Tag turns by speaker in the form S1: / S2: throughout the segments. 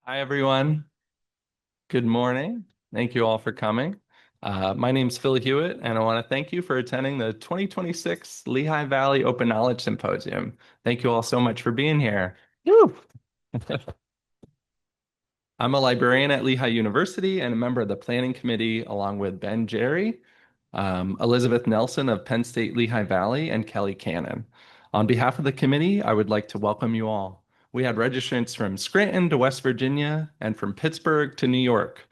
S1: Hi, everyone. Good morning. Thank you all for coming. My name's Phil Hewitt, and I want to thank you for attending the 2026 Lehigh Valley Open Knowledge Symposium. Thank you all so much for being here. Woo! I'm a librarian at Lehigh University and a member of the planning committee, along with Ben Jerry, Elizabeth Nelson of Penn State Lehigh Valley, and Kelly Cannon. On behalf of the committee, I would like to welcome you all. We had registrants from Scranton to West Virginia and from Pittsburgh to New York.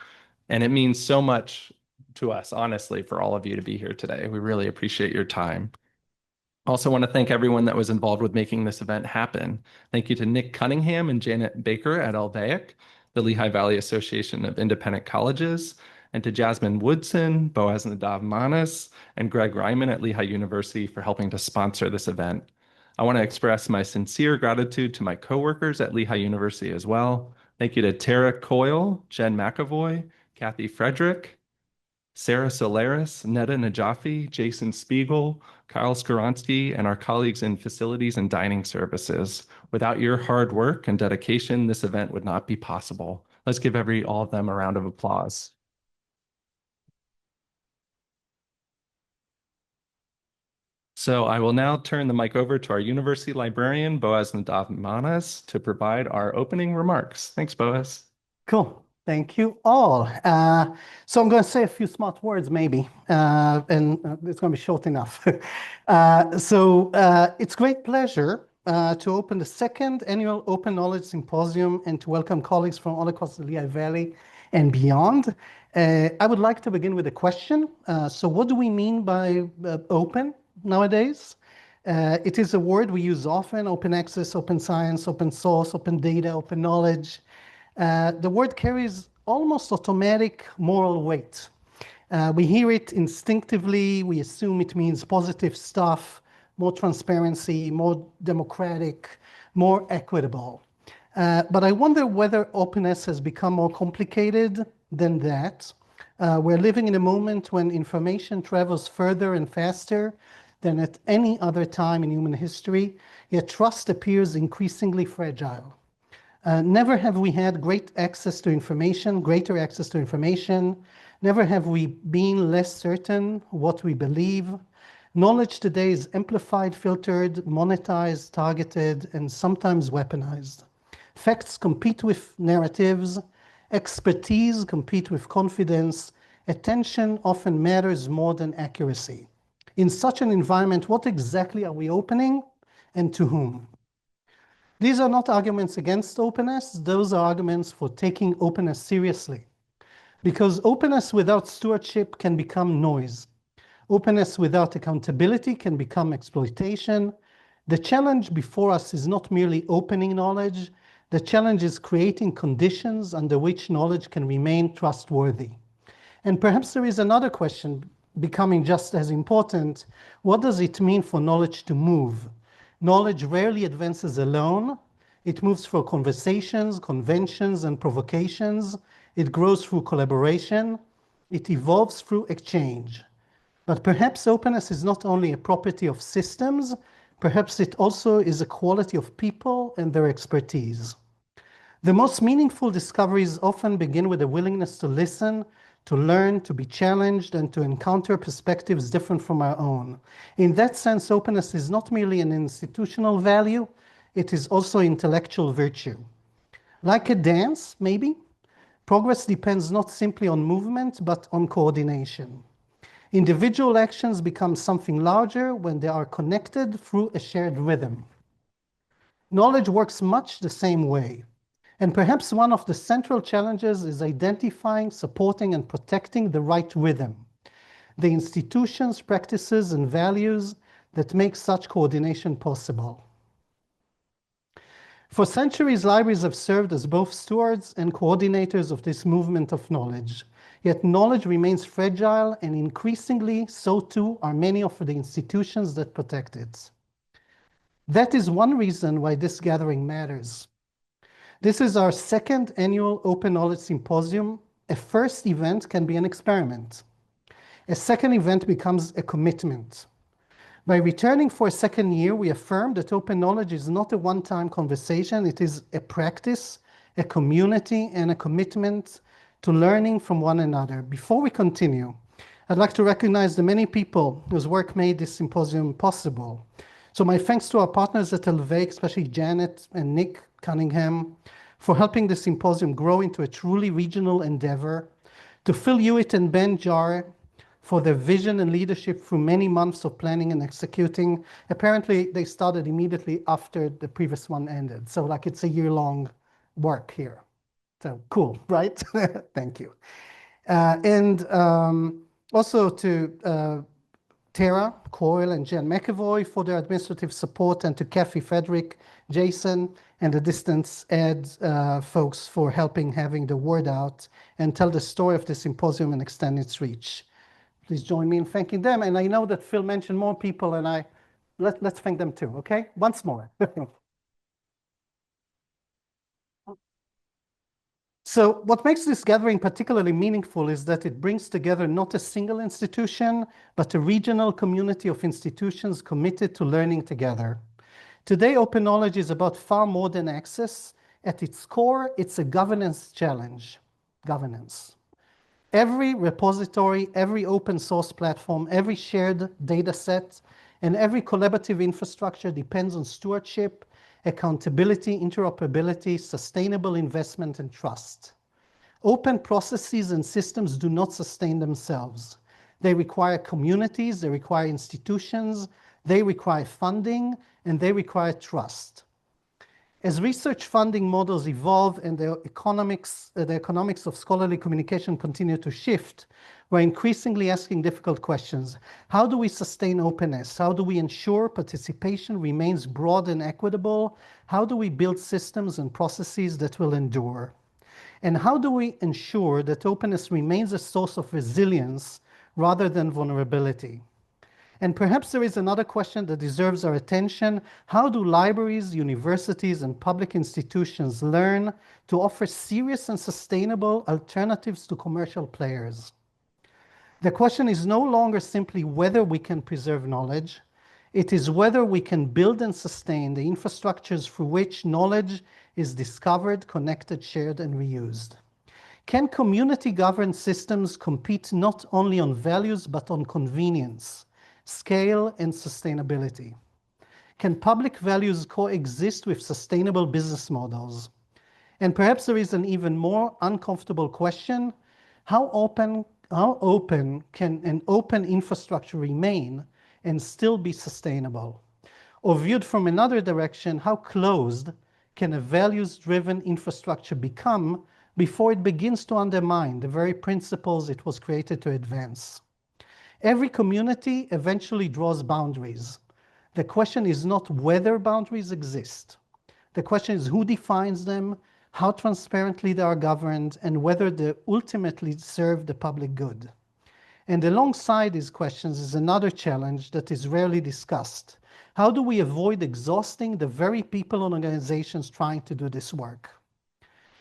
S1: And it means so much to us, honestly, for all of you to be here today. We really appreciate your time. Also want to thank everyone that was involved with making this event happen. Thank you to Nick Cunningham and Janet Baker at LVAIC, the Lehigh Valley Association of Independent Colleges, and to Jasmine Woodson, Boaz Nadav Manas, and Greg Ryman at Lehigh University for helping to sponsor this event. I want to express my sincere gratitude to my coworkers at Lehigh University as well. Thank you to Tara Coyle, Jen McAvoy, Kathy Frederick, Sarah Solaris, Netta Najafi, Jason Spiegel, Kyle Skoronsky, and our colleagues in facilities and dining services. Without your hard work and dedication, this event would not be possible. Let's give all of them a round of applause. So I will now turn the mic over to our university librarian, Boaz Nadav Manas, to provide our opening remarks. Thanks, Boaz.
S2: Cool. Thank you all. So I'm going to say a few smart words, maybe, and it's going to be short enough. It's great pleasure to open the second annual Open Knowledge Symposium and to welcome colleagues from all across the Lehigh Valley and beyond. I would like to begin with a question. So what do we mean by open nowadays? It is a word we use often: open access, open science, open source, open data, open knowledge. The word carries almost automatic moral weight. We hear it instinctively. We assume it means positive stuff, more transparency, more democratic, more equitable. But I wonder whether openness has become more complicated than that. We're living in a moment when information travels further and faster than at any other time in human history, yet trust appears increasingly fragile. Never have we had greater access to information. Never have we been less certain what we believe. Knowledge today is amplified, filtered, monetized, targeted, and sometimes weaponized. Facts compete with narratives. Expertise compete with confidence. Attention often matters more than accuracy. In such an environment, what exactly are we opening, and to whom? These are not arguments against openness. Those are arguments for taking openness seriously. Because openness without stewardship can become noise. Openness without accountability can become exploitation. The challenge before us is not merely opening knowledge. The challenge is creating conditions under which knowledge can remain trustworthy. And perhaps there is another question becoming just as important. What does it mean for knowledge to move? Knowledge rarely advances alone. It moves through conversations, conventions, and provocations. It grows through collaboration. It evolves through exchange. But perhaps openness is not only a property of systems, perhaps it also is a quality of people and their expertise. The most meaningful discoveries often begin with a willingness to listen, to learn, to be challenged, and to encounter perspectives different from our own. In that sense, openness is not merely an institutional value, it is also intellectual virtue. Like a dance, maybe, progress depends not simply on movement, but on coordination. Individual actions become something larger when they are connected through a shared rhythm. Knowledge works much the same way. And perhaps one of the central challenges is identifying, supporting, and protecting the right rhythm, the institutions, practices, and values that make such coordination possible. For centuries, libraries have served as both stewards and coordinators of this movement of knowledge. Yet knowledge remains fragile, and increasingly so too are many of the institutions that protect it. That is one reason why this gathering matters. This is our second annual Open Knowledge Symposium. A first event can be an experiment. A second event becomes a commitment. By returning for a second year, we affirm that open knowledge is not a one-time conversation. It is a practice, a community, and a commitment to learning from one another. Before we continue, I'd like to recognize the many people whose work made this symposium possible. So my thanks to our partners at LVAIC, especially Janet and Nick Cunningham, for helping the symposium grow into a truly regional endeavor, to Phil Hewitt and Ben Jarre for their vision and leadership through many months of planning and executing. Apparently, they started immediately after the previous one ended. So like it's a year-long work here. So cool, right? Thank you. And also to Tara Coyle and Jen McAvoy for their administrative support, and to Kathy Frederick, Jason, and the Distance Ed folks for helping having the word out and tell the story of the symposium and extend its reach. Please join me in thanking them. And I know that Phil mentioned more people, and let's thank them too, okay? Once more. So what makes this gathering particularly meaningful is that it brings together not a single institution, but a regional community of institutions committed to learning together. Today, open knowledge is about far more than access. At its core, it's a governance challenge. Governance. Every repository, every open source platform, every shared data set, and every collaborative infrastructure depends on stewardship, accountability, interoperability, sustainable investment, and trust. Open processes and systems do not sustain themselves. They require communities, they require institutions, they require funding, and they require trust. As research funding models evolve and the economics of scholarly communication continue to shift, we're increasingly asking difficult questions. How do we sustain openness? How do we ensure participation remains broad and equitable? How do we build systems and processes that will endure? And how do we ensure that openness remains a source of resilience rather than vulnerability? And perhaps there is another question that deserves our attention. How do libraries, universities, and public institutions learn to offer serious and sustainable alternatives to commercial players? The question is no longer simply whether we can preserve knowledge. It is whether we can build and sustain the infrastructures through which knowledge is discovered, connected, shared, and reused. Can community-governed systems compete not only on values, but on convenience, scale, and sustainability? Can public values coexist with sustainable business models? And perhaps there is an even more uncomfortable question: how open can an open infrastructure remain and still be sustainable? Or viewed from another direction, how closed can a values-driven infrastructure become before it begins to undermine the very principles it was created to advance? Every community eventually draws boundaries. The question is not whether boundaries exist. The question is who defines them, how transparently they are governed, and whether they ultimately serve the public good. And alongside these questions is another challenge that is rarely discussed. How do we avoid exhausting the very people and organizations trying to do this work?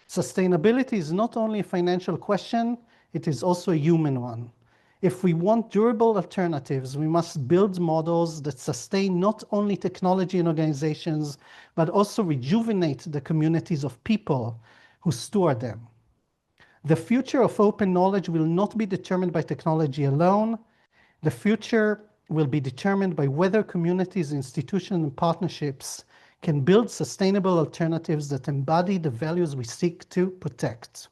S2: Sustainability is not only a financial question, it is also a human one. If we want durable alternatives, we must build models that sustain not only technology and organizations, but also rejuvenate the communities of people who store them. The future of open knowledge will not be determined by technology alone. The future will be determined by whether communities, institutions, and partnerships can build sustainable alternatives that embody the values we seek to protect.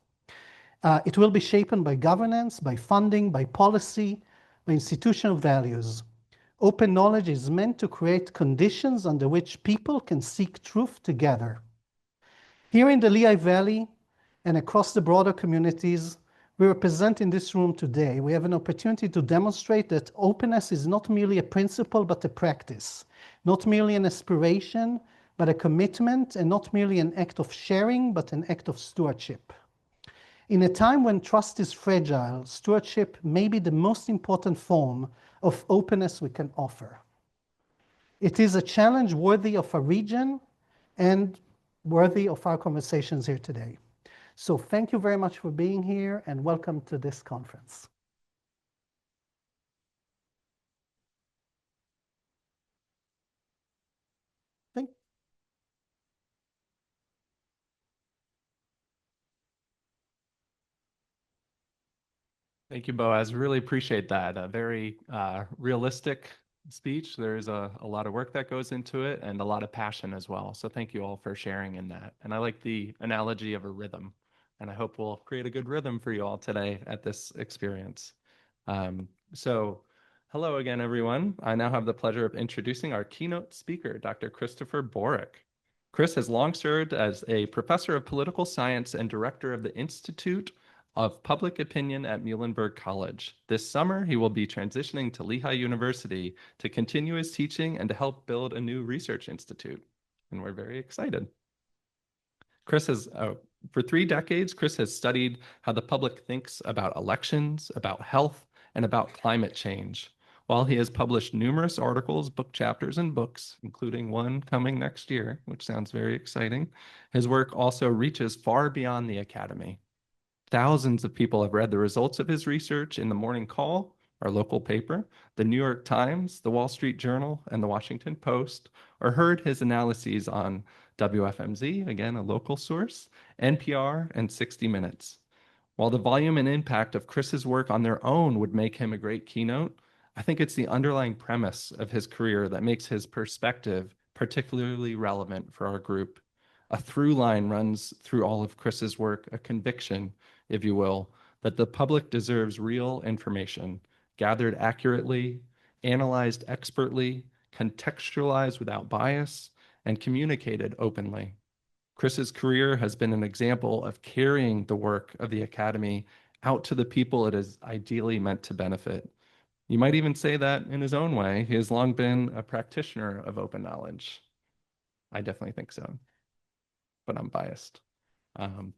S2: It will be shaped by governance, by funding, by policy, by institutional values. Open knowledge is meant to create conditions under which people can seek truth together. Here in the Lehigh Valley and across the broader communities we represent in this room today, we have an opportunity to demonstrate that openness is not merely a principle, but a practice, not merely an aspiration, but a commitment, and not merely an act of sharing, but an act of stewardship. In a time when trust is fragile, stewardship may be the most important form of openness we can offer. It is a challenge worthy of our region and worthy of our conversations here today. So thank you very much for being here, and welcome to this conference. Thank
S1: Thank you, Boaz. Really appreciate that. A very realistic speech. There's a lot of work that goes into it and a lot of passion as well. So thank you all for sharing in that. And I like the analogy of a rhythm. And I hope we'll create a good rhythm for you all today at this experience. So hello again, everyone. I now have the pleasure of introducing our keynote speaker, Dr. Christopher Borick. Chris has long served as a professor of political science and director of the Institute of Public Opinion at Muhlenberg College. This summer, he will be transitioning to Lehigh University to continue his teaching and to help build a new research institute. And we're very excited. Chris has, for 3 decades, Chris has studied how the public thinks about elections, about health, and about climate change. While he has published numerous articles, book chapters, and books, including one coming next year, which sounds very exciting, his work also reaches far beyond the academy. Thousands of people have read the results of his research in the Morning Call, our local paper, the New York Times, the Wall Street Journal, and the Washington Post, or heard his analyses on WFMZ, again, a local source, NPR, and 60 Minutes. While the volume and impact of Chris's work on their own would make him a great keynote, I think it's the underlying premise of his career that makes his perspective particularly relevant for our group. A through line runs through all of Chris's work, a conviction, if you will, that the public deserves real information, gathered accurately, analyzed expertly, contextualized without bias, and communicated openly. Chris's career has been an example of carrying the work of the Academy out to the people it is ideally meant to benefit. You might even say that in his own way, he has long been a practitioner of open knowledge. I definitely think so, but I'm biased. Um,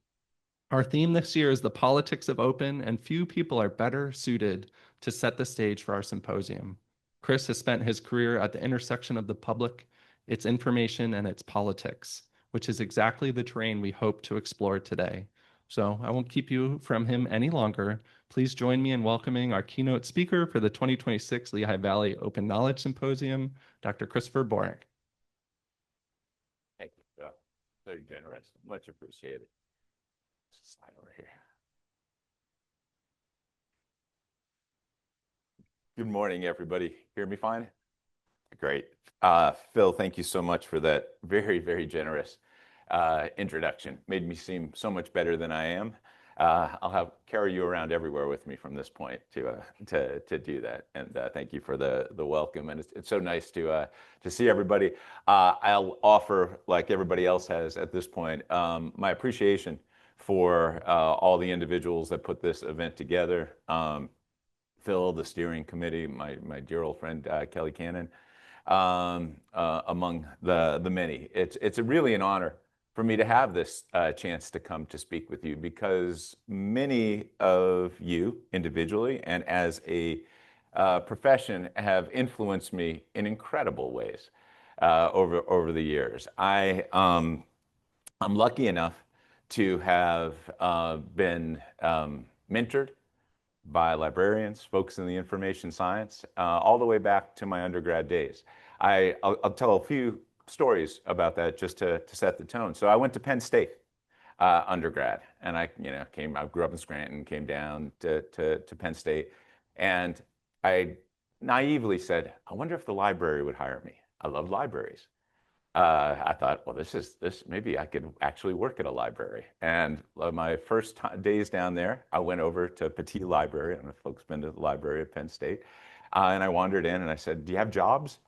S1: our theme this year is the politics of open, and few people are better suited to set the stage for our symposium. Chris has spent his career at the intersection of the public, its information, and its politics, which is exactly the terrain we hope to explore today. So I won't keep you from him any longer. Please join me in welcoming our keynote speaker for the 2026 Lehigh Valley Open Knowledge Symposium, Dr. Christopher Borick.
S3: Thank you. Very generous. Much appreciated. Slide over here. Good morning, everybody. Hear me fine? Great. Phil, thank you so much for that very, very generous introduction. Made me seem so much better than I am. I'll carry you around everywhere with me from this point to do that. And thank you for the welcome. And it's so nice to see everybody. I'll offer, like everybody else has at this point, my appreciation for all the individuals that put this event together. Phil, the steering committee, my dear old friend Kelly Cannon, among the many. It's really an honor for me to have this chance to come to speak with you, because many of you individually and as a profession have influenced me in incredible ways over the years. I'm lucky enough to have been mentored by librarians, folks in the information science, all the way back to my undergrad days. I'll tell a few stories about that just to set the tone. So I went to Penn State undergrad, and I grew up in Scranton, came down to Penn State, and I naively said, I wonder if the library would hire me. I love libraries. I thought, well, maybe I could actually work at a library. And my first days down there, I went over to Petit Library. I don't know if folks been to the library at Penn State. And I wandered in and I said, do you have jobs?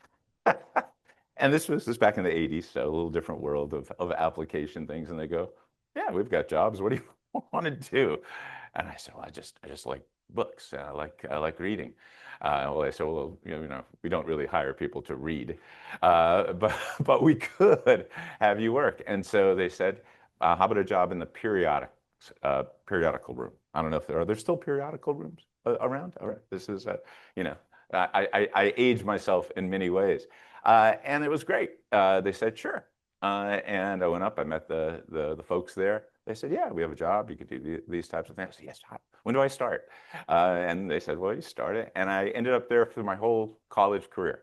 S3: And this was back in the 80s, so a little different world of application things. And they go, yeah, we've got jobs. What do you want to do? And I said, well, I just like books. I like reading. Well, they said, well, we don't really hire people to read, but we could have you work. And so they said, how about a job in the periodical room? I don't know if are there still periodical rooms around? All right, this is I age myself in many ways, and it was great. They said, sure. And I went up, I met the folks there. They said, yeah, we have a job. You could do these types of things. I said, yes, when do I start? And they said, well, you start it. And I ended up there for my whole college career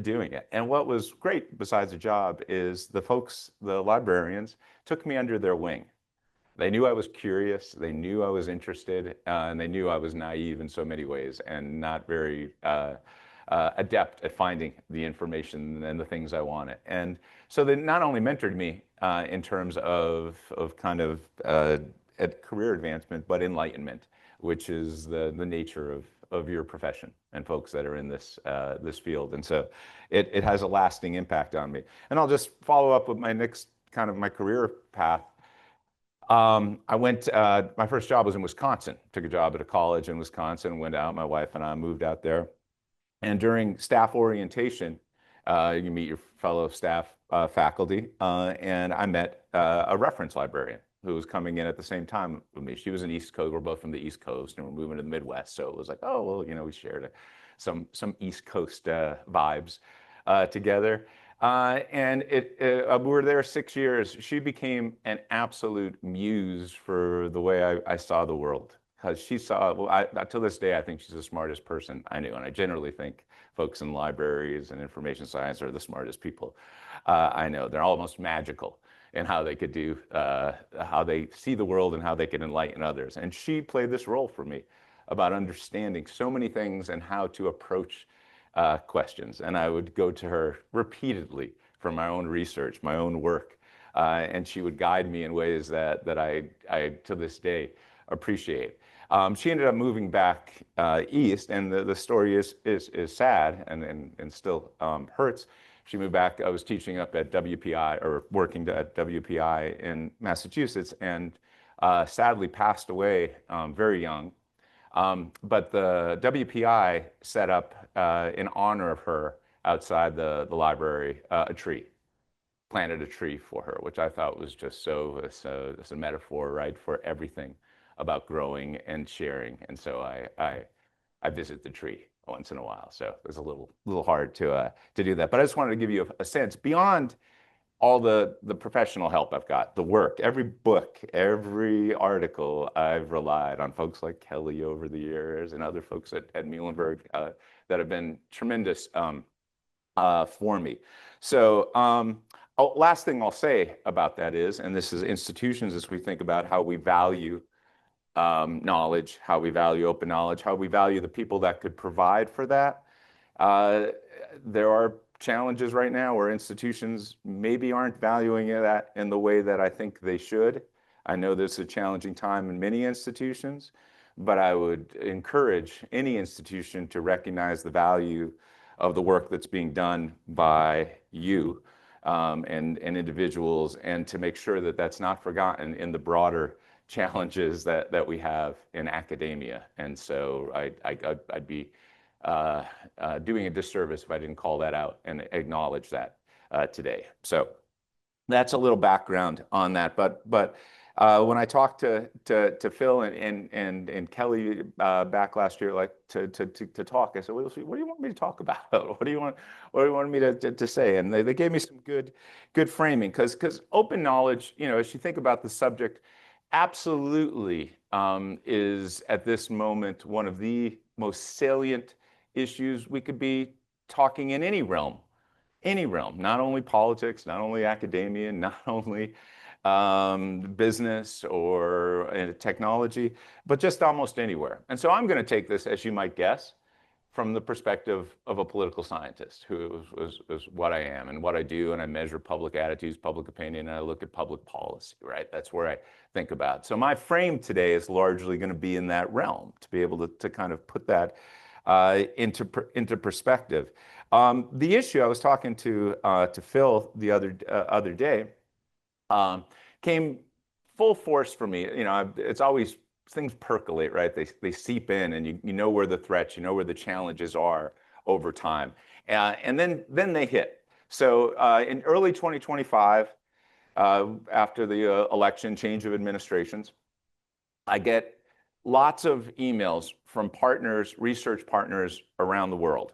S3: doing it. And what was great besides the job is the folks, the librarians, took me under their wing. They knew I was curious, they knew I was interested, and they knew I was naive in so many ways and not very adept at finding the information and the things I wanted. And so they not only mentored me in terms of kind of career advancement, but enlightenment, which is the nature of your profession and folks that are in this this field. And so it has a lasting impact on me. And I'll just follow up with my next kind of my career path. I went, my first job was in Wisconsin. Took a job at a college in Wisconsin, went out, my wife and I moved out there. And during staff orientation, you meet your fellow staff faculty, and I met a reference librarian who was coming in at the same time with me. She was an East Coast, we're both from the East Coast, and we're moving to the Midwest. So it was like, oh, well, you know, we shared some East Coast vibes together. And we were there 6 years. She became an absolute muse for the way I saw the world. Because she saw, well, to this day, I think she's the smartest person I knew. And I generally think folks in libraries and information science are the smartest people I know. They're almost magical in how they could do, how they see the world and how they can enlighten others. And she played this role for me about understanding so many things and how to approach questions. And I would go to her repeatedly for my own research, my own work. And she would guide me in ways that I to this day, appreciate. She ended up moving back east, and the story is sad and still hurts. She moved back. I was teaching up at WPI, or working at WPI in Massachusetts, and sadly passed away very young. But the WPI set up in honor of her outside the library a tree, planted a tree for her, which I thought was just so it's a metaphor, right, for everything about growing and sharing. And so I visit the tree once in a while. So it was a little hard to do that. But I just wanted to give you a sense beyond all the professional help I've got, the work, every book, every article. I've relied on folks like Kelly over the years and other folks at Muhlenberg that have been tremendous for me. So last thing I'll say about that is, and this is institutions as we think about how we value knowledge, how we value open knowledge, how we value the people that could provide for that. There are challenges right now where institutions maybe aren't valuing that in the way that I think they should. I know this is a challenging time in many institutions, but I would encourage any institution to recognize the value of the work that's being done by you and individuals, and to make sure that that's not forgotten in the broader challenges that we have in academia. And so I'd be doing a disservice if I didn't call that out and acknowledge that today. So that's a little background on that. But when I talked to Phil and Kelly back last year, like to talk, I said, what do you want me to talk about? What do you want me to say? And they gave me some good framing, because open knowledge, you know, as you think about the subject, absolutely is at this moment one of the most salient issues we could be talking in any realm, not only politics, not only academia, not only business or technology, but just almost anywhere. And so I'm going to take this, as you might guess, from the perspective of a political scientist, who is what I am and what I do, and I measure public attitudes, public opinion, and I look at public policy, right? That's where I think about. So my frame today is largely going to be in that realm, to be able to kind of put that into perspective. The issue, I was talking to Phil the other day, came full force for me. You know, it's always, things percolate, right? They seep in, and you know where the threats, you know where the challenges are over time, and then they hit. So in early 2025, after the election, change of administrations, I get lots of emails from partners, research partners around the world.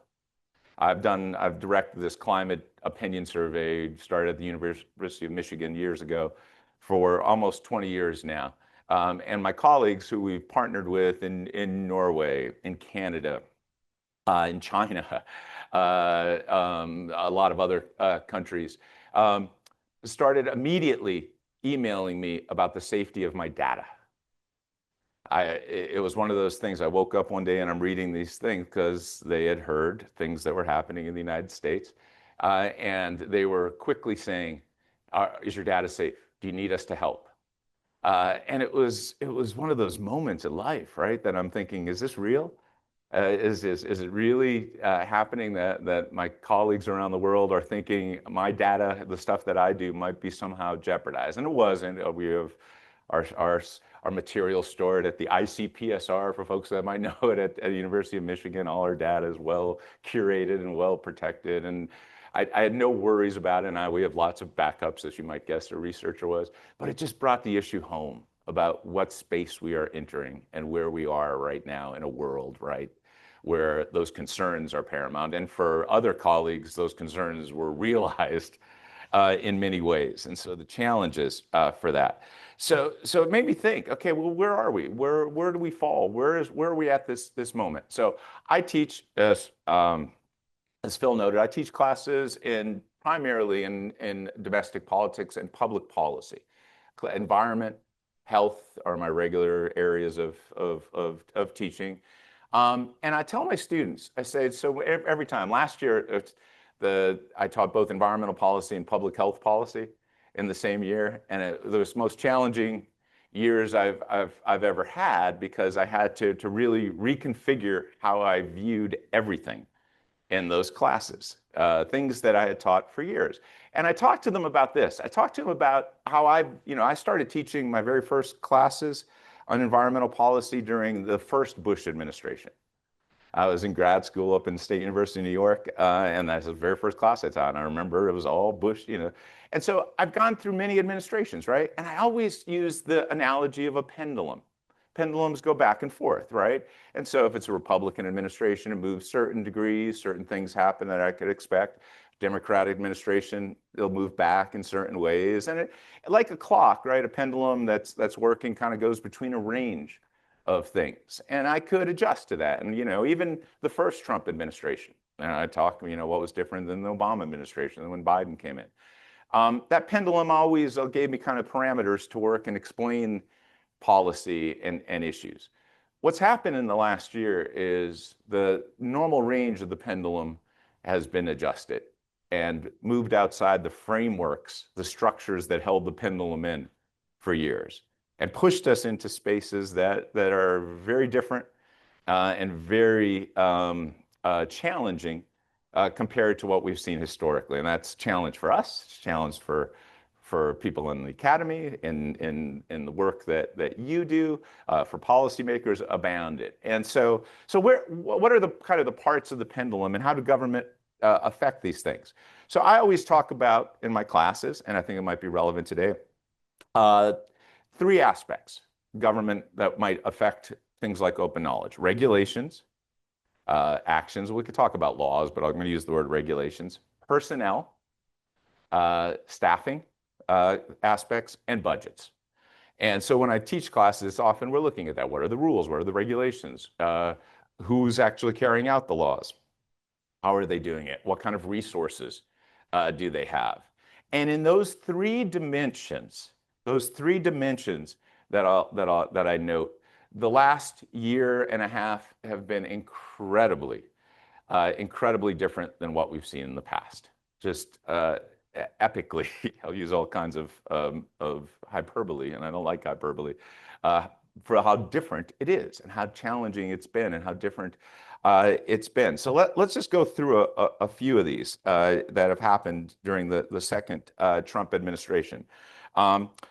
S3: I've directed this climate opinion survey, started at the University of Michigan years ago, for almost 20 years now. And my colleagues who we've partnered with in Norway, in Canada, in China, a lot of other countries, started immediately emailing me about the safety of my data. It was one of those things. I woke up one day and I'm reading these things because they had heard things that were happening in the United States. And they were quickly saying, is your data safe? Do you need us to help? And it was one of those moments in life, right? That I'm thinking, is this real? Is it really happening that my colleagues around the world are thinking my data, the stuff that I do, might be somehow jeopardized? And it wasn't. We have our material stored at the ICPSR, for folks that might know it, at the University of Michigan. All our data is well curated and well protected. And I had no worries about it. And we have lots of backups, as you might guess a researcher was. But it just brought the issue home about what space we are entering and where we are right now in a world, right, where those concerns are paramount. And for other colleagues, those concerns were realized in many ways. And so the challenges for that. So it made me think, okay, well, where are we? Where do we fall? Where are we at this moment? So I teach, as Phil noted, I teach classes primarily in domestic politics and public policy. Environment, health are my regular areas of teaching. And I tell my students, I say, so every time, last year, I taught both environmental policy and public health policy in the same year. And it was the most challenging years I've ever had, because I had to really reconfigure how I viewed everything in those classes, things that I had taught for years. And I talked to them about this. I talked to them about how I started teaching my very first classes on environmental policy during the first Bush administration. I was in grad school up in State University of New York, and that's the very first class I taught. And I remember it was all Bush, And so I've gone through many administrations, right? And I always use the analogy of a pendulum. Pendulums go back and forth, right? And so if it's a Republican administration, it moves certain degrees, certain things happen that I could expect. Democratic administration, they'll move back in certain ways. And like a clock, right? A pendulum that's working kind of goes between a range of things. And I could adjust to that. And, even the first Trump administration, and I talked, what was different than the Obama administration, when Biden came in. That pendulum always gave me kind of parameters to work and explain policy and issues. What's happened in the last year is the normal range of the pendulum has been adjusted and moved outside the frameworks, the structures that held the pendulum in for years, and pushed us into spaces that are very different and very challenging compared to what we've seen historically. And that's a challenge for us, it's a challenge for people in the academy, in the work that you do, for policymakers abounded. And so what are the kind of the parts of the pendulum, and how do government affect these things? So I always talk about in my classes, and I think it might be relevant today, three aspects government that might affect things like open knowledge: regulations, actions. We could talk about laws, but I'm going to use the word regulations. Personnel, staffing aspects, and budgets. And so when I teach classes, often we're looking at that. What are the rules? What are the regulations? Who's actually carrying out the laws? How are they doing it? What kind of resources do they have? And in those three dimensions that I note, the last year and a half have been incredibly different than what we've seen in the past. Just epically, I'll use all kinds of hyperbole, and I don't like hyperbole, for how different it is and how challenging it's been and how different it's been. So let's just go through a few of these that have happened during the second Trump administration.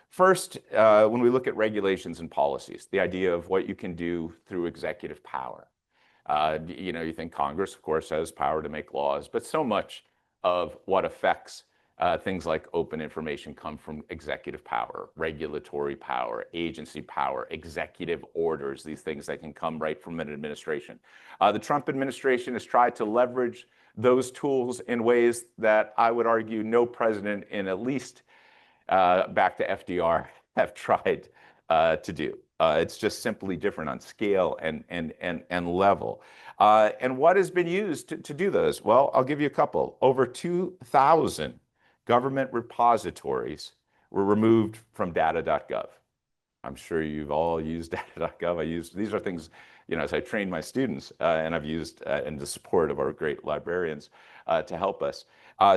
S3: First, when we look at regulations and policies, the idea of what you can do through executive power. You think Congress, of course, has power to make laws, but so much of what affects things like open information come from executive power, regulatory power, agency power, executive orders, these things that can come right from an administration. The Trump administration has tried to leverage those tools in ways that I would argue no president in at least back to FDR have tried to do. It's just simply different on scale and level. And what has been used to do those? Well, I'll give you a couple. Over 2,000 government repositories were removed from data.gov. I'm sure you've all used data.gov. These are things, as I train my students, and I've used in the support of our great librarians to help us.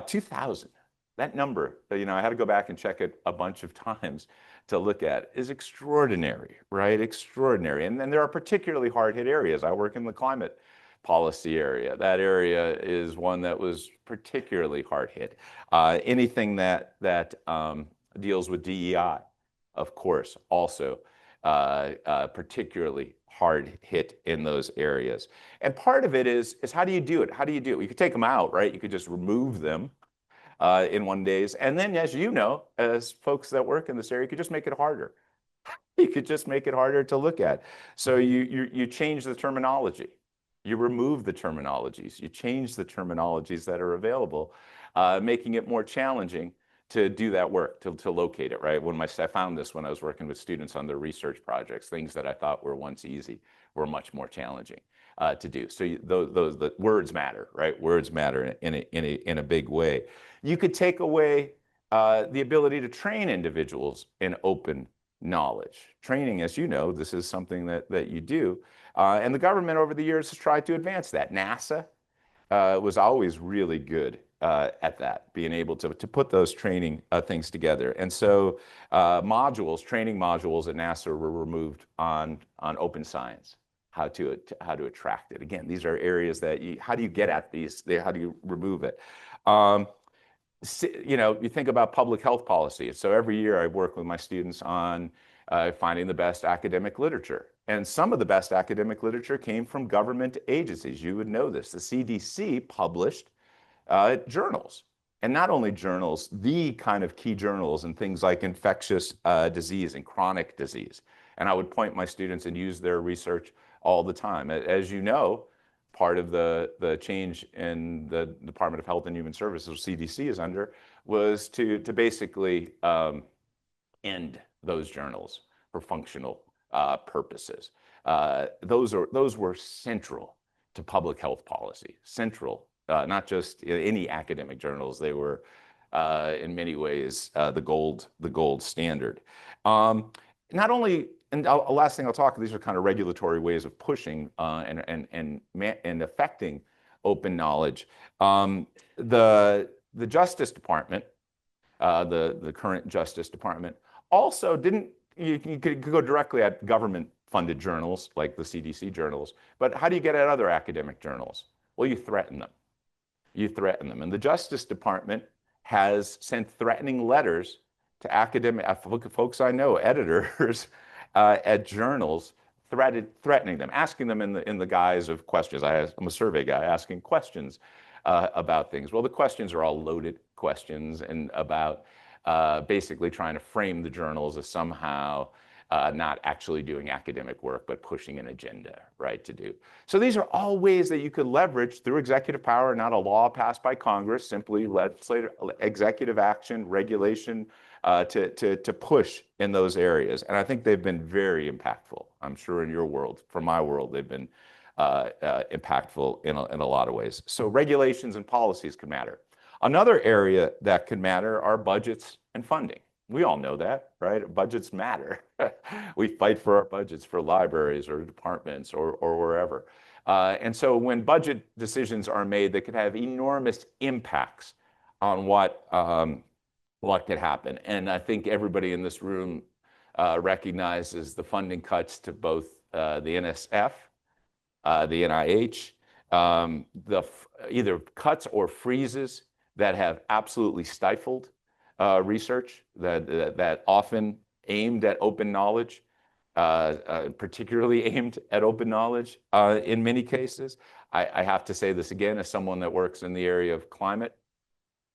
S3: 2000, that number, I had to go back and check it a bunch of times to look at, is extraordinary, right? Extraordinary. And then there are particularly hard-hit areas. I work in the climate policy area. That area is one that was particularly hard hit. Anything that deals with DEI, of course, also particularly hard hit in those areas. And part of it is how do you do it? How do you do it? You could take them out, right? You could just remove them in one days. And then, as you know, as folks that work in this area, you could just make it harder. You could just make it harder to look at. So you change the terminology. You remove the terminologies. You change the terminologies that are available, making it more challenging to do that work, to locate it, right? I found this when I was working with students on their research projects, things that I thought were once easy were much more challenging to do. So the words matter, right? Words matter in a big way. You could take away the ability to train individuals in open knowledge. Training, as you know, this is something that you do. And the government over the years has tried to advance that. NASA was always really good at that, being able to put those training things together. And so training modules at NASA were removed on open science, how to attract it. Again, these are areas that how do you get at these? How do you remove it? You think about public health policy. So every year I work with my students on finding the best academic literature. And some of the best academic literature came from government agencies. You would know this. The CDC published journals. And not only journals, the kind of key journals and things like infectious disease and chronic disease. And I would point my students and use their research all the time. As you know, part of the change in the Department of Health and Human Services, CDC is under, was to basically end those journals for functional purposes. Those were central to public health policy, central, not just in any academic journals. They were, in many ways, the gold standard. Not only, and last thing I'll talk, these are kind of regulatory ways of pushing and affecting open knowledge. The Justice Department, the current Justice Department, also didn't. You could go directly at government-funded journals like the CDC journals, but how do you get at other academic journals? Well, you threaten them. You threaten them, and the Justice Department has sent threatening letters to academic folks I know, editors at journals, threatening them, asking them in the guise of questions. I'm a survey guy, asking questions about things. Well, the questions are all loaded questions and about basically trying to frame the journals as somehow not actually doing academic work, but pushing an agenda, right, to do. So these are all ways that you could leverage through executive power, not a law passed by Congress, simply legislative, executive action, regulation, to push in those areas. And I think they've been very impactful. I'm sure in your world, from my world, they've been impactful in a lot of ways. So regulations and policies can matter. Another area that can matter are budgets and funding. We all know that, right? Budgets matter. We fight for our budgets for libraries or departments or wherever. And so when budget decisions are made, they could have enormous impacts on what could happen. And I think everybody in this room recognizes the funding cuts to both the NSF, the NIH, either cuts or freezes that have absolutely stifled research that often aimed at open knowledge, particularly aimed at open knowledge in many cases. I have to say this again as someone that works in the area of climate,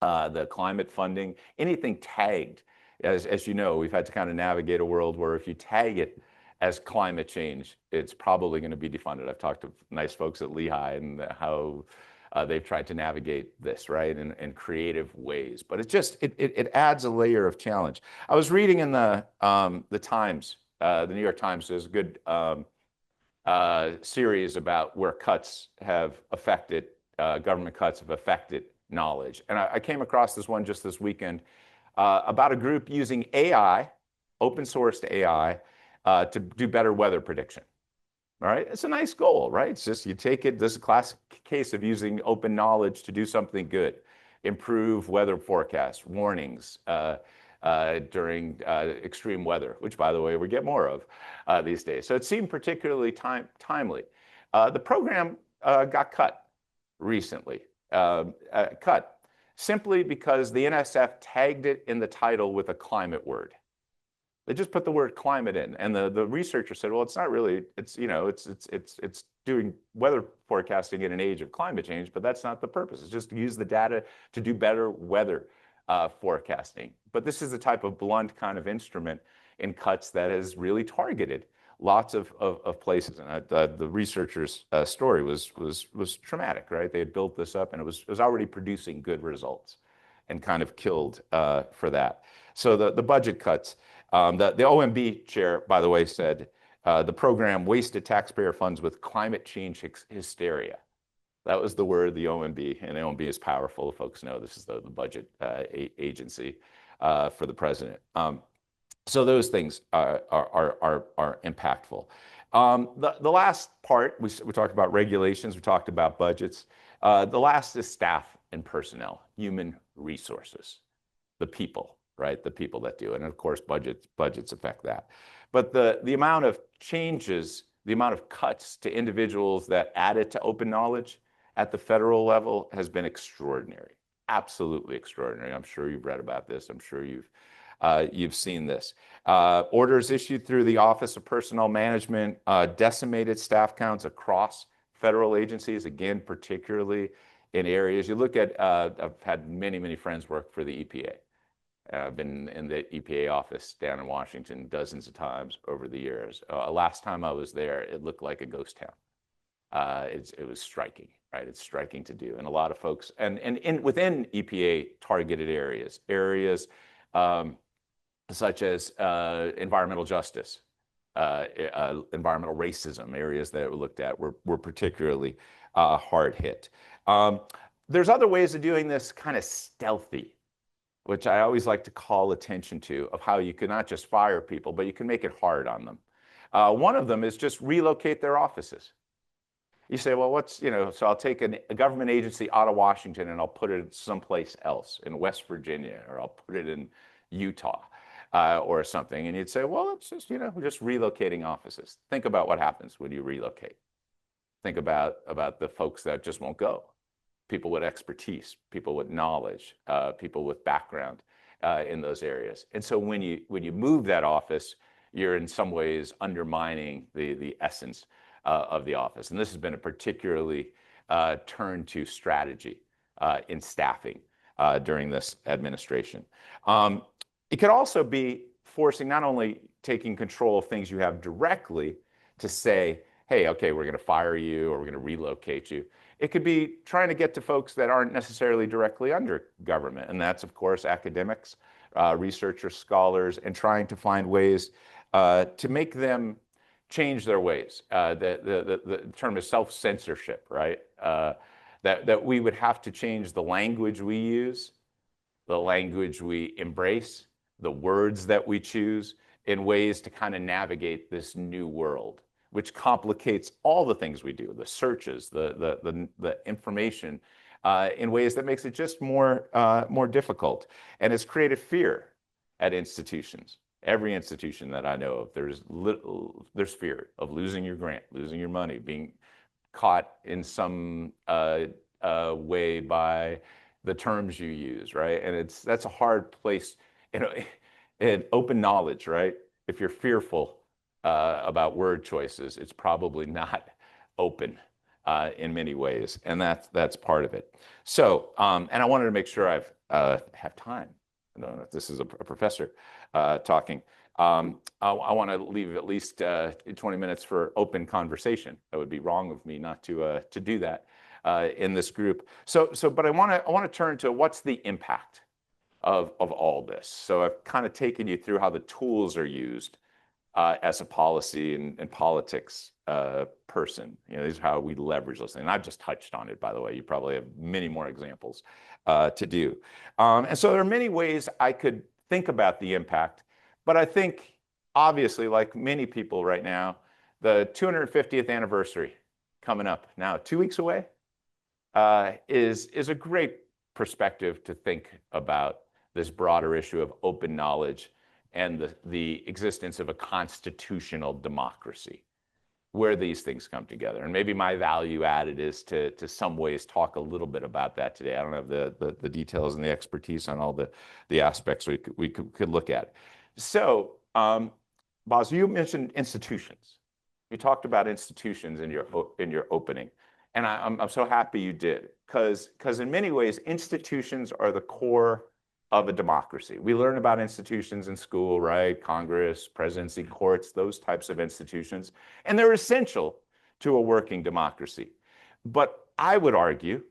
S3: the climate funding, anything tagged, as you know, we've had to kind of navigate a world where if you tag it as climate change, it's probably going to be defunded. I've talked to nice folks at Lehigh and how they've tried to navigate this, right, in creative ways. But it adds a layer of challenge. I was reading in the Times, the New York Times, there's a good series about where cuts have affected, government cuts have affected knowledge. And I came across this one just this weekend about a group using AI, open sourced AI, to do better weather prediction. All right, it's a nice goal, right? It's just you take it, this is a classic case of using open knowledge to do something good, improve weather forecasts, warnings during extreme weather, which, by the way, we get more of these days. So it seemed particularly timely. The program got cut recently, cut simply because the NSF tagged it in the title with a climate word. They just put the word climate in, and the researcher said, well, it's not really, it's doing weather forecasting in an age of climate change, but that's not the purpose. It's just to use the data to do better weather forecasting. But this is the type of blunt kind of instrument in cuts that has really targeted lots of places. And the researcher's story was traumatic, right? They had built this up, and it was already producing good results, and kind of killed for that. So the budget cuts. The OMB chair, by the way, said the program wasted taxpayer funds with climate change hysteria. That was the word, the OMB, and the OMB is powerful. Folks know this is the budget agency for the president. So those things are impactful. The last part, we talked about regulations, we talked about budgets. The last is staff and personnel, human resources, the people, right? The people that do it. And of course, budgets affect that. But the amount of changes, the amount of cuts to individuals that added to open knowledge at the federal level has been extraordinary, absolutely extraordinary. I'm sure you've read about this. I'm sure you've seen this. Orders issued through the Office of Personnel Management decimated staff counts across federal agencies, again, particularly in areas. You look at, I've had many friends work for the EPA. I've been in the EPA office down in Washington dozens of times over the years. Last time I was there, it looked like a ghost town. It was striking, right? It's striking to do. And a lot of folks, and within EPA targeted areas such as environmental justice, environmental racism, areas that were looked at were particularly hard hit. There's other ways of doing this kind of stealthy, which I always like to call attention to, of how you can not just fire people, but you can make it hard on them. One of them is just relocate their offices. You say, well, so I'll take a government agency out of Washington and I'll put it someplace else in West Virginia, or I'll put it in Utah or something. And you'd say, well, it's just, we're just relocating offices. Think about what happens when you relocate. Think about the folks that just won't go. People with expertise, people with knowledge, people with background in those areas. And so when you move that office, you're in some ways undermining the essence of the office. And this has been a particularly turn to strategy in staffing during this administration. It could also be forcing, not only taking control of things you have directly to say, hey, okay, we're going to fire you or we're going to relocate you. It could be trying to get to folks that aren't necessarily directly under government. And that's, of course, academics, researchers, scholars, and trying to find ways to make them change their ways. The term is self-censorship, right? That we would have to change the language we use, the language we embrace, the words that we choose, in ways to kind of navigate this new world, which complicates all the things we do, the searches, the information, in ways that makes it just more difficult. And it's created fear at institutions. Every institution that I know of, there's fear of losing your grant, losing your money, being caught in some way by the terms you use, right? And that's a hard place, in open knowledge, right? If you're fearful about word choices, it's probably not open in many ways, and that's part of it. So, and I wanted to make sure I have time. I don't know if this is a professor talking. I want to leave at least 20 minutes for open conversation. That would be wrong of me not to do that in this group. But I want to turn to what's the impact of all this. So I've kind of taken you through how the tools are used as a policy and politics person. These are how we leverage those things. And I've just touched on it, by the way. You probably have many more examples to do. And so there are many ways I could think about the impact, but I think obviously, like many people right now, the 250th anniversary coming up now, 2 weeks away, is a great perspective to think about this broader issue of open knowledge and the existence of a constitutional democracy, where these things come together. And maybe my value added is to some ways talk a little bit about that today. I don't have the details and the expertise on all the aspects we could look at. So, Boz, you mentioned institutions. You talked about institutions in your opening. And I'm so happy you did, because in many ways, institutions are the core of a democracy. We learn about institutions in school, right? Congress, presidency, courts, those types of institutions. And they're essential to a working democracy. But I would argue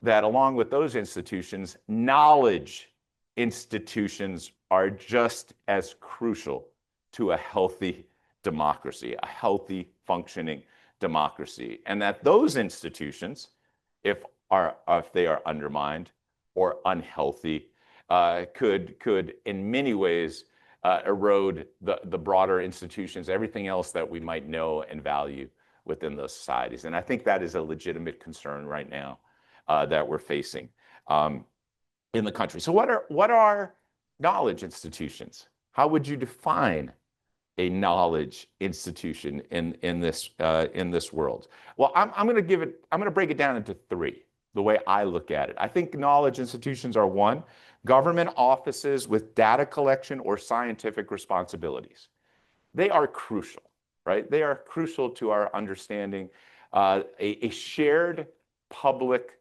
S3: that along with those institutions, knowledge institutions are just as crucial to a healthy democracy, a healthy functioning democracy. And that those institutions, if they are undermined or unhealthy, could in many ways erode the broader institutions, everything else that we might know and value within those societies. And I think that is a legitimate concern right now that we're facing in the country. So what are knowledge institutions? How would you define a knowledge institution in this world? Well, I'm going to break it down into three, the way I look at it. I think knowledge institutions are: one, government offices with data collection or scientific responsibilities. They are crucial, right? They are crucial to our understanding a shared public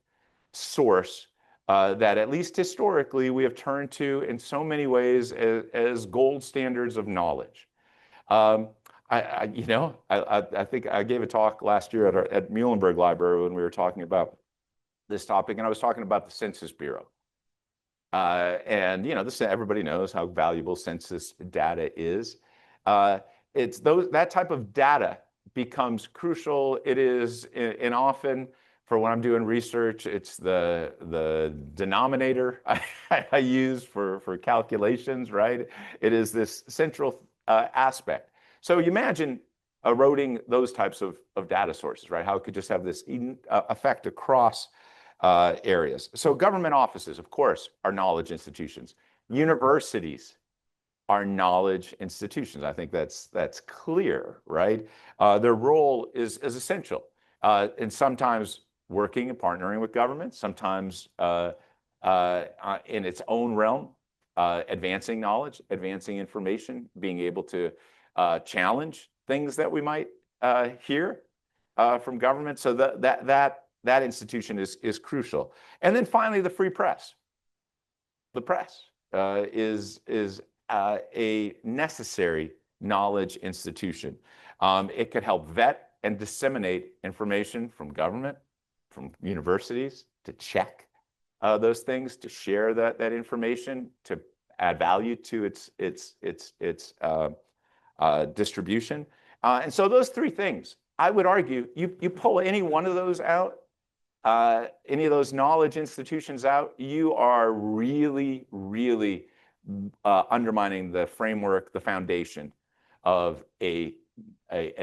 S3: source that, at least historically, we have turned to in so many ways as gold standards of knowledge. I think I gave a talk last year at Muhlenberg Library when we were talking about this topic, and I was talking about the Census Bureau. And everybody knows how valuable census data is. That type of data becomes crucial. It is, and often for when I'm doing research, it's the denominator I use for calculations, right? It is this central aspect. So you imagine eroding those types of data sources, right? How it could just have this effect across areas. So government offices, of course, are knowledge institutions. Universities are knowledge institutions. I think that's clear, right? Their role is essential, and sometimes working and partnering with government, sometimes in its own realm, advancing knowledge, advancing information, being able to challenge things that we might hear from government. So that institution is crucial. And then finally, the free press. The press is a necessary knowledge institution. It could help vet and disseminate information from government, from universities, to check those things, to share that information, to add value to its distribution. And so those three things, I would argue, you pull any one of those out, any of those knowledge institutions out, you are really, really undermining the framework, the foundation of a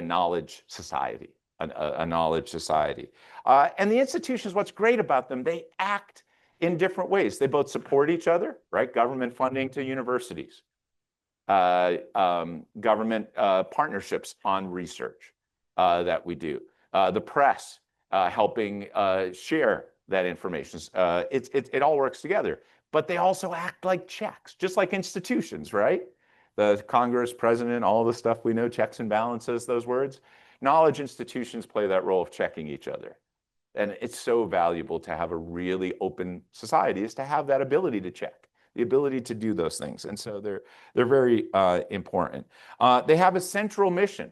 S3: knowledge society, a knowledge society. And the institutions, what's great about them, they act in different ways. They both support each other, right? Government funding to universities, government partnerships on research that we do, the press helping share that information. It all works together, but they also act like checks, just like institutions, right? The Congress, president, all the stuff we know, checks and balances, those words. Knowledge institutions play that role of checking each other. And it's so valuable to have a really open society, is to have that ability to check, the ability to do those things. And so they're very important. They have a central mission.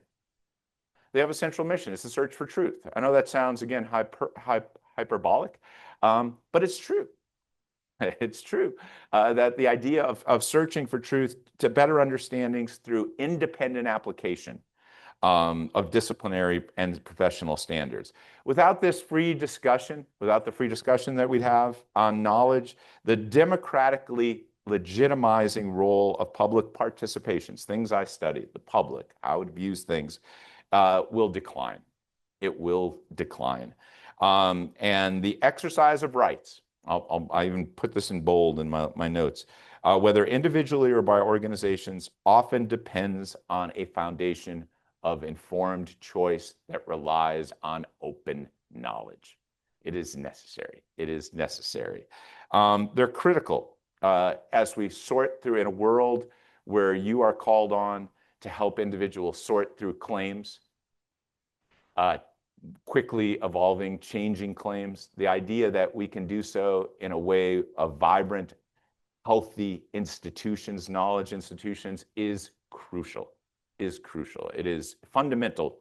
S3: They have a central mission. It's the search for truth. I know that sounds, again, hyperbolic, but it's true. It's true that the idea of searching for truth to better understandings through independent application of disciplinary and professional standards. Without this free discussion, without the free discussion that we'd have on knowledge, the democratically legitimizing role of public participations, things I study, the public, how it views things, will decline. It will decline. And the exercise of rights, I even put this in bold in my notes, whether individually or by organizations, often depends on a foundation of informed choice that relies on open knowledge. It is necessary. It is necessary. They're critical as we sort through in a world where you are called on to help individuals sort through claims, quickly evolving, changing claims. The idea that we can do so in a way of vibrant, healthy institutions, knowledge institutions, is crucial. It is fundamental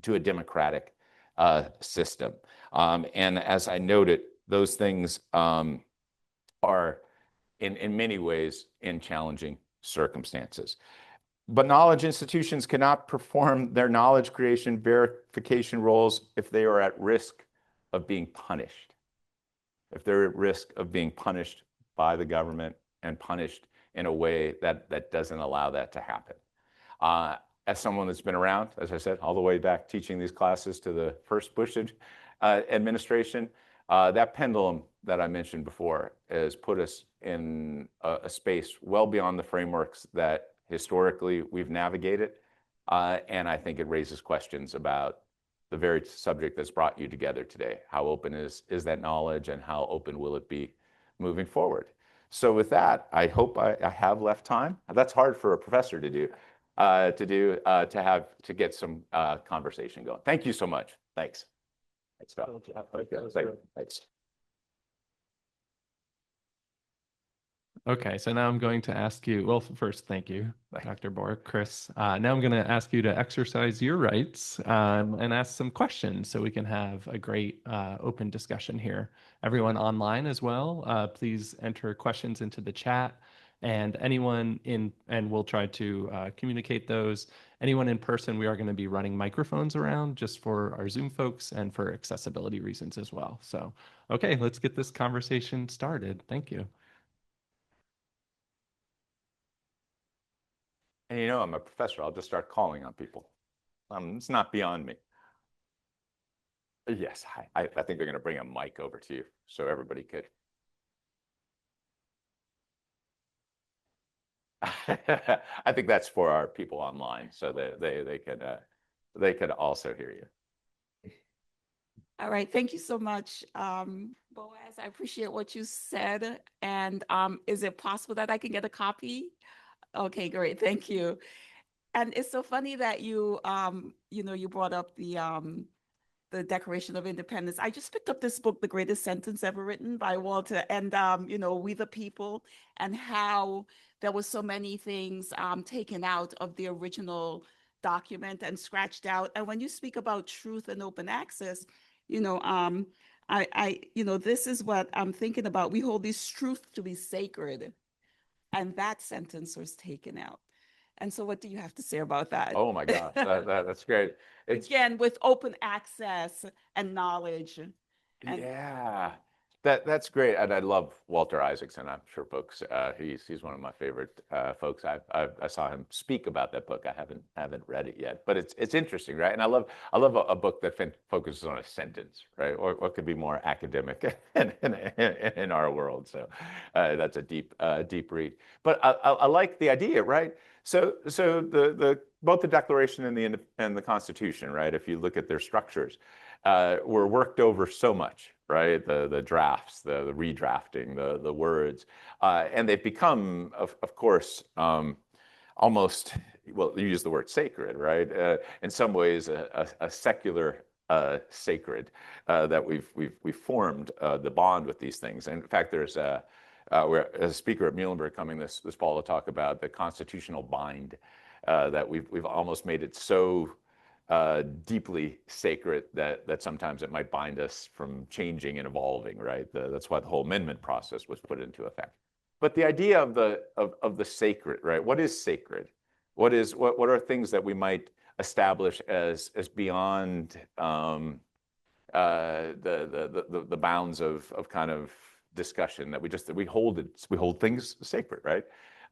S3: to a democratic system. And as I noted, those things are in many ways in challenging circumstances. But knowledge institutions cannot perform their knowledge creation verification roles if they are at risk of being punished. If they're at risk of being punished by the government and punished in a way that doesn't allow that to happen. As someone that's been around, as I said, all the way back teaching these classes to the first Bush administration, that pendulum that I mentioned before has put us in a space well beyond the frameworks that historically we've navigated. And I think it raises questions about the very subject that's brought you together today. How open is that knowledge, and how open will it be moving forward? So with that, I hope I have left time. That's hard for a professor to do, to get some conversation going. Thank you so much. Thanks. Thanks, Phil. Thanks.
S1: Okay, so now I'm going to ask you, well, first, thank you, Dr. Bork, Chris. Now I'm going to ask you to exercise your rights and ask some questions so we can have a great open discussion here. Everyone online as well, please enter questions into the chat, and and we'll try to communicate those. Anyone in person, we are going to be running microphones around just for our Zoom folks and for accessibility reasons as well. So, okay, let's get this conversation started. Thank you.
S3: And I'm a professor. I'll just start calling on people. It's not beyond me. Yes, I think they're going to bring a mic over to you so everybody could. I think that's for our people online, so that they could also hear you.
S4: All right, thank you so much, Boaz. I appreciate what you said. And is it possible that I can get a copy? Okay, great, thank you. And it's so funny that you brought up the Declaration of Independence. I just picked up this book, The Greatest Sentence Ever Written by Walter, and We the People, and how there was so many things taken out of the original document and scratched out. And when you speak about truth and open access, this is what I'm thinking about. We hold this truth to be sacred, and that sentence was taken out. And so what do you have to say about that?
S3: Oh my gosh, that's great.
S4: Again, with open access and knowledge.
S3: Yeah, that's great. And I love Walter Isaacson. I'm sure folks, he's one of my favorite folks. I saw him speak about that book. I haven't read it yet, but it's interesting, right? And I love a book that focuses on a sentence, right? Or what could be more academic in our world. So that's a deep read. But I like the idea, right? So both the Declaration and the Constitution, right? If you look at their structures, were worked over so much, right? The drafts, the redrafting, the words, and they've become, of course, almost, well, you use the word sacred, right? In some ways, a secular sacred that we've formed the bond with these things. And in fact, there's we're as a speaker at Muhlenberg coming this fall to talk about the constitutional bind that we've almost made it so deeply sacred that sometimes it might bind us from changing and evolving, right? That's why the whole amendment process was put into effect. But the idea of the sacred, right? What is sacred? What are things that we might establish as beyond the bounds of kind of discussion that we hold things sacred, right?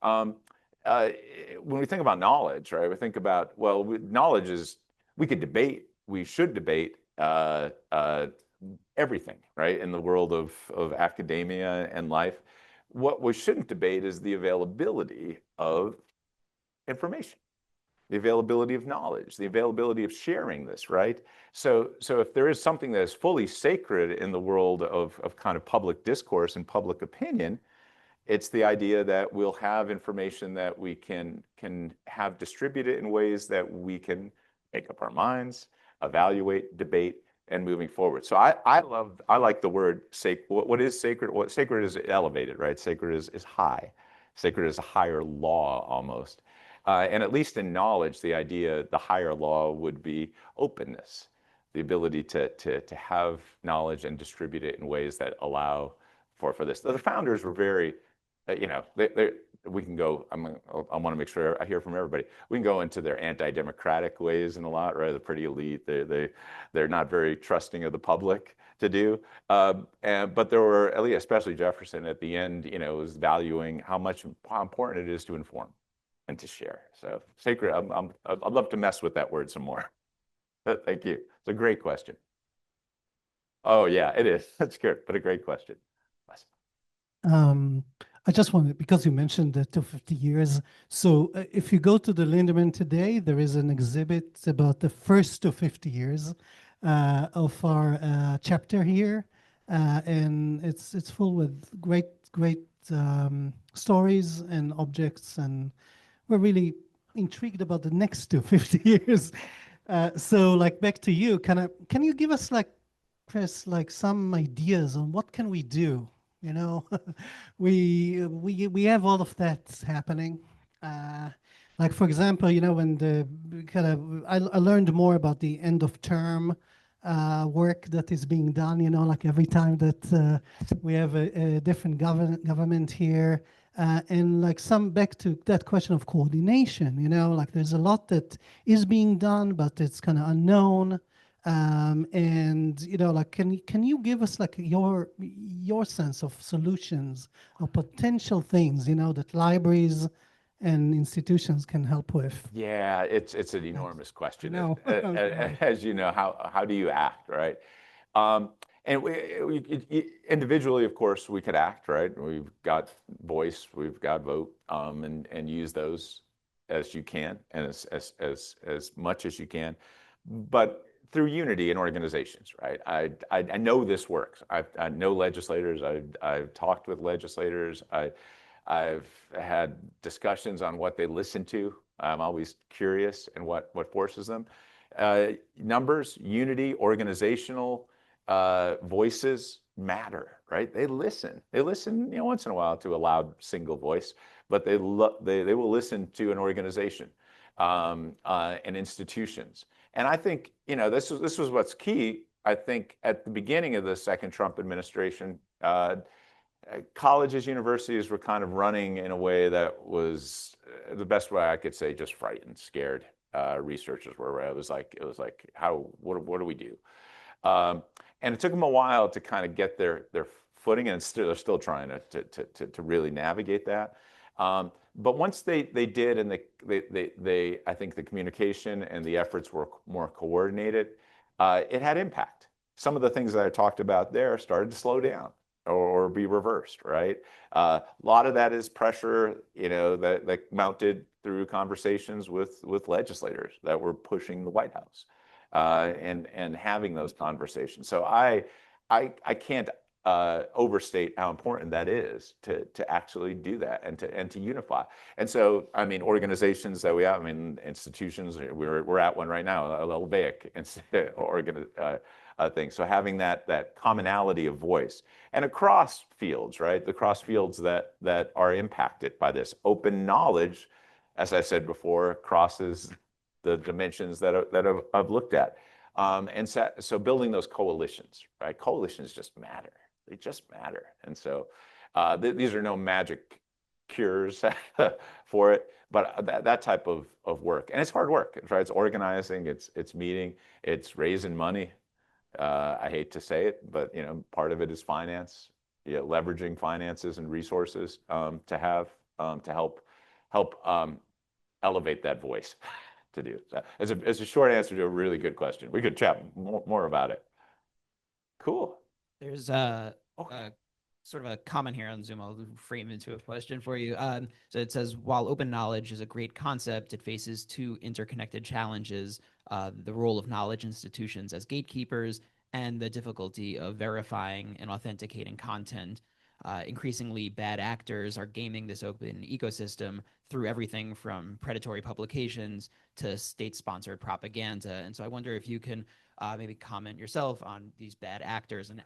S3: Um, when we think about knowledge, right, we think about, well, knowledge is, we could debate, we should debate everything, right, in the world of academia and life. What we shouldn't debate is the availability of information, the availability of knowledge, the availability of sharing this, right? So if there is something that is fully sacred in the world of kind of public discourse and public opinion, it's the idea that we'll have information that we can have distributed in ways that we can make up our minds, evaluate, debate, and moving forward. So I like the word sacred. What is sacred? What sacred is elevated, right? Sacred is high. Sacred is a higher law almost. And at least in knowledge, the idea, the higher law would be openness, the ability to have knowledge and distribute it in ways that allow for this. The founders were very, we can go, I want to make sure I hear from everybody. We can go into their anti-democratic ways in a lot, right? They're pretty elite. They're not very trusting of the public to do. But there were, at least, especially Jefferson at the end, was valuing how important it is to inform and to share. So sacred, I'd love to mess with that word some more. Thank you. It's a great question. Oh yeah, it is. That's good, but a great question.
S2: I just wanted, because you mentioned the 250 years. So if you go to the Lindemann today, there is an exhibit about the first 250 years of our chapter here. And it's full with great stories and objects. And we're really intrigued about the next 250 years. So like back to you, can you give us Chris, some ideas on what can we do? We have all of that happening. Like for example, when I learned more about the end of term work that is being done. Like every time that we have a different government here, and back to that question of coordination. Like there's a lot that is being done, but it's kind of unknown. And can you give us your sense of solutions or potential things that libraries and institutions can help with?
S3: Yeah, it's an enormous question.
S2: No.
S3: As you know, how do you act, right? And we individually, of course, we could act, right? We've got voice, we've got vote, and use those as you can and as much as you can. But through unity in organizations, right? I know this works. I know legislators. I've talked with legislators. I've had discussions on what they listen to. I'm always curious and what forces them. Numbers, unity, organizational voices matter, right? They listen. They listen, once in a while to a loud single voice, but they will listen to an organization and institutions. And I think, this was what's key. I think at the beginning of the second Trump administration, colleges, universities were kind of running in a way that was the best way I could say, just frightened, scared. Researchers were. It was like, what do we do? And it took them a while to kind of get their footing, and they're still trying to really navigate that. But once they did, and they I think the communication and the efforts were more coordinated, it had impact. Some of the things that I talked about there started to slow down or be reversed, right? A lot of that is pressure, that mounted through conversations with legislators that were pushing the White House and having those conversations. So I can't overstate how important that is to actually do that and to unify. And so, organizations that we have, institutions, we're at one right now, LVAIC thing. So having that commonality of voice and across fields, right? The cross fields that are impacted by this open knowledge, as I said before, crosses the dimensions that I've looked at. And so building those coalitions, right? Coalitions just matter. They just matter. And so these are no magic cures for it, but that type of work. And it's hard work, right? It's organizing, it's meeting, it's raising money. I hate to say it, but part of it is finance, leveraging finances and resources to help elevate that voice to do that. As a short answer to a really good question. We could chat more about it. Cool.
S5: There's sort of a comment here on Zoom. I'll frame into a question for you. So it says, while open knowledge is a great concept, it faces two interconnected challenges: the role of knowledge institutions as gatekeepers and the difficulty of verifying and authenticating content. Increasingly, bad actors are gaming this open ecosystem through everything from predatory publications to state-sponsored propaganda. And so I wonder if you can maybe comment yourself on these bad actors, and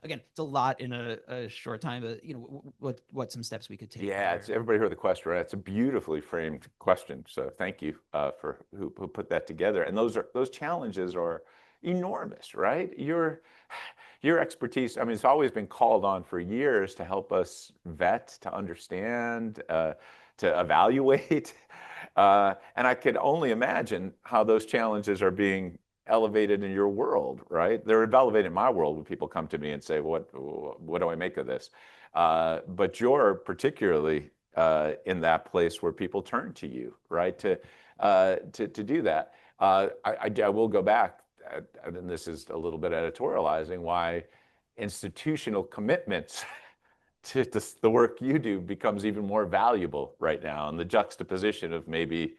S5: again, it's a lot in a short time, but what some steps we could take.
S3: Yeah, everybody heard the question, right? It's a beautifully framed question. So thank you for who put that together. And those challenges are enormous, right? Your expertise, I mean, it's always been called on for years to help us vet, to understand, to evaluate. And I could only imagine how those challenges are being elevated in your world, right? They're elevated in my world when people come to me and say, what do I make of this? But you're particularly in that place where people turn to you, right? To do that. I will go back, and this is a little bit editorializing, why institutional commitments to the work you do becomes even more valuable right now, and the juxtaposition of maybe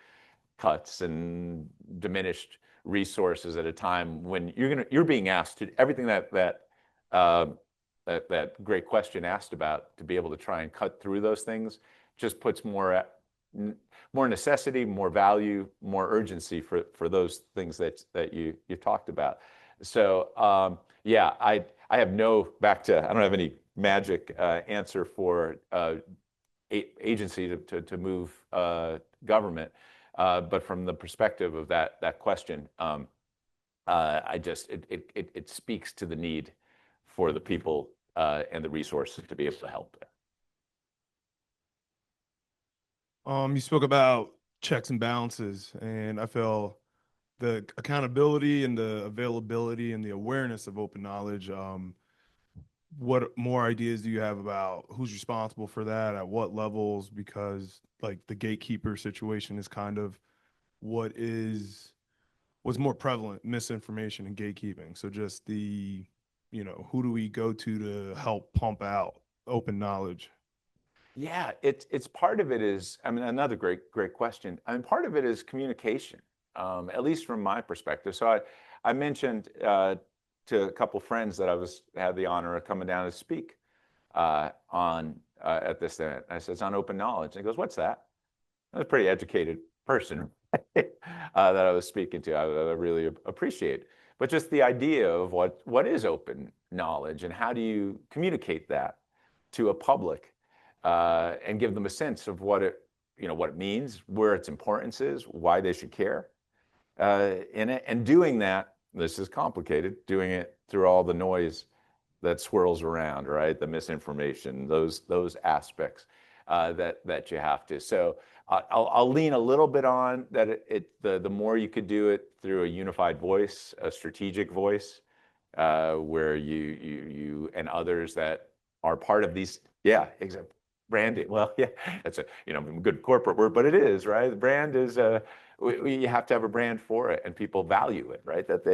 S3: cuts and diminished resources at a time when you're being asked to everything that great question asked about, to be able to try and cut through those things just puts more necessity, more value, more urgency for those things that you talked about. So yeah, I have I don't have any magic answer for agency to move government. But from the perspective of that question, it speaks to the need for the people and the resources to be able to help.
S6: You spoke about checks and balances, and I feel the accountability and the availability and the awareness of open knowledge. What more ideas do you have about who's responsible for that, at what levels? Because like the gatekeeper situation is kind of what's more prevalent, misinformation and gatekeeping. So just who do we go to help pump out open knowledge?
S3: Yeah, it's part of it is, I mean, another great question. I mean, part of it is communication, at least from my perspective. So I mentioned to a couple friends that had the honor of coming down to speak at this event. I said, it's on open knowledge. And he goes, what's that? I was a pretty educated person that I was speaking to. I really appreciate. But just the idea of what is open knowledge and how do you communicate that to a public and give them a sense of what it means, where its importance is, why they should care in it, and doing that. This is complicated, doing it through all the noise that swirls around, right? The misinformation, those aspects that you have to. So I'll lean a little bit on that. The more you could do it through a unified voice, a strategic voice, where you and others that are part of these, yeah, exactly. Branding. Well, yeah, that's a good corporate word, but it is, right? The brand is you have to have a brand for it, and people value it, right? That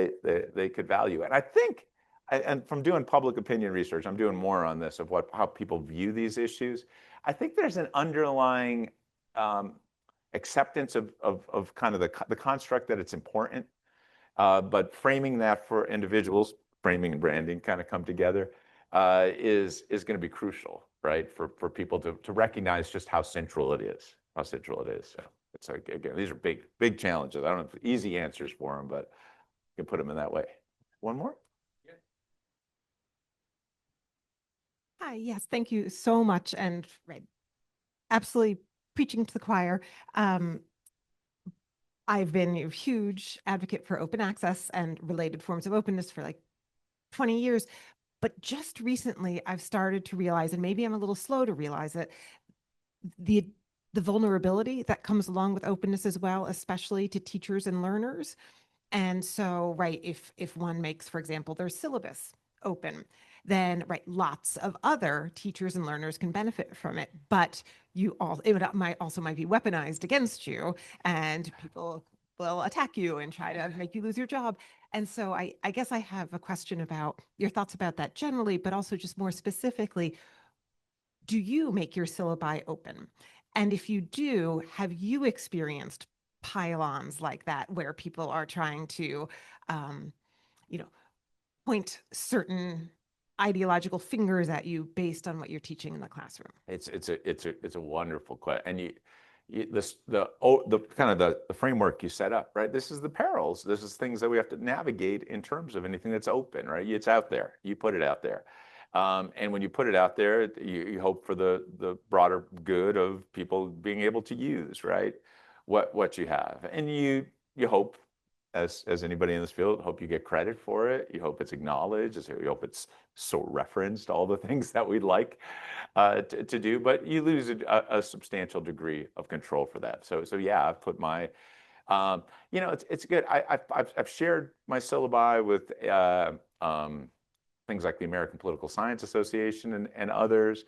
S3: they could value it. And I think, and from doing public opinion research, I'm doing more on this of how people view these issues. I think there's an underlying acceptance of kind of the construct that it's important, but framing that for individuals, framing and branding kind of come together, is going to be crucial, right? For people to recognize just how central it is. So it's like, again, these are big challenges. I don't have easy answers for them, but you can put them in that way. One more? Yeah.
S7: Hi, yes, thank you so much. And right, absolutely preaching to the choir. I've been a huge advocate for open access and related forms of openness for like 20 years. But just recently, I've started to realize, and maybe I'm a little slow to realize it, the vulnerability that comes along with openness as well, especially to teachers and learners. And so, right, if one makes, for example, their syllabus open, then right, lots of other teachers and learners can benefit from it. But might be weaponized against you, and people will attack you and try to make you lose your job. And so I guess I have a question about your thoughts about that generally, but also just more specifically, do you make your syllabi open? And if you do, have you experienced pylons like that where people are trying to, you know, point certain ideological fingers at you based on what you're teaching in the classroom?
S3: It's a wonderful question, and the kind of the framework you set up, right? This is the perils. This is things that we have to navigate in terms of anything that's open, right? It's out there. You put it out there. And when you put it out there, you hope for the broader good of people being able to use, right, what you have. And you hope, as anybody in this field, hope you get credit for it. You hope it's acknowledged. You hope it's so referenced, all the things that we'd like to do. But you lose a substantial degree of control for that. So yeah, I've put my, it's good. I've shared my syllabi with things like the American Political Science Association and others.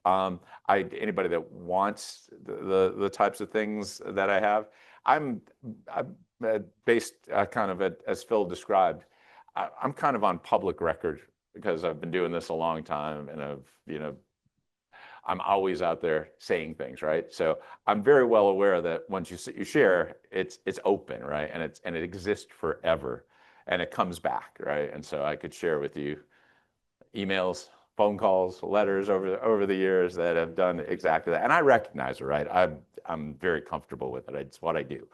S3: Anybody that wants the types of things that I have, I'm based kind of as Phil described. I'm kind of on public record because I've been doing this a long time, and I'm always out there saying things, right? So I'm very well aware that once you share, it's open, right? And it exists forever, and it comes back, right? And so I could share with you emails, phone calls, letters over the years that have done exactly that. And I recognize it, right? I'm very comfortable with it. It's what I do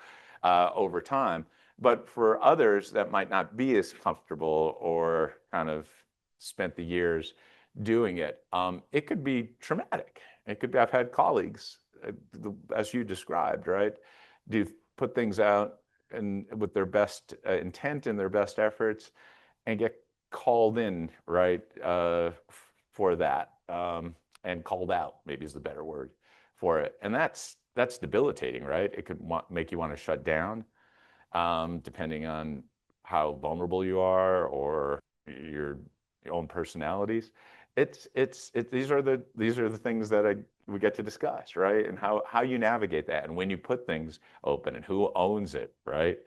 S3: over time. But for others that might not be as comfortable or kind of spent the years doing it, it could be traumatic. It could be, I've had colleagues, as you described, right, do put things out and with their best intent and their best efforts and get called in, right, for that, and called out, maybe is the better word for it. And that's debilitating, right? It could make you want to shut down, depending on how vulnerable you are or your own personalities. These are the things that we get to discuss, right? And how you navigate that, and when you put things open, and who owns it, right?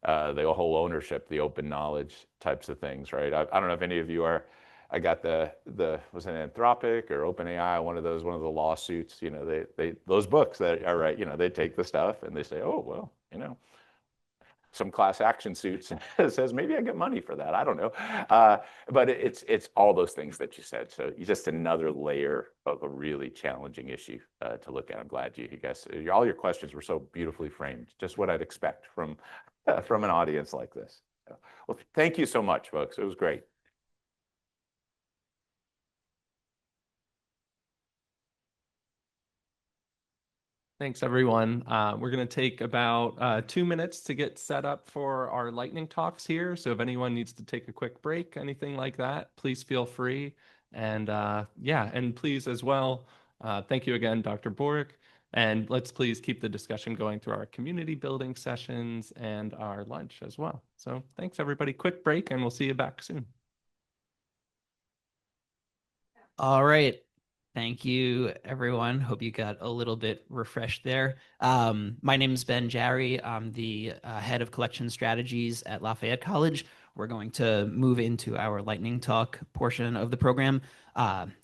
S3: The whole ownership, the open knowledge types of things, right? I don't know if any of you are. I got was it Anthropic or OpenAI, one of the lawsuits. They those books that are right. They take the stuff and they say, oh well, some class action suits and says maybe I get money for that. I don't know, but it's all those things that you said. So just another layer of a really challenging issue to look at. I'm glad you guys, all your questions were so beautifully framed. Just what I'd expect from an audience like this. Well, thank you so much, folks. It was great.
S1: Thanks, everyone. We're going to take about 2 minutes to get set up for our lightning talks here. So if anyone needs to take a quick break, anything like that, please feel free. And yeah, and please as well, thank you again, Dr. Borick. And let's please keep the discussion going through our community building sessions and our lunch as well. So thanks, everybody. Quick break, and we'll see you back soon.
S5: All right. Thank you, everyone. Hope you got a little bit refreshed there. My name is Ben Jarry. I'm the head of collection strategies at Lafayette College. We're going to move into our lightning talk portion of the program.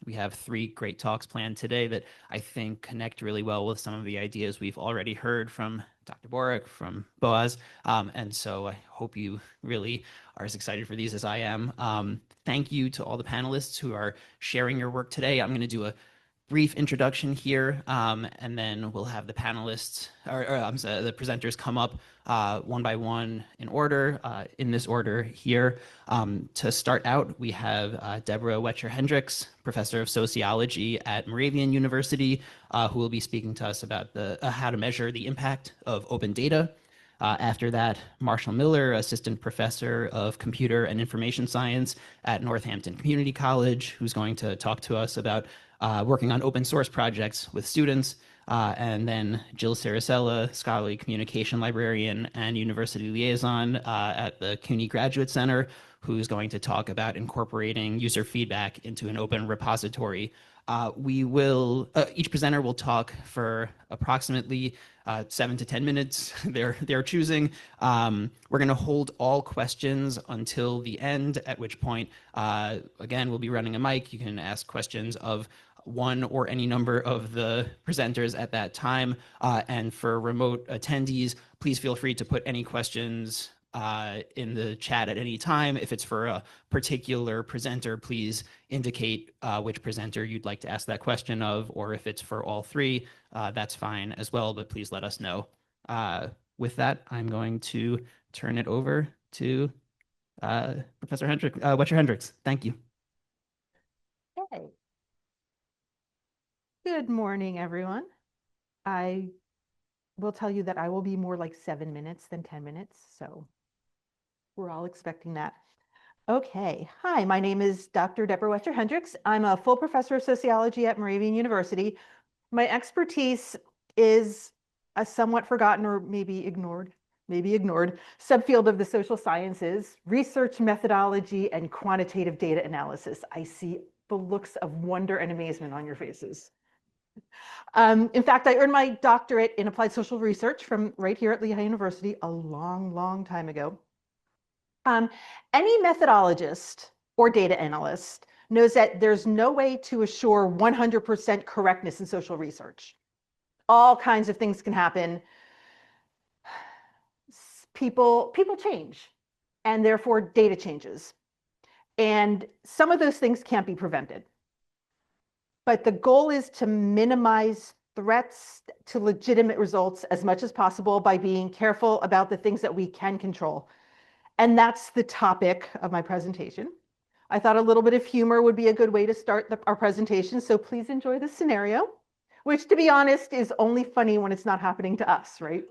S5: We have 3 great talks planned today that I think connect really well with some of the ideas we've already heard from Dr. Borick, from Boaz. And so I hope you really are as excited for these as I am. Thank you to all the panelists who are sharing your work today. I'm going to do a brief introduction here, and then we'll have the panelists, I'm sorry, the presenters come up one by one in order, in this order here. To start out, we have Deborah Wetcher-Hendricks, professor of sociology at Moravian University, who will be speaking to us about how to measure the impact of open data. After that, Marshall Miller, Assistant Professor of Computer and Information Science at Northampton Community College, who's going to talk to us about working on open source projects with students. And then Jill Saracella, Scholarly Communication Librarian and University Liaison at the CUNY Graduate Center, who's going to talk about incorporating user feedback into an open repository. Each presenter will talk for approximately 7 to 10 minutes. They're choosing. We're going to hold all questions until the end, at which point, again, we'll be running a mic. You can ask questions of one or any number of the presenters at that time. And for remote attendees, please feel free to put any questions in the chat at any time. If it's for a particular presenter, please indicate which presenter you'd like to ask that question of, or if it's for all three, that's fine as well, but please let us know. With that, I'm going to turn it over to Professor Wetcher-Hendricks. Thank you.
S8: Okay. Good morning, everyone. I will tell you that I will be more like 7 minutes than 10 minutes, so we're all expecting that. Okay. Hi, my name is Dr. Deborah Wetcher-Hendricks. I'm a full professor of sociology at Moravian University. My expertise is a somewhat forgotten or maybe ignored subfield of the social sciences, research methodology, and quantitative data analysis. I see the looks of wonder and amazement on your faces. In fact, I earned my doctorate in applied social research from right here at Lehigh University a long, long time ago. Any methodologist or data analyst knows that there's no way to assure 100% correctness in social research. All kinds of things can happen. People change, and therefore data changes. And some of those things can't be prevented. But the goal is to minimize threats to legitimate results as much as possible by being careful about the things that we can control. And that's the topic of my presentation. I thought a little bit of humor would be a good way to start our presentation, so please enjoy this scenario, which, to be honest, is only funny when it's not happening to us, right?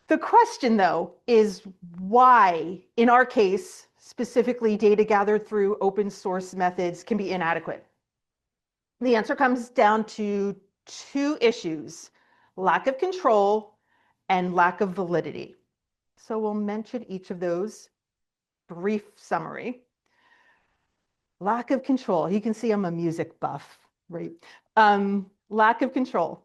S8: The question, though, is why, in our case, specifically data gathered through open source methods can be inadequate. The answer comes down to two issues: lack of control and lack of validity. So we'll mention each of those. Brief summary. Lack of control. You can see I'm a music buff, right? Lack of control.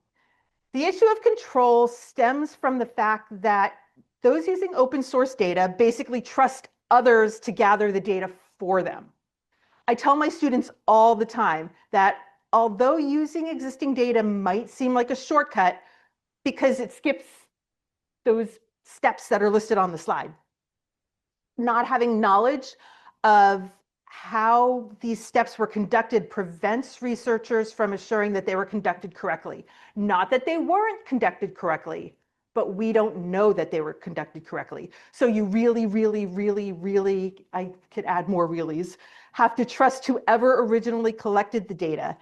S8: The issue of control stems from the fact that those using open source data basically trust others to gather the data for them. I tell my students all the time that although using existing data might seem like a shortcut because it skips those steps that are listed on the slide, not having knowledge of how these steps were conducted prevents researchers from assuring that they were conducted correctly. Not that they weren't conducted correctly, but we don't know that they were conducted correctly. So you really, I could add more reallys, have to trust whoever originally collected the data.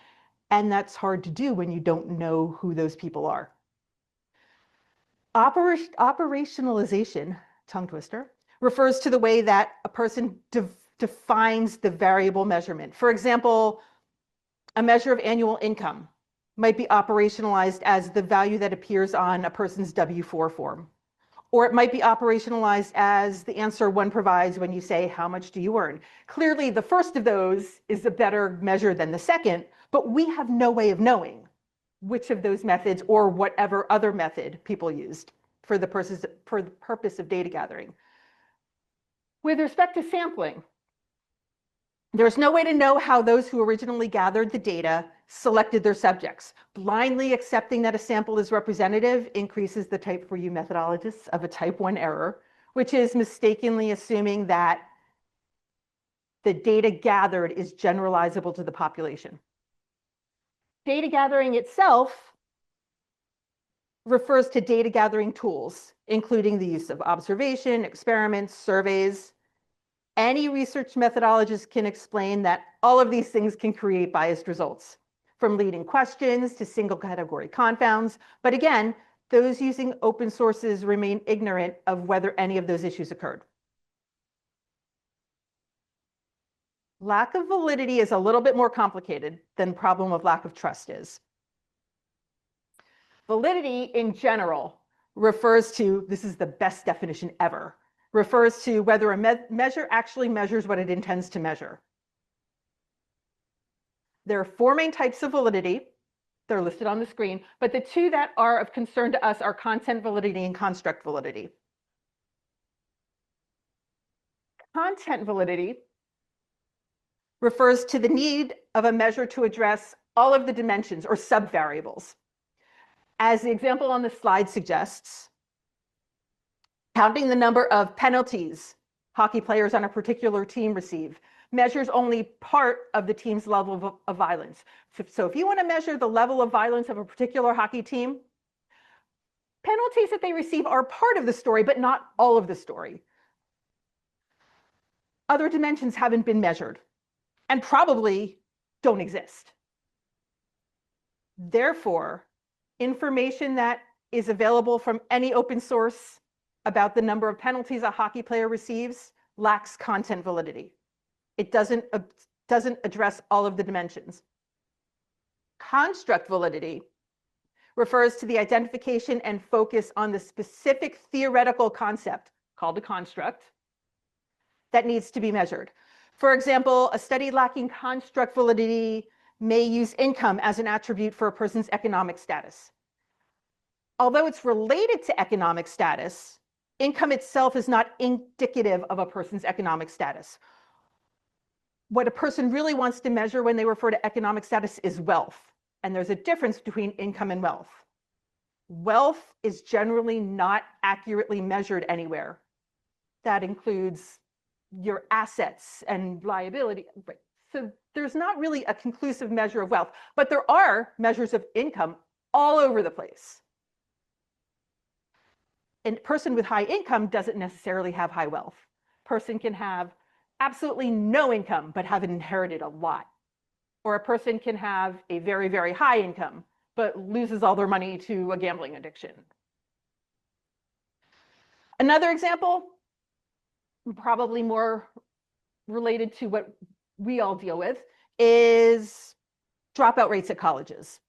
S8: And that's hard to do when you don't know who those people are. Operationalization, tongue twister, refers to the way that a person defines the variable measurement. For example, a measure of annual income might be operationalized as the value that appears on a person's W-4 form. Or it might be operationalized as the answer one provides when you say, how much do you earn? Clearly, the first of those is a better measure than the second, but we have no way of knowing which of those methods or whatever other method people used for the purpose of data gathering. With respect to sampling, there's no way to know how those who originally gathered the data selected their subjects. Blindly accepting that a sample is representative increases the type 4U methodologists of a type 1 error, which is mistakenly assuming that the data gathered is generalizable to the population. Data gathering itself refers to data gathering tools, including the use of observation, experiments, surveys. Any research methodologist can explain that all of these things can create biased results, from leading questions to single category confounds. But again, those using open sources remain ignorant of whether any of those issues occurred. Lack of validity is a little bit more complicated than the problem of lack of trust is. Validity in general refers to, this is the best definition ever, refers to whether a measure actually measures what it intends to measure. There are four main types of validity. They're listed on the screen, but the two that are of concern to us are content validity and construct validity. Content validity refers to the need of a measure to address all of the dimensions or subvariables. As the example on the slide suggests, counting the number of penalties hockey players on a particular team receive measures only part of the team's level of violence. So if you want to measure the level of violence of a particular hockey team, penalties that they receive are part of the story, but not all of the story. Other dimensions haven't been measured and probably don't exist. Therefore, information that is available from any open source about the number of penalties a hockey player receives lacks content validity. It doesn't address all of the dimensions. Construct validity refers to the identification and focus on the specific theoretical concept called a construct that needs to be measured. For example, a study lacking construct validity may use income as an attribute for a person's economic status. Although it's related to economic status, income itself is not indicative of a person's economic status. What a person really wants to measure when they refer to economic status is wealth. And there's a difference between income and wealth. Wealth is generally not accurately measured anywhere. That includes your assets and liability. So there's not really a conclusive measure of wealth, but there are measures of income all over the place. A person with high income doesn't necessarily have high wealth. A person can have absolutely no income, but have inherited a lot. Or a person can have a very, very high income, but loses all their money to a gambling addiction. Another example, probably more related to what we all deal with, is dropout rates at colleges.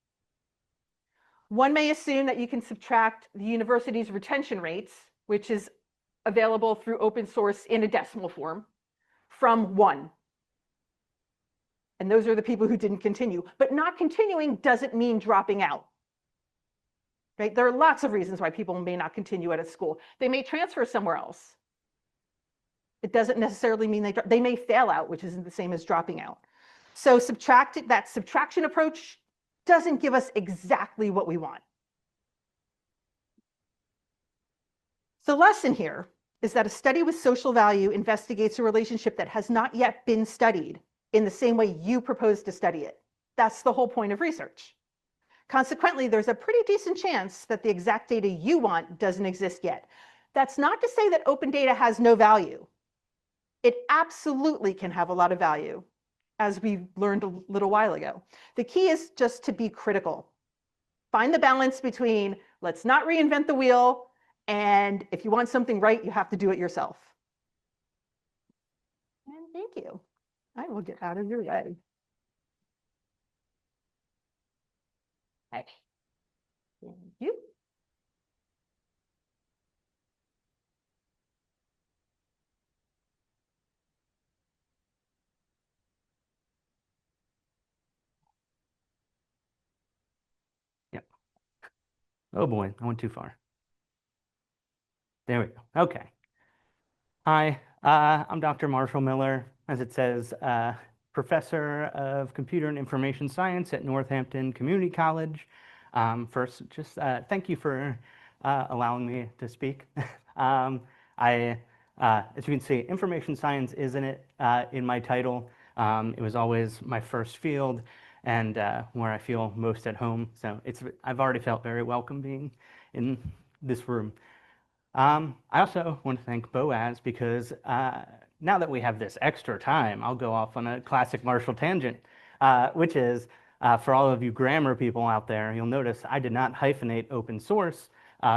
S8: One may assume that you can subtract the university's retention rates, which is available through open source in a decimal form, from 1. And those are the people who didn't continue. But not continuing doesn't mean dropping out. Right? There are lots of reasons why people may not continue at a school. They may transfer somewhere else. It doesn't necessarily mean they may fail out, which isn't the same as dropping out. So that subtraction approach doesn't give us exactly what we want. The lesson here is that a study with social value investigates a relationship that has not yet been studied in the same way you propose to study it. That's the whole point of research. Consequently, there's a pretty decent chance that the exact data you want doesn't exist yet. That's not to say that open data has no value. It absolutely can have a lot of value, as we learned a little while ago. The key is just to be critical. Find the balance between let's not reinvent the wheel, and if you want something right, you have to do it yourself. And thank you. I will get out of your way. Okay. Thank you.
S9: Yep. Oh boy, I went too far. There we go. Okay. Hi, I'm Dr. Marshall Miller, as it says, Professor of Computer and Information Science at Northampton Community College. First, just thank you for allowing me to speak. As you can see, information science is in my title. It was always my first field and where I feel most at home. So I've already felt very welcome being in this room. I also want to thank Boaz because now that we have this extra time, I'll go off on a classic Marshall tangent, which is for all of you grammar people out there, you'll notice I did not hyphenate open source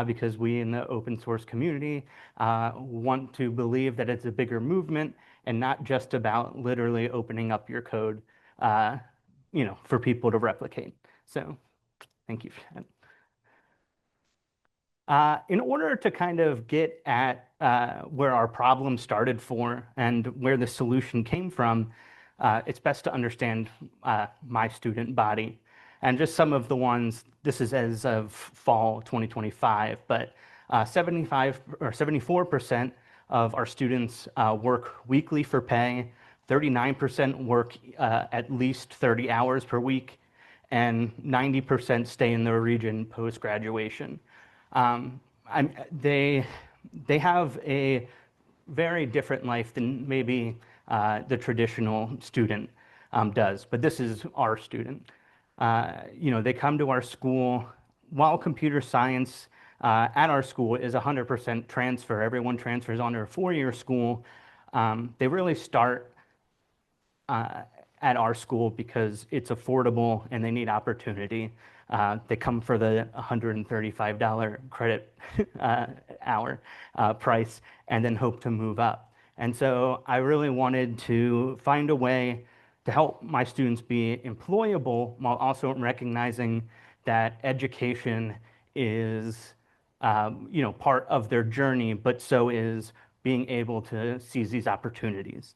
S9: because we in the open source community want to believe that it's a bigger movement and not just about literally opening up your code, for people to replicate. So thank you for that. In order to kind of get at where our problem started for and where the solution came from, it's best to understand my student body. And just some of the ones, this is as of fall 2025, but 75 or 74% of our students work weekly for pay, 39% work at least 30 hours per week, and 90% stay in their region post-graduation. They have a very different life than maybe the traditional student does, but this is our student. They come to our school while computer science at our school is 100% transfer. Everyone transfers onto a 4-year school. They really start at our school because it's affordable and they need opportunity. They come for the $135 credit hour price and then hope to move up. And so I really wanted to find a way to help my students be employable while also recognizing that education is part of their journey, but so is being able to seize these opportunities.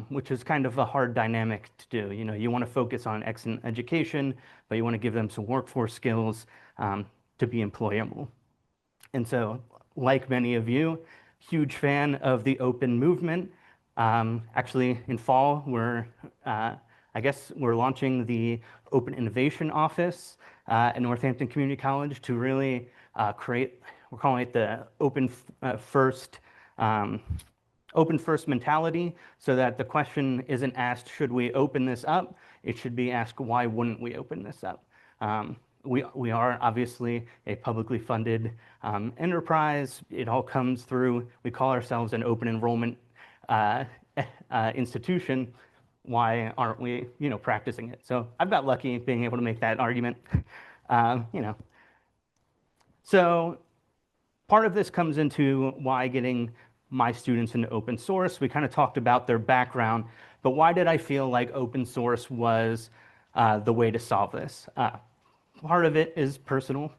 S9: Which is kind of a hard dynamic to do. You want to focus on excellent education, but you want to give them some workforce skills to be employable. And so, like many of you, huge fan of the open movement. Actually, in fall, we're launching the Open Innovation Office at Northampton Community College to really create, we're calling it the Open First mentality, so that the question isn't asked, should we open this up? It should be asked, why wouldn't we open this up? We are obviously a publicly funded enterprise. It all comes through, we call ourselves an open enrollment institution. Why aren't we, practicing it? So I've got lucky being able to make that argument. So part of this comes into why getting my students into open source. We kind of talked about their background, but why did I feel like open source was the way to solve this? Part of it is personal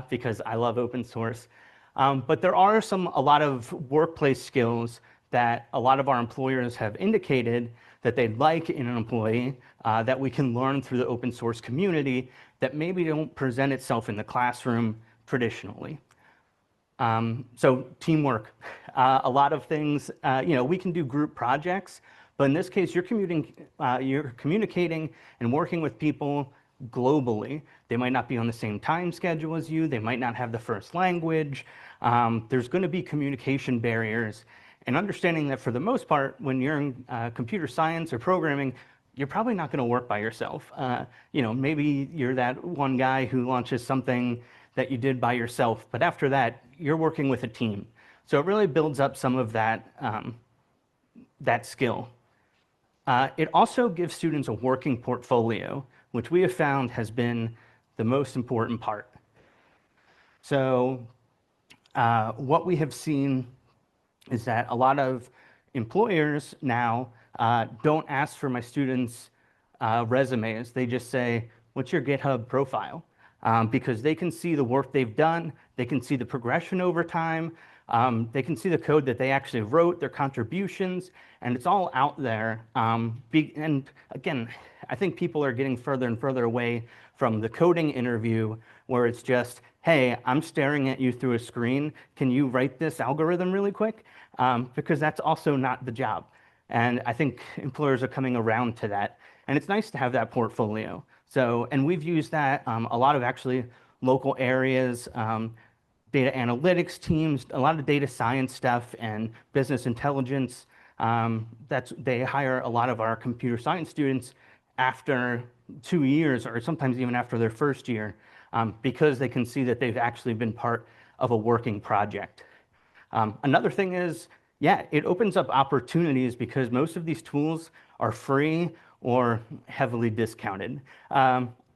S9: because I love open source. But there are a lot of workplace skills that a lot of our employers have indicated that they'd like in an employee that we can learn through the open source community that maybe don't present itself in the classroom traditionally. So teamwork, a lot of things, we can do group projects, but in this case, you're communicating and working with people globally. They might not be on the same time schedule as you. They might not have the first language. There's going to be communication barriers, and understanding that for the most part, when you're in computer science or programming, you're probably not going to work by yourself. Maybe you're that one guy who launches something that you did by yourself, but after that, you're working with a team. So it really builds up some of that, that skill. It also gives students a working portfolio, which we have found has been the most important part. So what we have seen is that a lot of employers now don't ask for my students' resumes. They just say, what's your GitHub profile? Because they can see the work they've done, they can see the progression over time, they can see the code that they actually wrote, their contributions, and it's all out there. And again, I think people are getting further and further away from the coding interview where it's just, hey, I'm staring at you through a screen. Can you write this algorithm really quick? Because that's also not the job. And I think employers are coming around to that. And it's nice to have that portfolio. So, and we've used that a lot of actually local areas, data analytics teams, a lot of data science stuff and business intelligence. They hire a lot of our computer science students after 2 years or sometimes even after their first year because they can see that they've actually been part of a working project. Another thing is, yeah, it opens up opportunities because most of these tools are free or heavily discounted.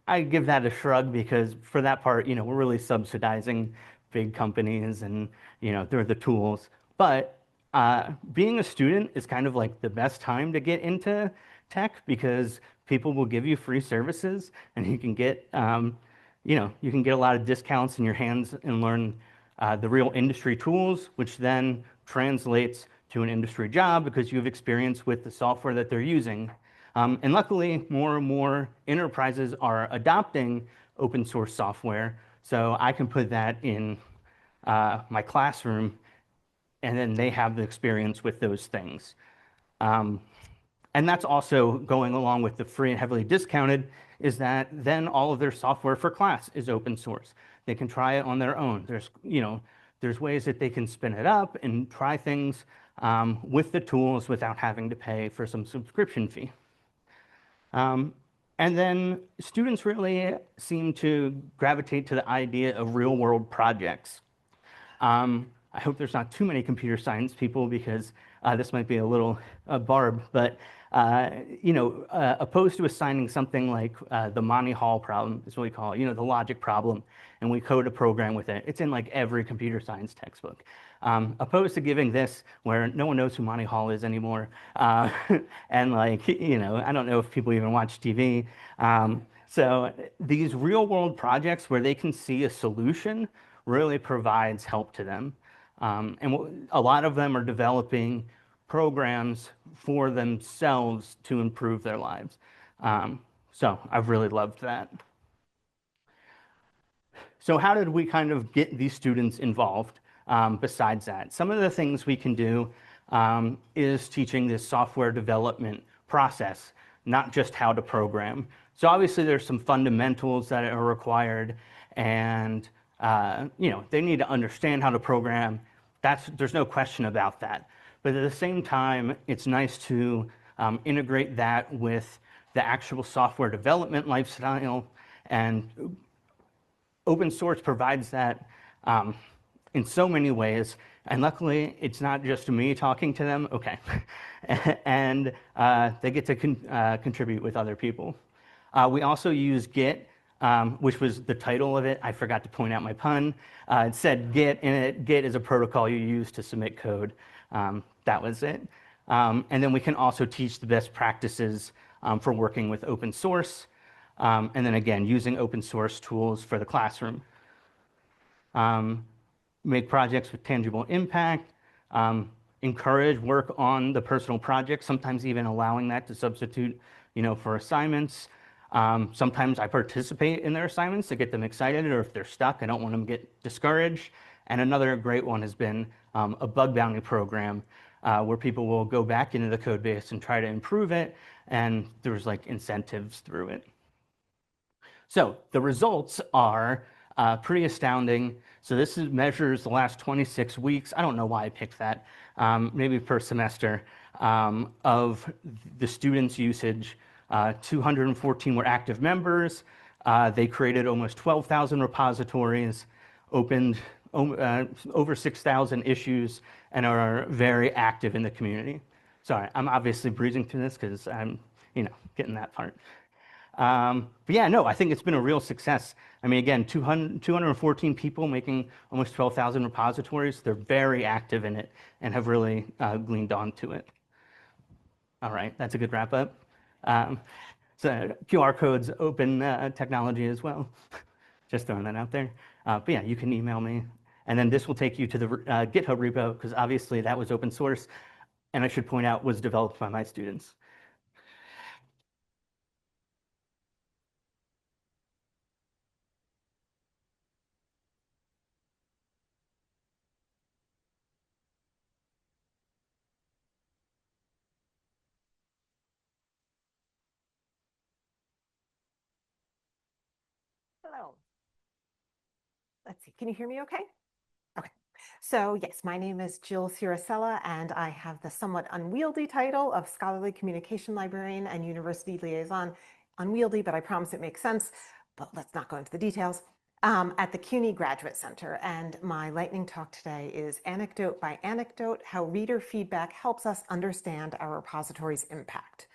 S9: I give that a shrug because for that part, we're really subsidizing big companies and, they're the tools. But being a student is kind of like the best time to get into tech because people will give you free services and you can get, you can get a lot of discounts in your hands and learn the real industry tools, which then translates to an industry job because you have experience with the software that they're using. And luckily, more and more enterprises are adopting open source software. So I can put that in my classroom, and then they have the experience with those things. And that's also going along with the free and heavily discounted, is that then all of their software for class is open source. They can try it on their own. There's ways that they can spin it up and try things with the tools without having to pay for some subscription fee. And then students really seem to gravitate to the idea of real world projects. I hope there's not too many computer science people because this might be a little barb, but opposed to assigning something like the Monty Hall problem is what we call it, the logic problem, and we code a program with it. It's in like every computer science textbook. Opposed to giving this where no one knows who Monty Hall is anymore. And I don't know if people even watch TV. So these real world projects where they can see a solution really provides help to them. And a lot of them are developing programs for themselves to improve their lives. So I've really loved that. So how did we kind of get these students involved besides that? Some of the things we can do is teaching this software development process, not just how to program. So obviously there's some fundamentals that are required, and they need to understand how to program. There's no question about that. But at the same time, it's nice to integrate that with the actual software development lifestyle, and open source provides that in so many ways. And luckily, it's not just me talking to them. Okay. And they get to contribute with other people. We also use Git, which was the title of it. I forgot to point out my pun. It said Git in it. Git is a protocol you use to submit code. That was it. And then we can also teach the best practices for working with open source. And then again, using open source tools for the classroom. Make projects with tangible impact. Encourage work on the personal projects, sometimes even allowing that to substitute, for assignments. Sometimes I participate in their assignments to get them excited, or if they're stuck, I don't want them to get discouraged. And another great one has been a bug bounty program where people will go back into the code base and try to improve it, and there's like incentives through it. So the results are pretty astounding. So this measures the last 26 weeks. I don't know why I picked that, maybe per semester, of the students' usage. 214 were active members. They created almost 12,000 repositories, opened over 6,000 issues, and are very active in the community. Sorry, I'm obviously breezing through this because I'm, getting that part. But yeah, no, I think it's been a real success. I mean, again, 214 people making almost 12,000 repositories. They're very active in it and have really gleaned onto it. All right, that's a good wrap up. So QR codes, open technology as well. Just throwing that out there. But yeah, you can email me. And then this will take you to the GitHub repo, because obviously that was open source. And I should point out, was developed by my students.
S7: Hello. Let's see, can you hear me okay? Okay. So yes, my name is Jill Ciracella, and I have the somewhat unwieldy title of Scholarly Communication Librarian and University Liaison. Unwieldy, but I promise it makes sense, but let's not go into the details. At the CUNY Graduate Center, and my lightning talk today is Anecdote by Anecdote, how reader feedback helps us understand our repository's impact.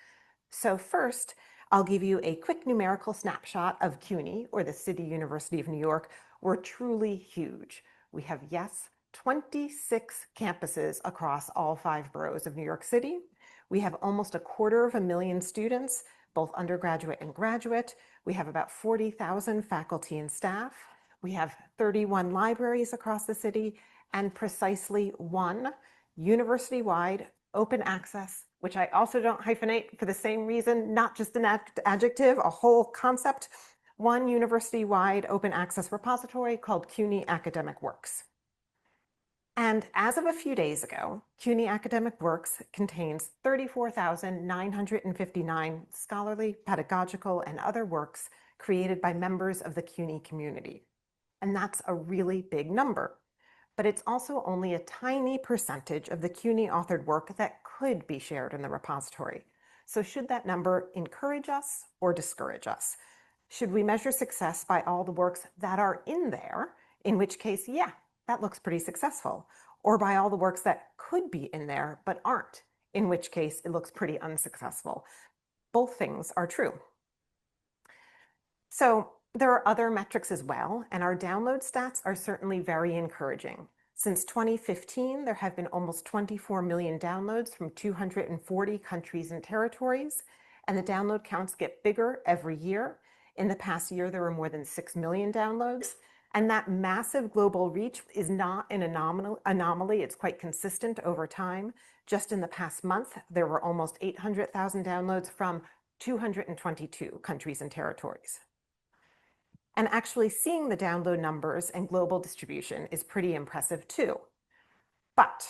S7: So first, I'll give you a quick numerical snapshot of CUNY, or the City University of New York. We're truly huge. We have, yes, 26 campuses across all 5 boroughs of New York City. We have almost 250,000 students, both undergraduate and graduate. We have about 40,000 faculty and staff. We have 31 libraries across the city, and precisely 1 university-wide open access, which I also don't hyphenate for the same reason, not just an adjective, a whole concept, 1 university-wide open access repository called CUNY Academic Works. And as of a few days ago, CUNY Academic Works contains 34,959 scholarly, pedagogical, and other works created by members of the CUNY community. And that's a really big number. But it's also only a tiny percentage of the CUNY authored work that could be shared in the repository. So should that number encourage us or discourage us? Should we measure success by all the works that are in there, in which case, yeah, that looks pretty successful, or by all the works that could be in there but aren't, in which case it looks pretty unsuccessful? Both things are true. So there are other metrics as well, and our download stats are certainly very encouraging. Since 2015, there have been almost 24 million downloads from 240 countries and territories, and the download counts get bigger every year. In the past year, there were more than 6 million downloads, and that massive global reach is not an anomaly. It's quite consistent over time. Just in the past month, there were almost 800,000 downloads from 222 countries and territories. And actually seeing the download numbers and global distribution is pretty impressive too. But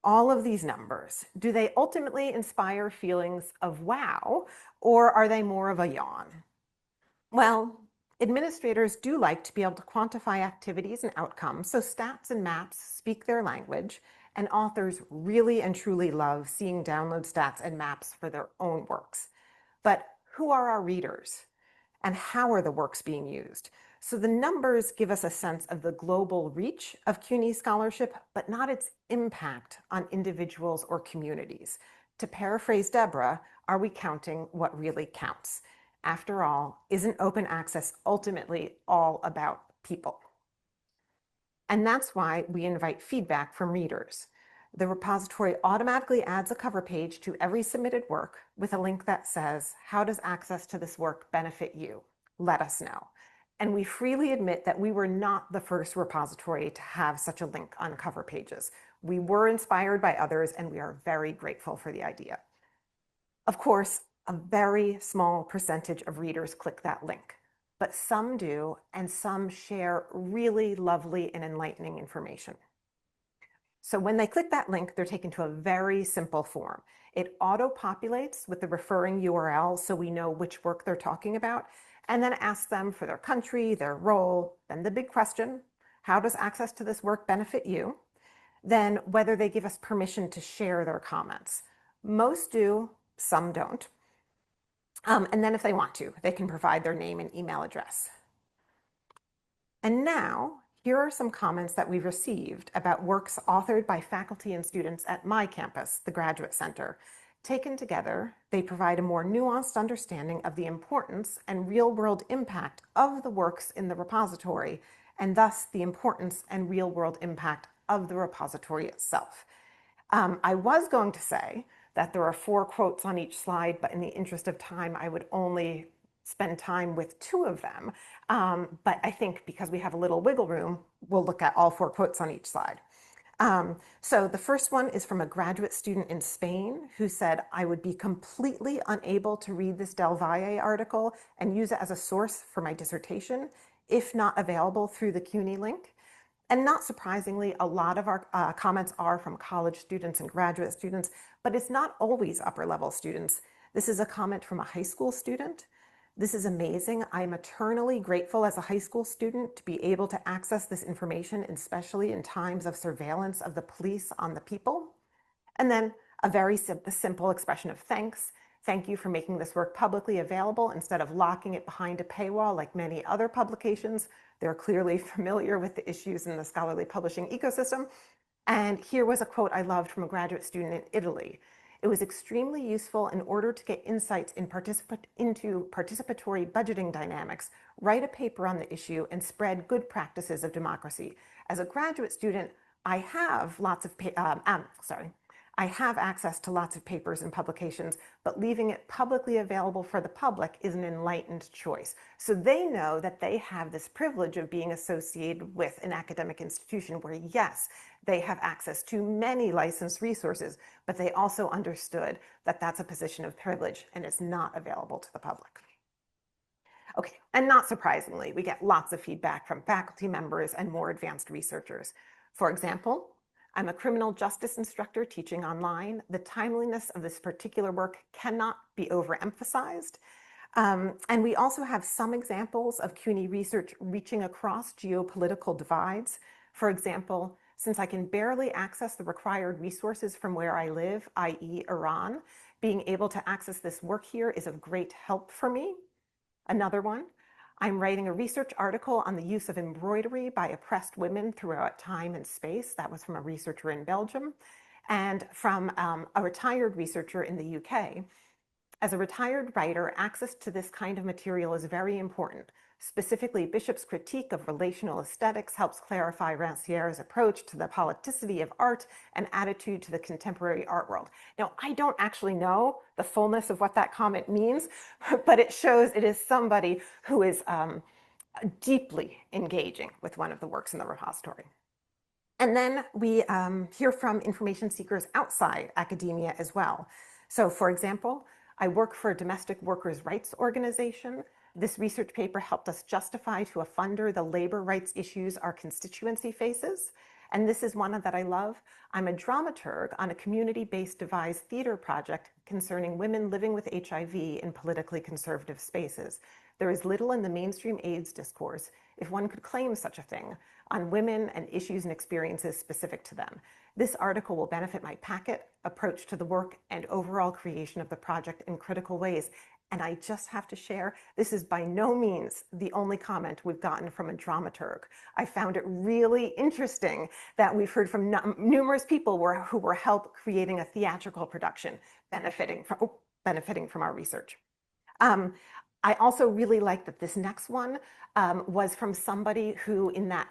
S7: all of these numbers, do they ultimately inspire feelings of wow, or are they more of a yawn? Well, administrators do like to be able to quantify activities and outcomes, so stats and maps speak their language, and authors really and truly love seeing download stats and maps for their own works. But who are our readers? And how are the works being used? So the numbers give us a sense of the global reach of CUNY scholarship, but not its impact on individuals or communities. To paraphrase Deborah, are we counting what really counts? After all, isn't open access ultimately all about people? And that's why we invite feedback from readers. The repository automatically adds a cover page to every submitted work with a link that says, how does access to this work benefit you? Let us know. And we freely admit that we were not the first repository to have such a link on cover pages. We were inspired by others, and we are very grateful for the idea. Of course, a very small percentage of readers click that link, but some do, and some share really lovely and enlightening information. So when they click that link, they're taken to a very simple form. It auto-populates with the referring URL so we know which work they're talking about, and then asks them for their country, their role, then the big question, how does access to this work benefit you? Then whether they give us permission to share their comments. Most do, some don't. And then if they want to, they can provide their name and email address. And now, here are some comments that we've received about works authored by faculty and students at my campus, the Graduate Center. Taken together, they provide a more nuanced understanding of the importance and real-world impact of the works in the repository, and thus the importance and real-world impact of the repository itself. I was going to say that there are 4 quotes on each slide, but in the interest of time, I would only spend time with 2 of them. But I think because we have a little wiggle room, we'll look at all 4 quotes on each slide. So the first one is from a graduate student in Spain who said, I would be completely unable to read this LVAIC article and use it as a source for my dissertation if not available through the CUNY link. And not surprisingly, a lot of our comments are from college students and graduate students, but it's not always upper level students. This is a comment from a high school student. This is amazing. I'm eternally grateful as a high school student to be able to access this information, especially in times of surveillance of the police on the people. And then a very simple expression of thanks. Thank you for making this work publicly available instead of locking it behind a paywall like many other publications. They're clearly familiar with the issues in the scholarly publishing ecosystem. And here was a quote I loved from a graduate student in Italy. It was extremely useful in order to get insights into participatory budgeting dynamics, write a paper on the issue, and spread good practices of democracy. As a graduate student, I have I have access to lots of papers and publications, but leaving it publicly available for the public is an enlightened choice. So they know that they have this privilege of being associated with an academic institution where, yes, they have access to many licensed resources, but they also understood that that's a position of privilege and it's not available to the public. Okay, and not surprisingly, we get lots of feedback from faculty members and more advanced researchers. For example, I'm a criminal justice instructor teaching online. The timeliness of this particular work cannot be overemphasized. And we also have some examples of CUNY research reaching across geopolitical divides. For example, since I can barely access the required resources from where I live, i.e. Iran, being able to access this work here is of great help for me. Another one, I'm writing a research article on the use of embroidery by oppressed women throughout time and space. That was from a researcher in Belgium and from a retired researcher in the UK. As a retired writer, access to this kind of material is very important. Specifically, Bishop's critique of relational aesthetics helps clarify Rancière's approach to the politicity of art and attitude to the contemporary art world. Now, I don't actually know the fullness of what that comment means, but it shows it is somebody who is deeply engaging with one of the works in the repository. And then we hear from information seekers outside academia as well. So for example, I work for a domestic workers' rights organization. This research paper helped us justify to a funder the labor rights issues our constituency faces. And this is one that I love. I'm a dramaturg on a community-based devised theater project concerning women living with HIV in politically conservative spaces. There is little in the mainstream AIDS discourse, if one could claim such a thing, on women and issues and experiences specific to them. This article will benefit my packet, approach to the work, and overall creation of the project in critical ways. And I just have to share, this is by no means the only comment we've gotten from a dramaturg. I found it really interesting that we've heard from numerous people who were help creating a theatrical production, benefiting from our research. I also really like that this next one was from somebody who in that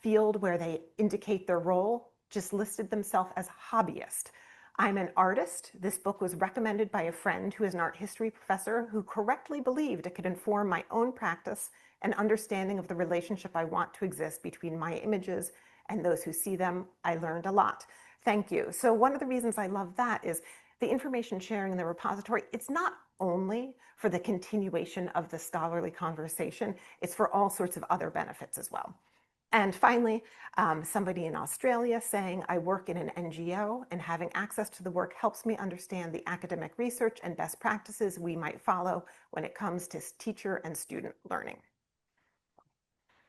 S7: field where they indicate their role just listed themselves as hobbyist. I'm an artist. This book was recommended by a friend who is an art history professor who correctly believed it could inform my own practice and understanding of the relationship I want to exist between my images and those who see them. I learned a lot. Thank you. So one of the reasons I love that is the information sharing in the repository. It's not only for the continuation of the scholarly conversation, it's for all sorts of other benefits as well. And finally, somebody in Australia saying, I work in an NGO and having access to the work helps me understand the academic research and best practices we might follow when it comes to teacher and student learning.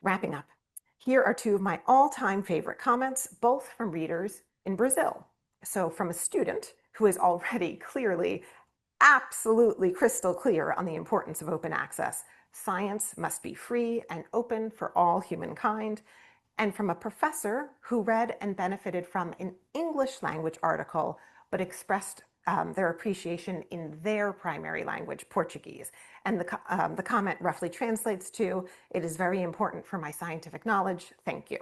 S7: Wrapping up, here are two of my all-time favorite comments, both from readers in Brazil. So from a student who is already clearly, absolutely crystal clear on the importance of open access. Science must be free and open for all humankind. And from a professor who read and benefited from an English language article, but expressed their appreciation in their primary language, Portuguese. And the comment roughly translates to, it is very important for my scientific knowledge, thank you.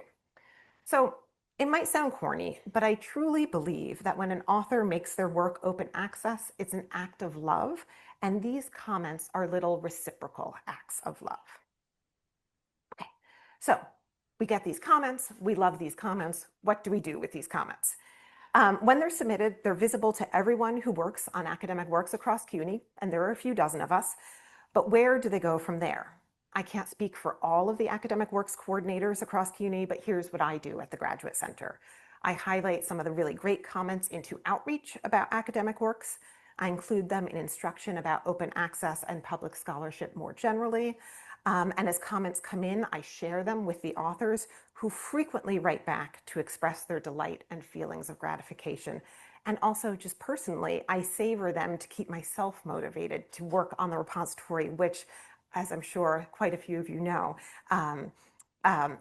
S7: So it might sound corny, but I truly believe that when an author makes their work open access, it's an act of love. And these comments are little reciprocal acts of love. Okay, so we get these comments. We love these comments. What do we do with these comments? When they're submitted, they're visible to everyone who works on academic works across CUNY, and there are a few dozen of us. But where do they go from there? I can't speak for all of the academic works coordinators across CUNY, but here's what I do at the Graduate Center. I highlight some of the really great comments into outreach about academic works. I include them in instruction about open access and public scholarship more generally. And as comments come in, I share them with the authors who frequently write back to express their delight and feelings of gratification. And also just personally, I savor them to keep myself motivated to work on the repository, which, as I'm sure quite a few of you know,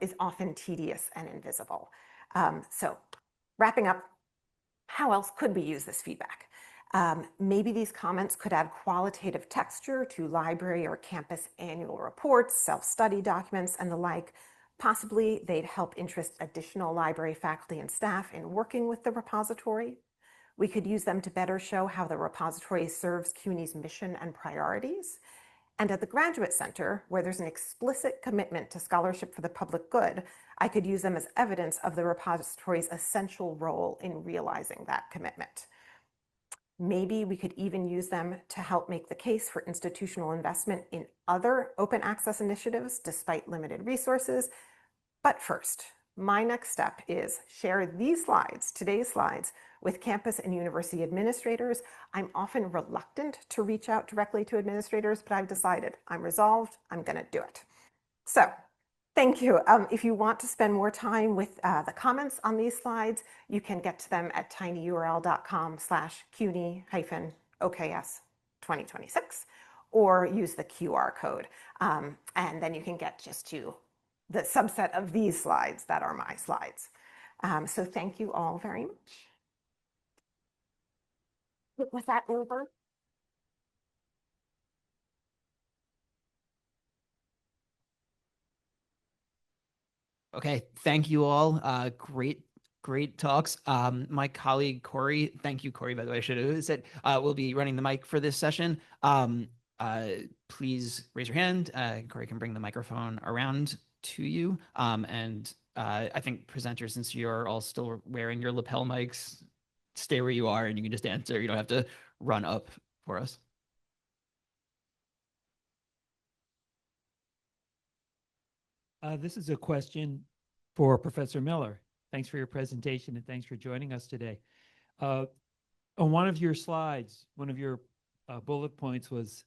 S7: is often tedious and invisible. So wrapping up, how else could we use this feedback? Maybe these comments could add qualitative texture to library or campus annual reports, self-study documents, and the like. Possibly they'd help interest additional library faculty and staff in working with the repository. We could use them to better show how the repository serves CUNY's mission and priorities. And at the Graduate Center, where there's an explicit commitment to scholarship for the public good, I could use them as evidence of the repository's essential role in realizing that commitment. Maybe we could even use them to help make the case for institutional investment in other open access initiatives despite limited resources. But first, my next step is share these slides, today's slides, with campus and university administrators. I'm often reluctant to reach out directly to administrators, but I've decided, I'm resolved, I'm gonna do it. So, thank you. If you want to spend more time with the comments on these slides, you can get to them at tinyurl.com/CUNY-OKS2026 or use the QR code. And then you can get just to the subset of these slides that are my slides. So thank you all very much. Was that over?
S5: Okay, thank you all. Great talks. My colleague Corey, thank you, Corey, by the way, I should have said, will be running the mic for this session. Please raise your hand. Corey can bring the microphone around to you. I think presenters, since you're all still wearing your lapel mics, stay where you are and you can just answer. You don't have to run up for us.
S10: This is a question for Professor Miller. Thanks for your presentation and thanks for joining us today. On one of your slides, one of your bullet points was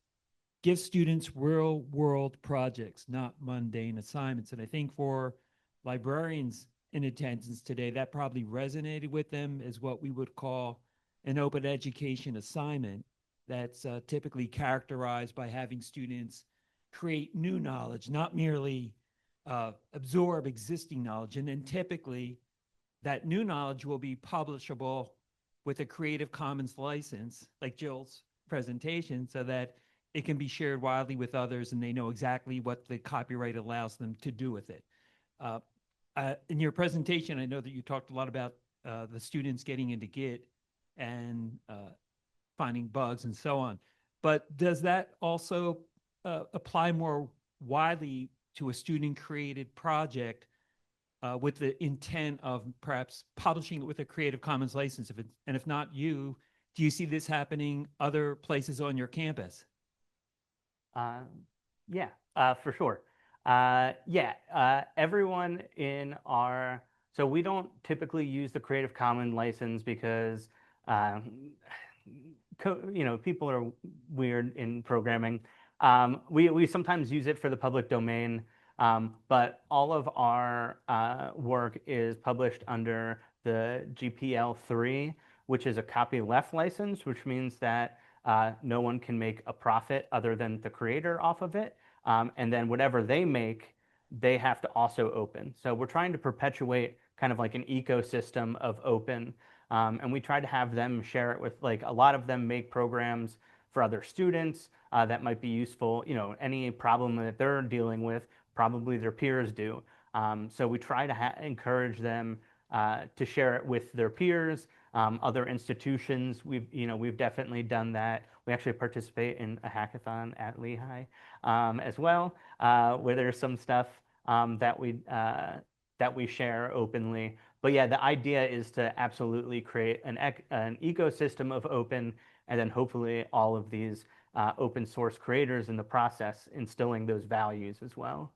S10: give students real world projects, not mundane assignments. And I think for librarians in attendance today, that probably resonated with them as what we would call an open education assignment that's typically characterized by having students create new knowledge, not merely absorb existing knowledge. And then typically that new knowledge will be publishable with a Creative Commons license, like Jill's presentation, so that it can be shared widely with others and they know exactly what the copyright allows them to do with it. In your presentation, I know that you talked a lot about the students getting into Git and finding bugs and so on. But does that also apply more widely to a student-created project with the intent of perhaps publishing it with a Creative Commons license? And if not you, do you see this happening other places on your campus?
S9: Yeah, for sure. Everyone in our, so we don't typically use the Creative Commons license because, people are weird in programming. We sometimes use it for the public domain, but all of our work is published under the GPL3, which is a copyleft license, which means that no one can make a profit other than the creator off of it. And then whatever they make, they have to also open. So we're trying to perpetuate kind of like an ecosystem of open. And we try to have them share it with, like, a lot of them make programs for other students that might be useful. Any problem that they're dealing with, probably their peers do. So we try to encourage them to share it with their peers. Other institutions, we've definitely done that. We actually participate in a hackathon at Lehigh as well, where there's some stuff that we share openly. But yeah, the idea is to absolutely create an ecosystem of open, and then hopefully all of these open source creators in the process instilling those values as well.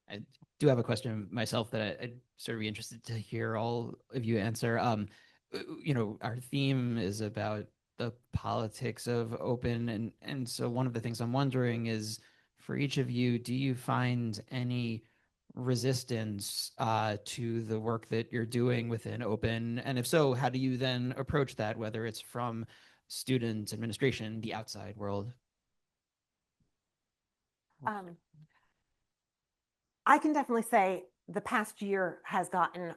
S5: I do have a question myself that I'd sort of be interested to hear all of you answer. Our theme is about the politics of open, and so one of the things I'm wondering is, for each of you, do you find any resistance to the work that you're doing within open? And if so, how do you then approach that, whether it's from students, administration, the outside world?
S7: I can definitely say the past year has gotten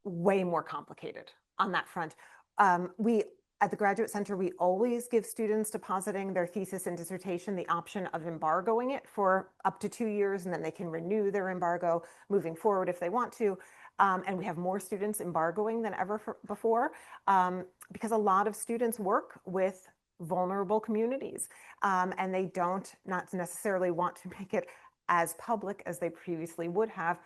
S7: way more complicated on that front. We at the Graduate Center, we always give students depositing their thesis and dissertation the option of embargoing it for up to 2 years, and then they can renew their embargo moving forward if they want to. And we have more students embargoing than ever before, because a lot of students work with vulnerable communities, and they don't not necessarily want to make it as public as they previously would have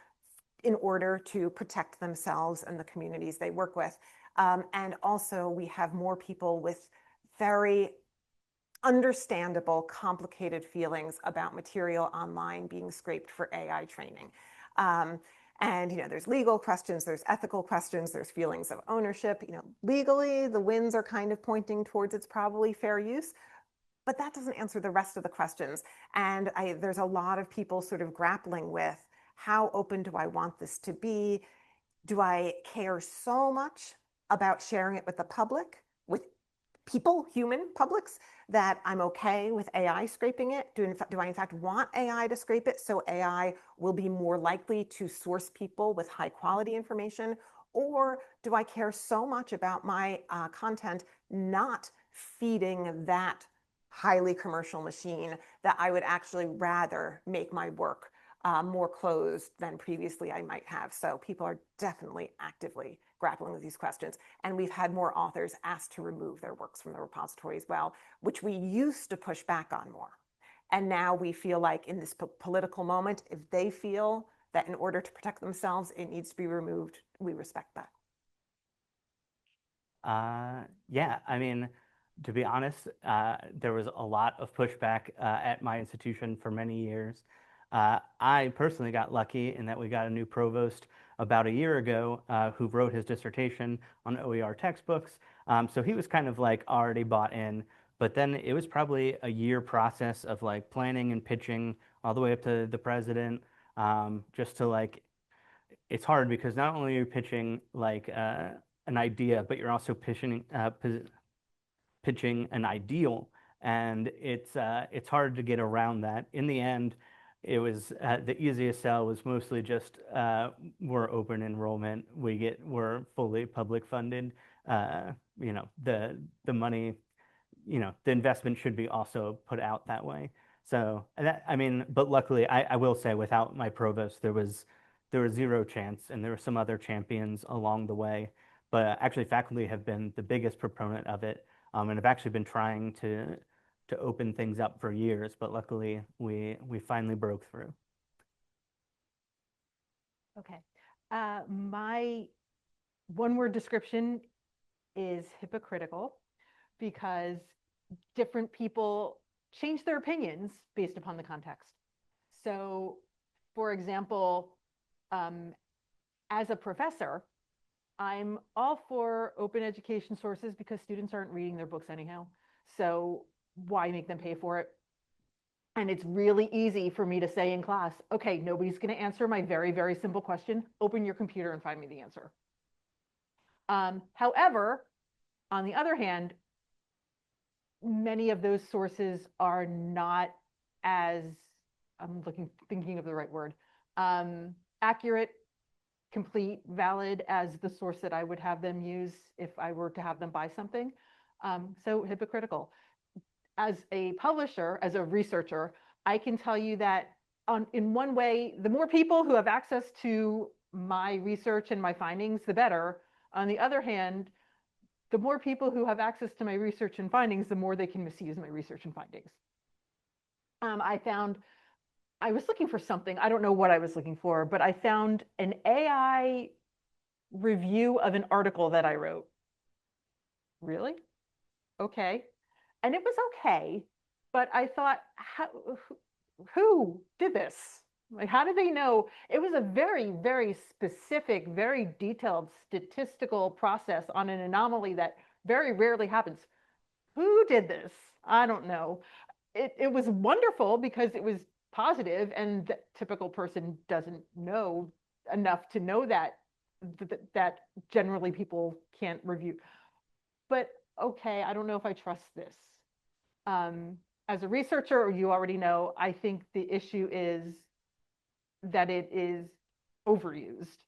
S7: in order to protect themselves and the communities they work with. And also we have more people with very understandable, complicated feelings about material online being scraped for AI training. And, there's legal questions, there's ethical questions, there's feelings of ownership. Legally, the winds are kind of pointing towards it's probably fair use, but that doesn't answer the rest of the questions. And there's a lot of people sort of grappling with, how open do I want this to be? Do I care so much about sharing it with the public, with people, human publics, that I'm okay with AI scraping it? Do I in fact want AI to scrape it so AI will be more likely to source people with high quality information? Or do I care so much about my content not feeding that highly commercial machine that I would actually rather make my work more closed than previously I might have? So people are definitely actively grappling with these questions. And we've had more authors asked to remove their works from the repository as well, which we used to push back on more. And now we feel like in this political moment, if they feel that in order to protect themselves, it needs to be removed, we respect that.
S9: Yeah, I mean, to be honest, there was a lot of pushback at my institution for many years. I personally got lucky in that we got a new provost about a year ago who wrote his dissertation on OER textbooks. So he was kind of like already bought in, but then it was probably a year process of like planning and pitching all the way up to the president, just to like, it's hard because not only are you pitching like an idea, but you're also pitching an ideal, and it's hard to get around that. In the end, it was the easiest sell was mostly just we're open enrollment, we're fully public funded. The money, the investment should be also put out that way. So but luckily, I will say, without my provost, there was zero chance, and there were some other champions along the way. But actually, faculty have been the biggest proponent of it, and have actually been trying to open things up for years. But luckily, we finally broke through.
S8: Okay. My one-word description is hypocritical, because different people change their opinions based upon the context. So, for example, as a professor, I'm all for open education sources because students aren't reading their books anyhow. So why make them pay for it? And it's really easy for me to say in class, okay, nobody's going to answer my very, very simple question. Open your computer and find me the answer. However, on the other hand, many of those sources are not as, thinking of the right word, accurate, complete, valid as the source that I would have them use if I were to have them buy something. So hypocritical. As a publisher, as a researcher, I can tell you that in one way, the more people who have access to my research and my findings, the better. On the other hand, the more people who have access to my research and findings, the more they can misuse my research and findings. I was looking for something, I don't know what I was looking for, but I found an AI review of an article that I wrote. Really? Okay. And it was okay, but I thought, who did this? Like, how did they know? It was a very, very specific, very detailed statistical process on an anomaly that very rarely happens. Who did this? I don't know. It was wonderful because it was positive, and the typical person doesn't know enough to know that generally people can't review. But okay, I don't know if I trust this. As a researcher, you already know, I think the issue is that it is overused.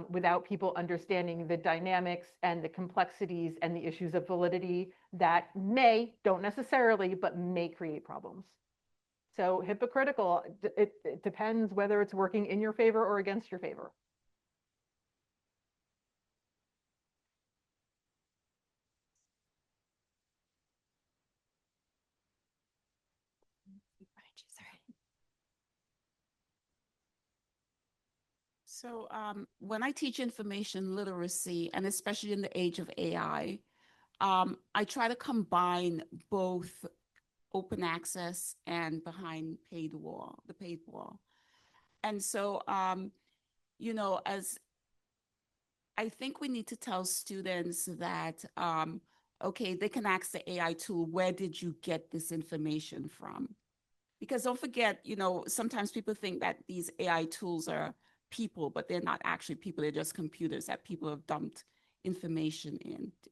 S8: without people understanding the dynamics and the complexities and the issues of validity that may, don't necessarily, but may create problems. So hypocritical, it depends whether it's working in your favor or against your favor.
S4: So when I teach information literacy, and especially in the age of AI, I try to combine both open access and behind paid wall, the paid wall. And so, you know, as I think we need to tell students that, okay, they can ask the AI tool, where did you get this information from? Because don't forget, you know, sometimes people think that these AI tools are people, but they're not actually people. They're just computers that people have dumped information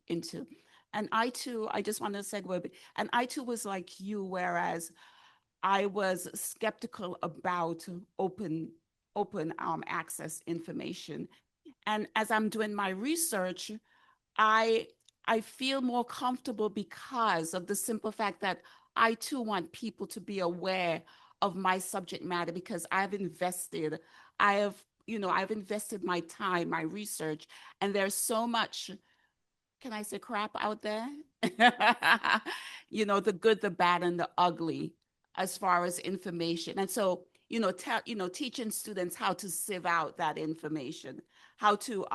S4: into. And I too, I just want to segue, and I too was like you, whereas I was skeptical about open access information. And as I'm doing my research, I feel more comfortable because of the simple fact that I too want people to be aware of my subject matter, because I've invested my time, my research, and there's so much, can I say crap out there? You know, the good, the bad, and the ugly as far as information. And so, teaching students how to sieve out that information, how to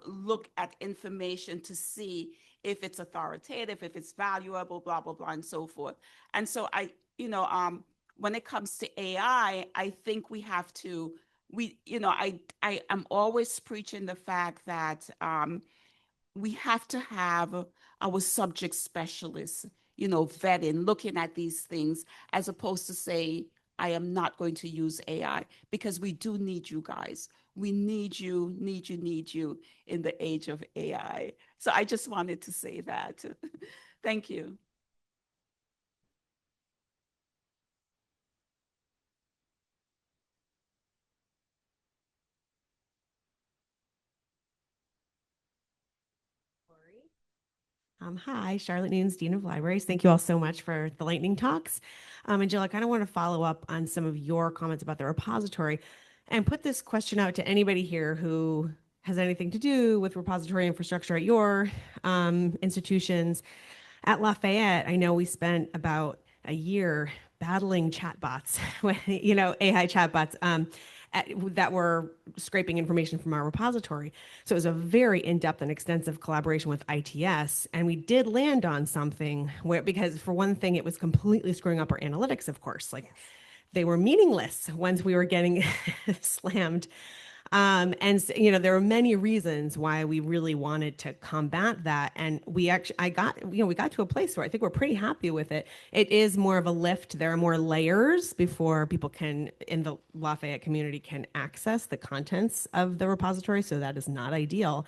S4: look at information to see if it's authoritative, if it's valuable, blah, blah, blah, and so forth. And so when it comes to AI, I think we have to, I am always preaching the fact that we have to have our subject specialists, vetting, looking at these things, as opposed to say, I am not going to use AI, because we do need you guys. We need you in the age of AI. So I just wanted to say that. Thank you.
S11: Hi, Charlotte Nunes, Dean of Libraries. Thank you all so much for the lightning talks. And Jill, I kind of want to follow up on some of your comments about the repository and put this question out to anybody here who has anything to do with repository infrastructure at your institutions. At Lafayette, I know we spent about a year battling chatbots, AI chatbots that were scraping information from our repository. So it was a very in-depth and extensive collaboration with ITS. And we did land on something because for one thing, it was completely screwing up our analytics, of course. Like they were meaningless once we were getting slammed. There were many reasons why we really wanted to combat that. And we got to a place where I think we're pretty happy with it. It is more of a lift. There are more layers before people in the Lafayette community can access the contents of the repository. So that is not ideal.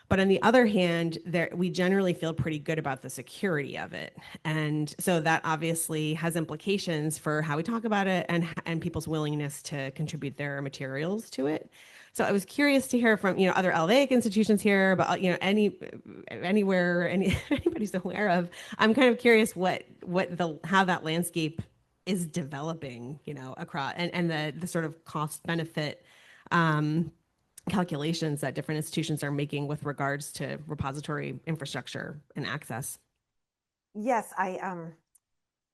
S11: But on the other hand, we generally feel pretty good about the security of it. And so that obviously has implications for how we talk about it and people's willingness to contribute their materials to it. So I was curious to hear from, other LVAIC institutions here, but, anywhere anybody's aware of. I'm kind of curious how that landscape is developing, across and the sort of cost benefit calculations that different institutions are making with regards to repository infrastructure and access.
S7: Yes,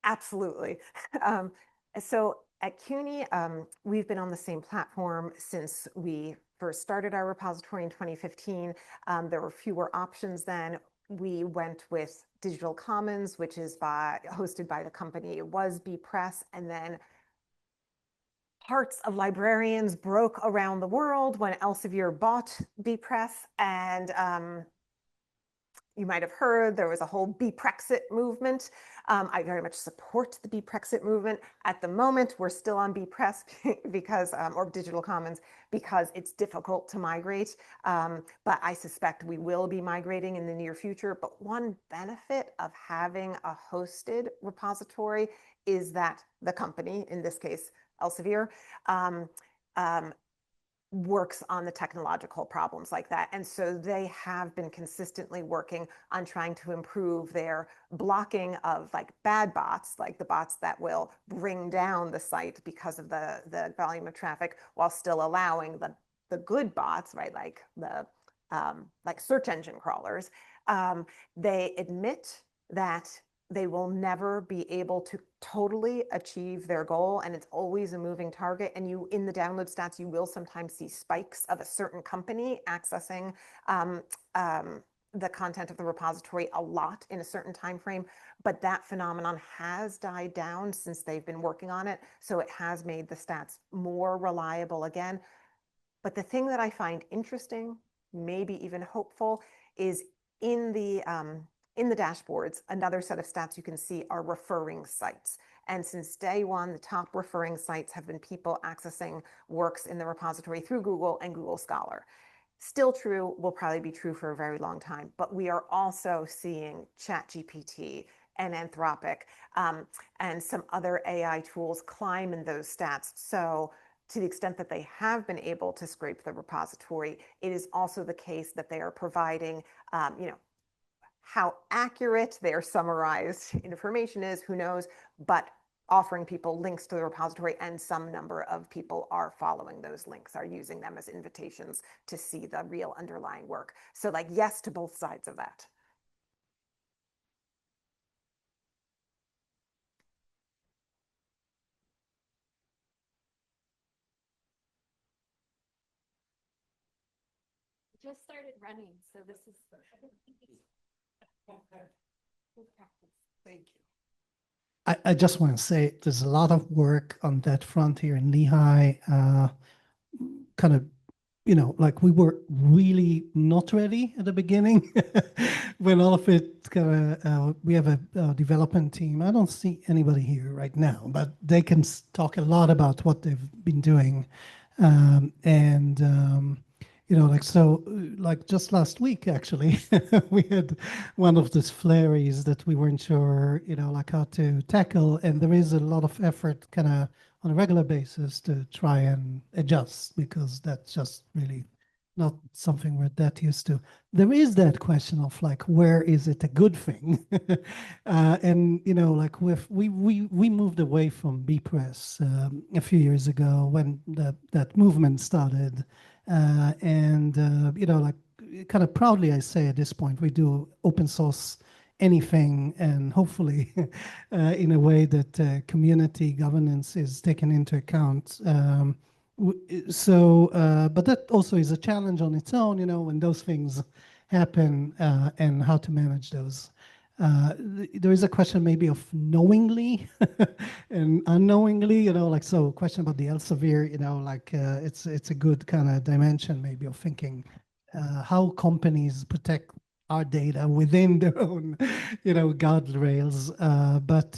S7: absolutely. So at CUNY, we've been on the same platform since we first started our repository in 2015. There were fewer options then. We went with Digital Commons, which is hosted by the company. It was bpress, and then hearts of librarians broke around the world when Elsevier bought bpress, and you might have heard there was a whole bprexit movement. I very much support the bprexit movement. At the moment, we're still on bpress because, or Digital Commons, because it's difficult to migrate. But I suspect we will be migrating in the near future. But one benefit of having a hosted repository is that the company, in this case, Elsevier, works on the technological problems like that. And so they have been consistently working on trying to improve their blocking of like bad bots, like the bots that will bring down the site because of the volume of traffic, while still allowing the good bots, right? Like the like search engine crawlers. They admit that they will never be able to totally achieve their goal, and it's always a moving target. And you, in the download stats, you will sometimes see spikes of a certain company accessing the content of the repository a lot in a certain time frame. But that phenomenon has died down since they've been working on it. So it has made the stats more reliable again. But the thing that I find interesting, maybe even hopeful, is in the dashboards, another set of stats you can see are referring sites. And since day one, the top referring sites have been people accessing works in the repository through Google and Google Scholar. Still true, will probably be true for a very long time, but we are also seeing ChatGPT and Anthropic and some other AI tools climb in those stats. So to the extent that they have been able to scrape the repository, it is also the case that they are providing, how accurate their summarized information is, who knows, but offering people links to the repository, and some number of people are following those links, are using them as invitations to see the real underlying work. So like, yes to both sides of that.
S12: Just started running, so this is thank you.
S2: I just want to say there's a lot of work on that front here in Lehigh. Kind of, like we were really not ready at the beginning when all of it kind of, we have a development team. I don't see anybody here right now, but they can talk a lot about what they've been doing. Like just last week, actually, we had one of those flurries that we weren't sure, like how to tackle. And there is a lot of effort kind of on a regular basis to try and adjust, because that's just really not something we're that used to. There is that question of like, where is it a good thing? Like we moved away from bpress a few years ago when that movement started. Like kind of proudly, I say at this point, we do open source anything, and hopefully in a way that community governance is taken into account. But that also is a challenge on its own, when those things happen, and how to manage those. There is a question maybe of knowingly and unknowingly, so question about the Elsevier, it's a good kind of dimension maybe of thinking how companies protect our data within their own, guardrails. But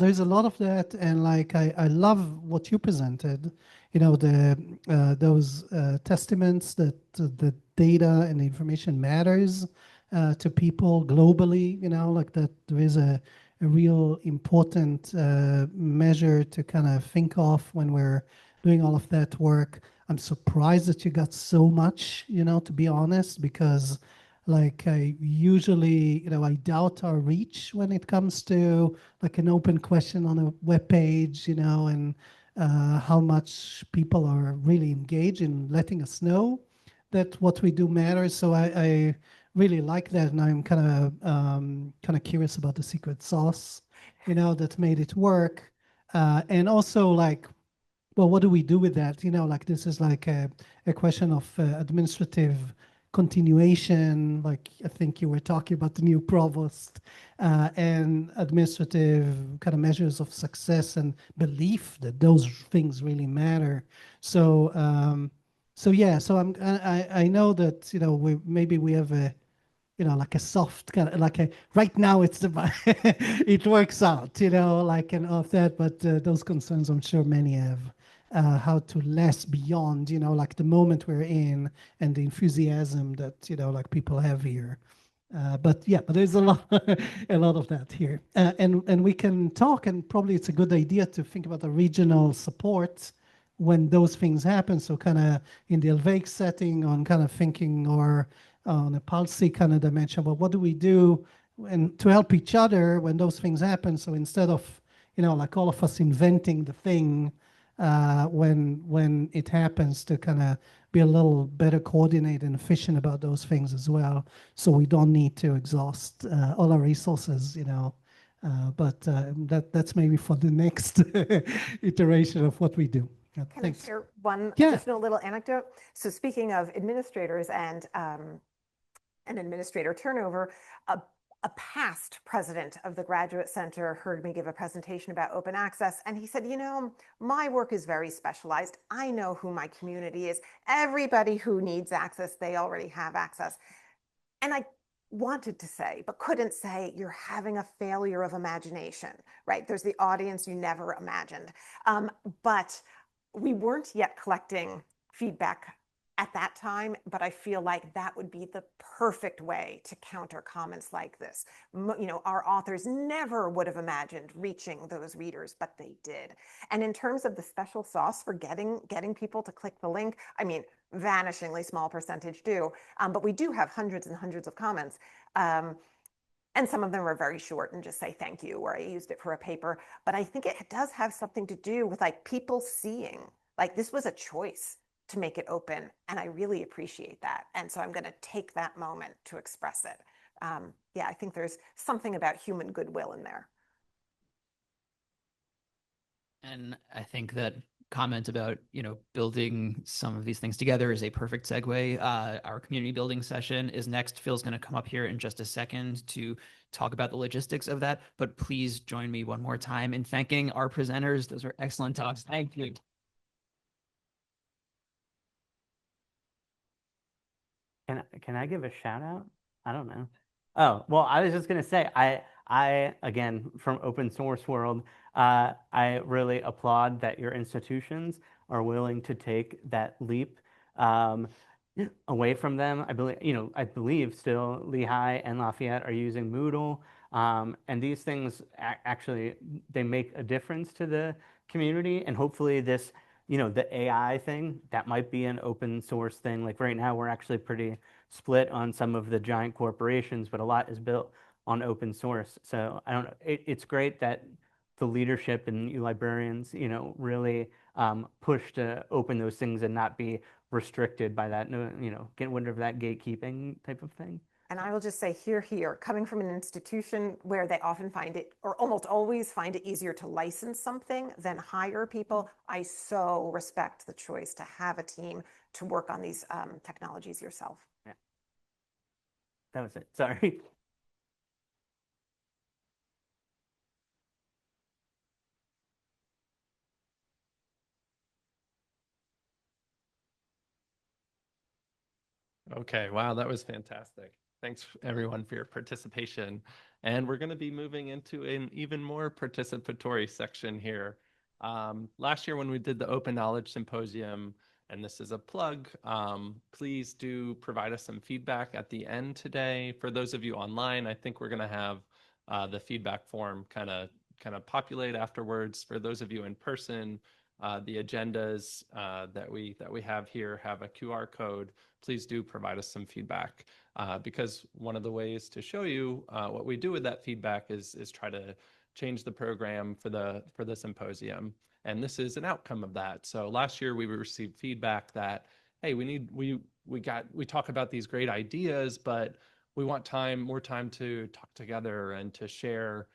S2: there's a lot of that, and like I love what you presented. Those testaments that the data and the information matters to people globally. Like that there is a real important measure to kind of think of when we're doing all of that work. I'm surprised that you got so much, to be honest, because like I usually, I doubt our reach when it comes to like an open question on a web page, and how much people are really engaged in letting us know that what we do matters. So I really like that, and I'm kind of curious about the secret sauce, that made it work, and also like, well, what do we do with that? Like this is like a question of administrative continuation. Like I think you were talking about the new provost, and administrative kind of measures of success and belief that those things really matter. So I know that we have a like a soft kind of like a right now it's it works out like and all of that, but those concerns I'm sure many have. How to last beyond, like the moment we're in and the enthusiasm that, like people have here. But there's a lot, a lot of that here. And we can talk, and probably it's a good idea to think about the regional support when those things happen. So kind of in the LVAIC setting on kind of thinking or on a policy kind of dimension, but what do we do and to help each other when those things happen? So instead of, like all of us inventing the thing when it happens, to kind of be a little better coordinated and efficient about those things as well. So we don't need to exhaust all our resources, but that's maybe for the next iteration of what we do.
S13: Can
S2: Thanks.
S13: I share one
S2: Yeah.
S13: additional little anecdote? So speaking of administrators and administrator turnover, a past president of the Graduate Center heard me give a presentation about open access, and he said, my work is very specialized. I know who my community is. Everybody who needs access, they already have access. And I wanted to say, but couldn't say, you're having a failure of imagination, right? There's the audience you never imagined. But we weren't yet collecting feedback at that time, but I feel like that would be the perfect way to counter comments like this. Our authors never would have imagined reaching those readers, but they did. And in terms of the special sauce for getting people to click the link, I mean, vanishingly small percentage do, but we do have hundreds and hundreds of comments. And some of them are very short and just say thank you, or I used it for a paper. But I think it does have something to do with like people seeing, like this was a choice to make it open. And I really appreciate that. And so I'm going to take that moment to express it. Yeah, I think there's something about human goodwill in there.
S5: And I think that comment about, building some of these things together is a perfect segue. Our community building session is next. Phil's going to come up here in just a second to talk about the logistics of that. But please join me one more time in thanking our presenters. Those were excellent talks. Thank you.
S9: Can I give a shout out? I don't know. Oh, well, I was just going to say, I again, from open source world, I really applaud that your institutions are willing to take that leap away from them. I believe still Lehigh and Lafayette are using Moodle, and these things actually, they make a difference to the community, and hopefully this, the AI thing, that might be an open source thing. Like right now, we're actually pretty split on some of the giant corporations, but a lot is built on open source. So I don't know, it's great that the leadership and you librarians, really push to open those things and not be restricted by that, get rid of that gatekeeping type of thing.
S13: And I will just say here, coming from an institution where they often find it, or almost always find it easier to license something than hire people, I so respect the choice to have a team to work on these technologies yourself.
S9: Yeah. That was it. Sorry.
S1: Okay, wow, that was fantastic. Thanks everyone for your participation. And we're going to be moving into an even more participatory section here. Last year when we did the Open Knowledge Symposium, and this is a plug, please do provide us some feedback at the end today. For those of you online, I think we're going to have the feedback form kind of populate afterwards. For those of you in person, the agendas that we have here have a QR code. Please do provide us some feedback because one of the ways to show you what we do with that feedback is try to change the program for the symposium. And this is an outcome of that. So last year we received feedback that, hey, we talk about these great ideas, but we want more time to talk together and to share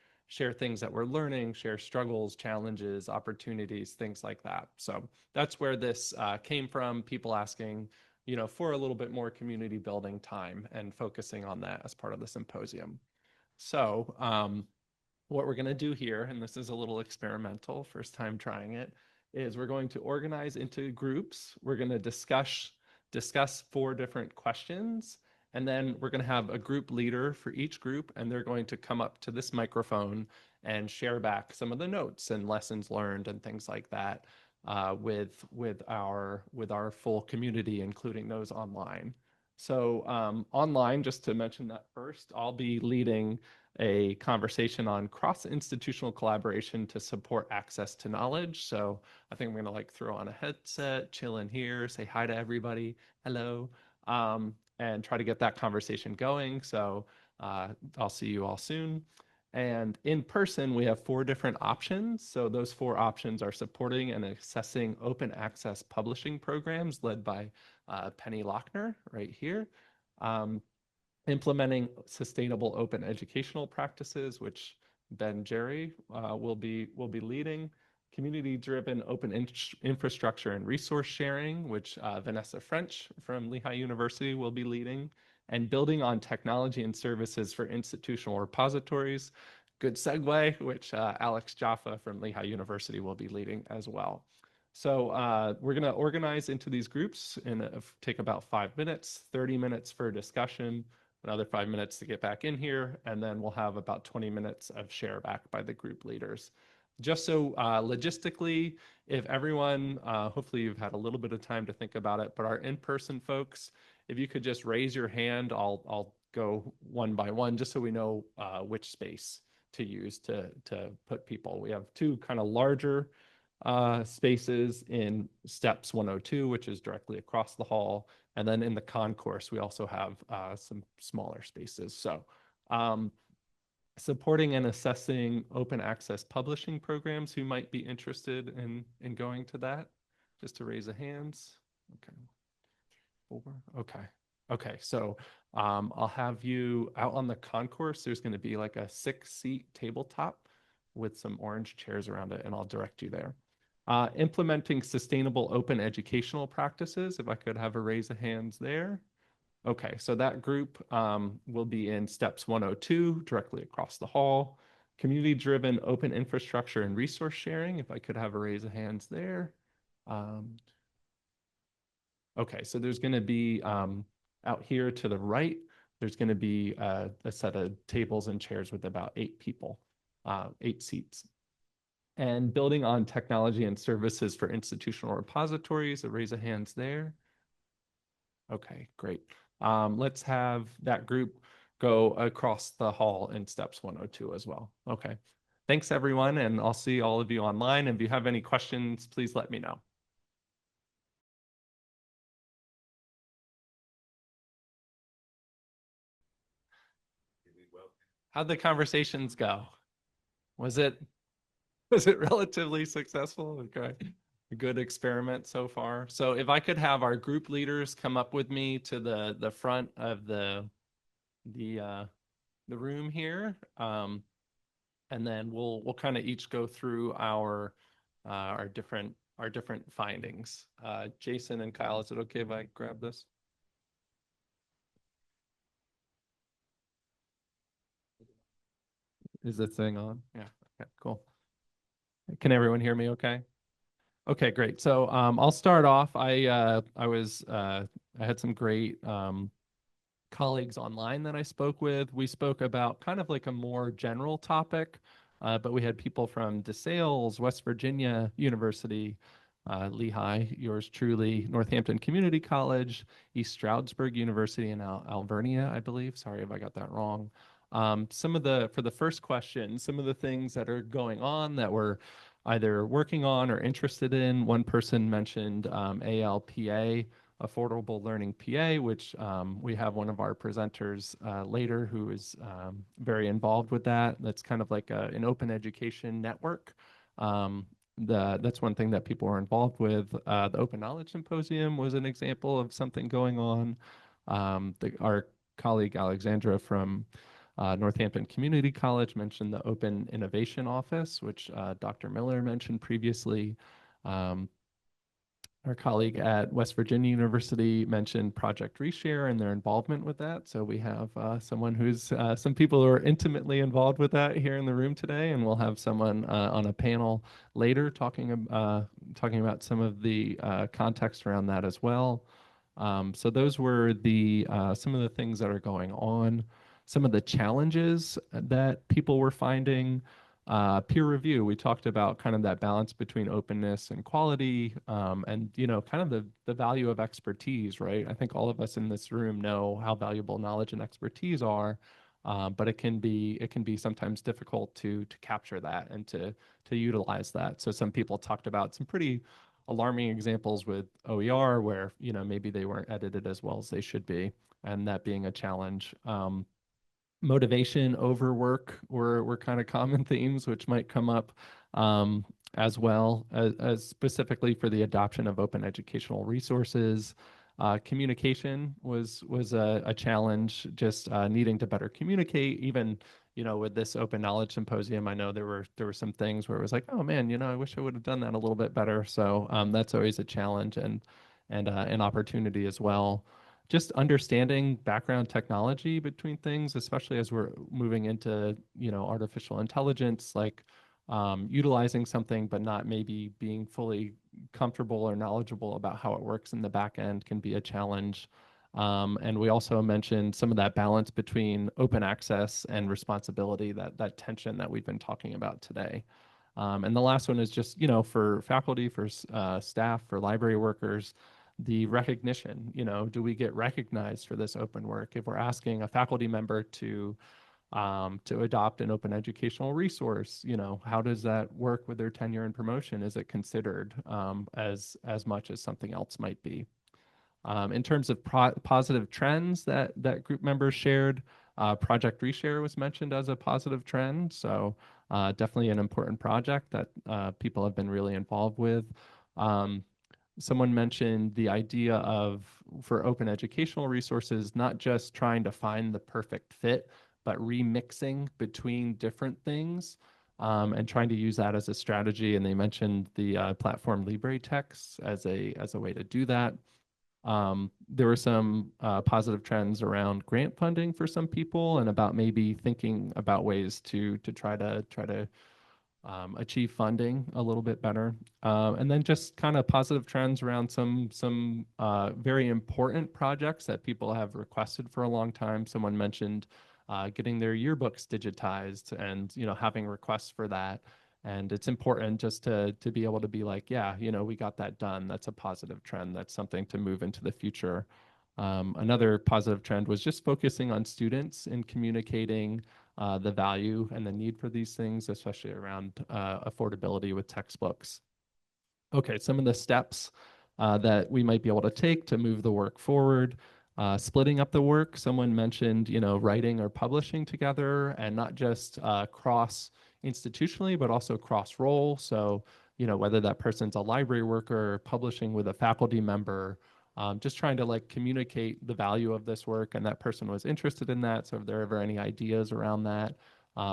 S1: things that we're learning, share struggles, challenges, opportunities, things like that. So that's where this came from, people asking, for a little bit more community building time and focusing on that as part of the symposium. So what we're going to do here, and this is a little experimental, first time trying it, is we're going to organize into groups. We're going to discuss 4 different questions. And then we're going to have a group leader for each group, and they're going to come up to this microphone and share back some of the notes and lessons learned and things like that with our full community, including those online. So online, just to mention that first, I'll be leading a conversation on cross-institutional collaboration to support access to knowledge. So I think I'm going to like throw on a headset, chill in here, say hi to everybody, hello, and try to get that conversation going. So I'll see you all soon. And in person, we have 4 different options. So those 4 options are supporting and assessing open access publishing programs led by Penny Lochner right here. Implementing sustainable open educational practices, which Ben Jerry will be leading. Community-driven open infrastructure and resource sharing, which Vanessa French from Lehigh University will be leading. And building on technology and services for institutional repositories. Good segue, which Alex Jaffa from Lehigh University will be leading as well. So we're going to organize into these groups and take about 5 minutes, 30 minutes for discussion, another 5 minutes to get back in here, and then we'll have about 20 minutes of share back by the group leaders. Just so logistically, if everyone, hopefully you've had a little bit of time to think about it, but our in-person folks, if you could just raise your hand, I'll go one by one just so we know which space to use to put people. We have 2 kind of larger spaces in steps 102, which is directly across the hall. And then in the concourse, we also have some smaller spaces. So supporting and assessing open access publishing programs who might be interested in going to that, just to raise a hands. Okay. 4. Okay. Okay. So I'll have you out on the concourse. There's going to be like a 6-seat tabletop with some orange chairs around it, and I'll direct you there. Implementing sustainable open educational practices, if I could have a raise of hands there. Okay, so that group will be in steps 102, directly across the hall. Community-driven open infrastructure and resource sharing, if I could have a raise of hands there. Okay, so there's going to be out here to the right, there's going to be a set of tables and chairs with about 8 people, 8 seats. And building on technology and services for institutional repositories, a raise of hands there. Okay, great. Let's have that group go across the hall in steps 102 as well. Okay, thanks everyone, and I'll see all of you online. If you have any questions, please let me know. How'd the conversations go? Was it relatively successful? Okay. A good experiment so far. So if I could have our group leaders come up with me to the front of the room here, and then we'll kind of each go through our different findings. Jason and Kyle, is it okay if I grab this? Is the thing on? Yeah. Okay. Cool. Can everyone hear me okay? Okay, great. So I'll start off. I had some great colleagues online that I spoke with. We spoke about kind of like a more general topic, but we had people from DeSales, West Virginia University, Lehigh, yours truly, Northampton Community College, East Stroudsburg University in Alvernia, I believe. Sorry if I got that wrong. For the first question, some of the things that are going on that we're either working on or interested in. One person mentioned ALPA, Affordable Learning PA, which we have one of our presenters later who is very involved with that. That's kind of like an open education network. That's one thing that people are involved with. The Open Knowledge Symposium was an example of something going on. Our colleague Alexandra from Northampton Community College mentioned the Open Innovation Office, which Dr. Miller mentioned previously. Our colleague at West Virginia University mentioned Project Reshare and their involvement with that. So we have someone who's, some people who are intimately involved with that here in the room today, and we'll have someone on a panel later talking about some of the context around that as well. So those were some of the things that are going on. Some of the challenges that people were finding. Peer review, we talked about kind of that balance between openness and quality, and kind of the value of expertise, right? I think all of us in this room know how valuable knowledge and expertise are, but it can be sometimes difficult to capture that and to utilize that. So some people talked about some pretty alarming examples with OER where maybe they weren't edited as well as they should be, and that being a challenge. Motivation, overwork were kind of common themes which might come up, as well as specifically for the adoption of open educational resources. Communication was a challenge, just needing to better communicate. Even with this open knowledge symposium, I know there were some things where it was like, oh man, I wish I would have done that a little bit better. So that's always a challenge and an opportunity as well. Just understanding background technology between things, especially as we're moving into artificial intelligence, like utilizing something but not maybe being fully comfortable or knowledgeable about how it works in the back end can be a challenge. And we also mentioned some of that balance between open access and responsibility, that tension that we've been talking about today. And the last one is just, for faculty, for staff, for library workers, the recognition. Do we get recognized for this open work? If we're asking a faculty member to adopt an open educational resource, how does that work with their tenure and promotion? Is it considered as much as something else might be? In terms of positive trends that group members shared, Project Reshare was mentioned as a positive trend. So definitely an important project that people have been really involved with. Someone mentioned the idea of, for open educational resources, not just trying to find the perfect fit, but remixing between different things, and trying to use that as a strategy. And they mentioned the platform LibreText as a way to do that. There were some positive trends around grant funding for some people, and about maybe thinking about ways to try to achieve funding a little bit better. And then just kind of positive trends around some very important projects that people have requested for a long time. Someone mentioned getting their yearbooks digitized and having requests for that. And it's important just to be able to be like, yeah, we got that done. That's a positive trend. That's something to move into the future. Another positive trend was just focusing on students and communicating the value and the need for these things, especially around affordability with textbooks. Okay, some of the steps that we might be able to take to move the work forward. Splitting up the work. Someone mentioned, writing or publishing together, and not just cross institutionally, but also cross role. So, whether that person's a library worker, publishing with a faculty member, just trying to communicate the value of this work, and that person was interested in that. So if there are ever any ideas around that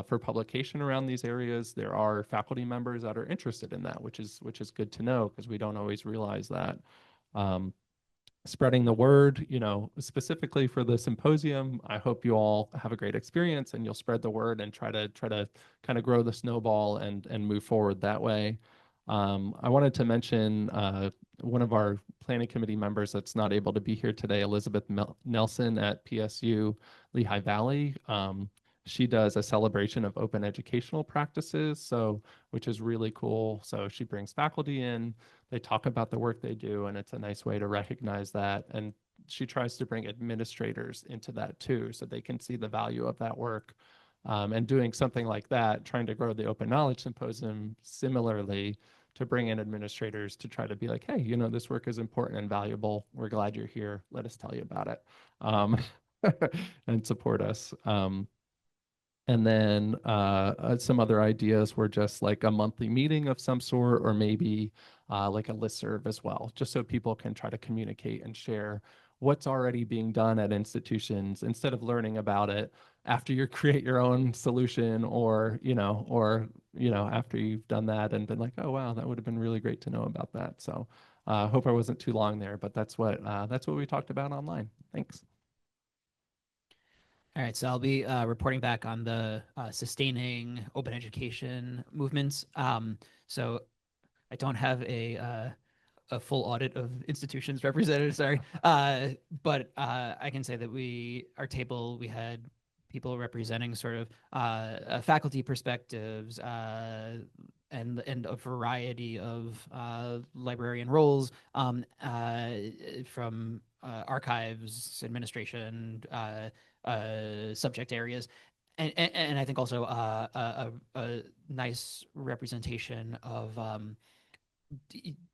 S1: for publication around these areas, there are faculty members that are interested in that, which is good to know, because we don't always realize that. Spreading the word, specifically for the symposium, I hope you all have a great experience and you'll spread the word and try to kind of grow the snowball and move forward that way. I wanted to mention one of our planning committee members that's not able to be here today, Elizabeth Nelson at PSU Lehigh Valley. She does a celebration of open educational practices, which is really cool. So she brings faculty in, they talk about the work they do, and it's a nice way to recognize that. And she tries to bring administrators into that too, so they can see the value of that work. And doing something like that, trying to grow the Open Knowledge Symposium similarly, to bring in administrators to try to be like, hey, this work is important and valuable. We're glad you're here. Let us tell you about it, and support us. And then some other ideas were just like a monthly meeting of some sort, or maybe like a listserv as well, just so people can try to communicate and share what's already being done at institutions, instead of learning about it after you create your own solution, or after you've done that and been like, oh wow, that would have been really great to know about that. So hope I wasn't too long there, but that's what we talked about online. Thanks.
S5: All right, so I'll be reporting back on the sustaining open education movements. So I don't have a full audit of institutions represented, sorry. But I can say that our table, we had people representing sort of faculty perspectives and a variety of librarian roles from archives, administration, subject areas. And I think also a nice representation of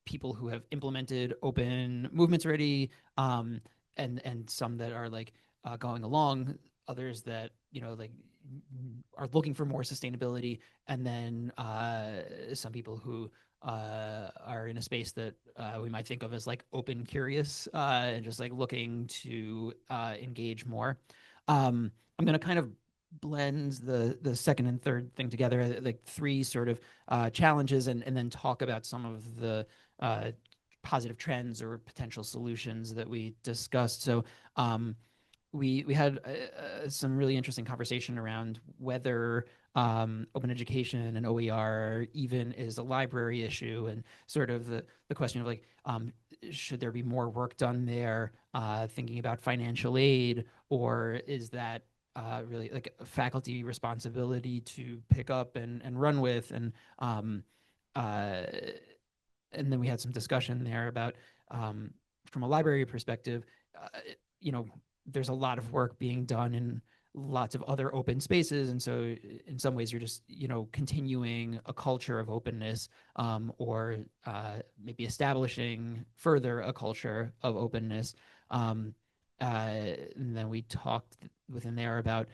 S5: people who have implemented open movements already, and some that are like going along, others that like are looking for more sustainability, and then some people who are in a space that we might think of as like open curious and just like looking to engage more. I'm going to kind of blend the second and third thing together, like three sort of challenges, and then talk about some of the positive trends or potential solutions that we discussed. So we had some really interesting conversation around whether open education and OER even is a library issue, and sort of the question of like, should there be more work done there, thinking about financial aid, or is that really like a faculty responsibility to pick up and run with? And then we had some discussion there about from a library perspective, there's a lot of work being done in lots of other open spaces, and so in some ways you're just continuing a culture of openness, or maybe establishing further a culture of openness. And then we talked within there about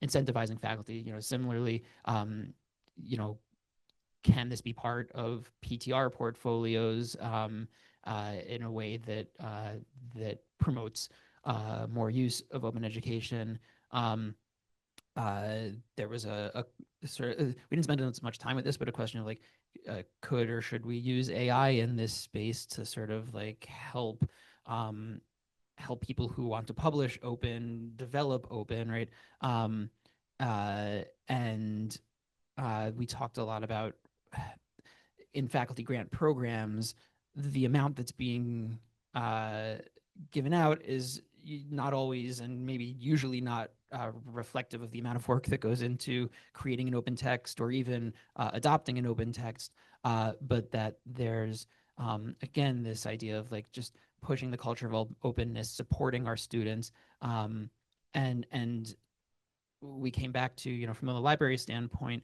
S5: incentivizing faculty. Similarly, can this be part of PTR portfolios in a way that promotes more use of open education? There was a sort of, we didn't spend as much time with this, but a question of like, could or should we use AI in this space to sort of like help people who want to publish open, develop open, right? And we talked a lot about in faculty grant programs, the amount that's being given out is not always, and maybe usually not reflective of the amount of work that goes into creating an open text or even adopting an open text, but that there's again this idea of like just pushing the culture of openness, supporting our students, and we came back to, from the library standpoint,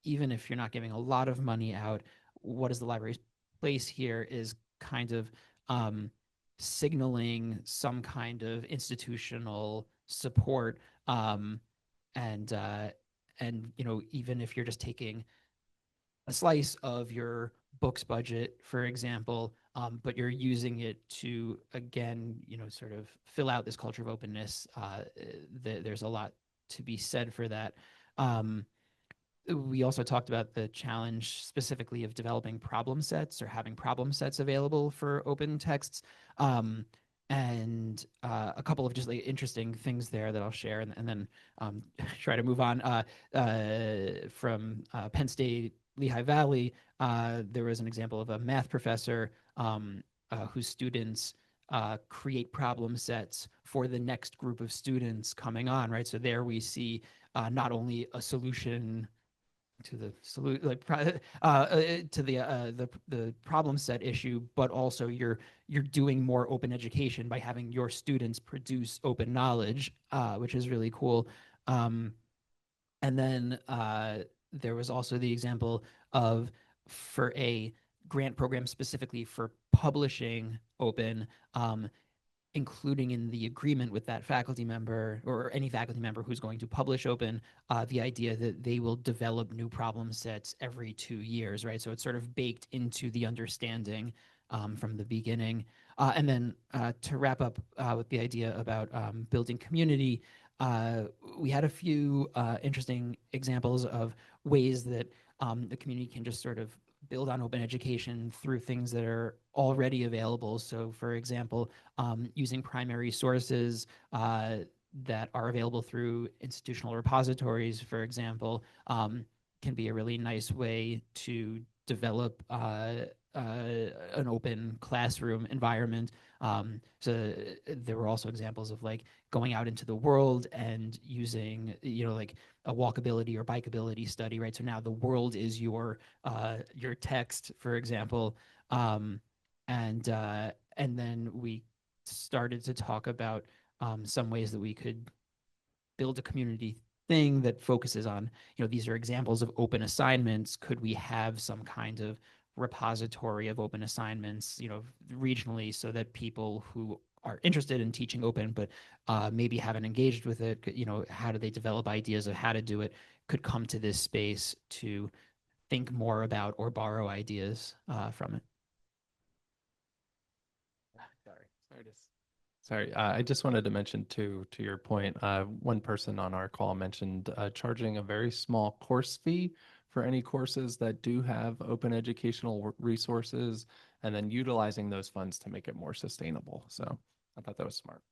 S5: even if you're not giving a lot of money out, what is the library's place here is kind of signaling some kind of institutional support, and even if you're just taking a slice of your books budget, for example, but you're using it to, again, sort of fill out this culture of openness, there's a lot to be said for that. We also talked about the challenge specifically of developing problem sets or having problem sets available for open texts. And a couple of just like interesting things there that I'll share, and then try to move on. From Penn State, Lehigh Valley, there was an example of a math professor whose students create problem sets for the next group of students coming on, right? So there we see not only a solution to the the problem set issue, but also you're doing more open education by having your students produce open knowledge, which is really cool. And then there was also the example of, for a grant program specifically for publishing open, including in the agreement with that faculty member or any faculty member who's going to publish open, the idea that they will develop new problem sets every 2 years, right? So it's sort of baked into the understanding from the beginning. And then to wrap up with the idea about building community, we had a few interesting examples of ways that the community can just sort of build on open education through things that are already available. So for example, using primary sources that are available through institutional repositories, for example, can be a really nice way to develop an open classroom environment. So there were also examples of like going out into the world and using, like a walkability or bikeability study, right? So now the world is your text, for example. And then we started to talk about some ways that we could build a community thing that focuses on, these are examples of open assignments. Could we have some kind of repository of open assignments, regionally, so that people who are interested in teaching open, but maybe haven't engaged with it, how do they develop ideas of how to do it, could come to this space to think more about or borrow ideas from it.
S1: Sorry, I just wanted to mention to your point, one person on our call mentioned charging a very small course fee for any courses that do have open educational resources, and then utilizing those funds to make it more sustainable. So I thought that was smart.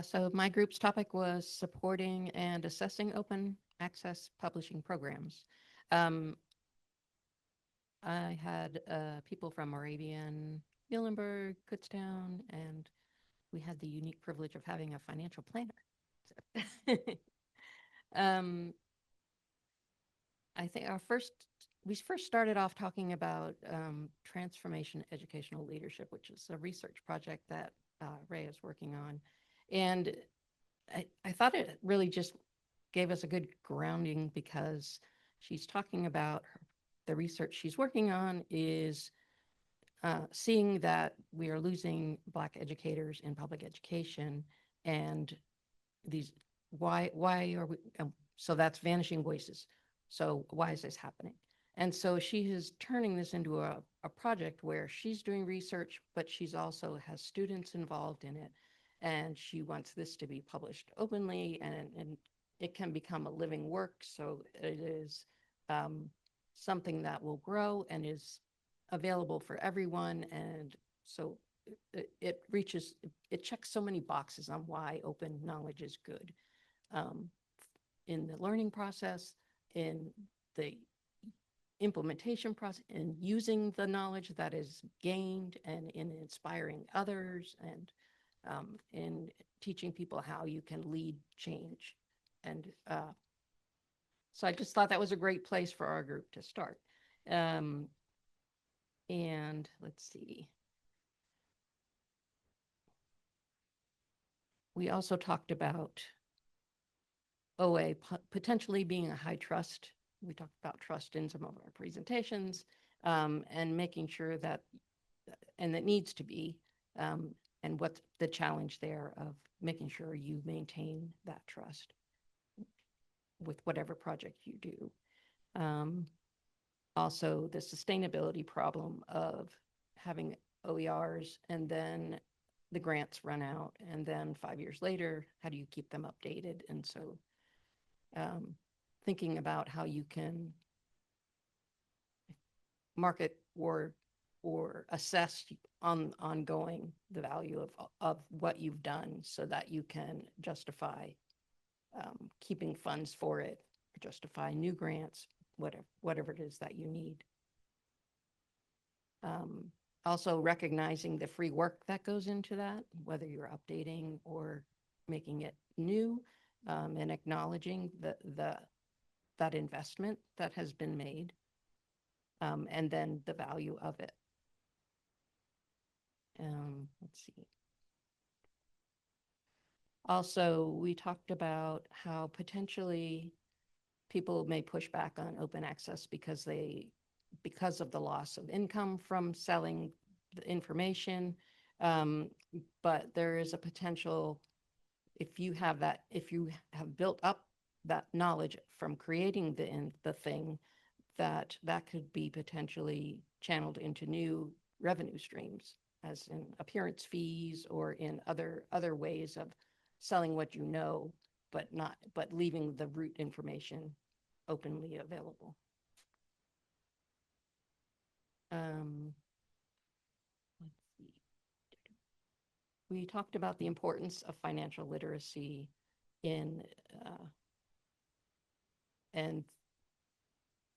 S14: So my group's topic was supporting and assessing open access publishing programs. I had people from Moravian, Muhlenberg, Kutztown, and we had the unique privilege of having a financial planner. So I think we first started off talking about transformation educational leadership, which is a research project that Ray is working on. And I thought it really just gave us a good grounding, because she's talking about the research she's working on is seeing that we are losing Black educators in public education, and why are we, so that's vanishing voices. So why is this happening? And so she is turning this into a project where she's doing research, but she's also has students involved in it. And she wants this to be published openly, and it can become a living work. So it is something that will grow and is available for everyone. And so it checks so many boxes on why open knowledge is good in the learning process, in the implementation process, in using the knowledge that is gained, and in inspiring others, and in teaching people how you can lead change. And so I just thought that was a great place for our group to start. And let's see. We also talked about OA potentially being a high trust. We talked about trust in some of our presentations, and making sure that, and that needs to be, and what's the challenge there of making sure you maintain that trust with whatever project you do. Also, the sustainability problem of having OERs and then the grants run out, and then 5 years later, how do you keep them updated? And so thinking about how you can market or assess ongoing the value of what you've done, so that you can justify keeping funds for it, justify new grants, whatever it is that you need. Also recognizing the free work that goes into that, whether you're updating or making it new, and acknowledging that investment that has been made, and then the value of it. Let's see. Also, we talked about how potentially people may push back on open access because of the loss of income from selling the information. But there is a potential, if you have built up that knowledge from creating the thing, that could be potentially channeled into new revenue streams, as in appearance fees, or in other ways of selling what you know, but leaving the root information openly available. Let's see. We talked about the importance of financial literacy and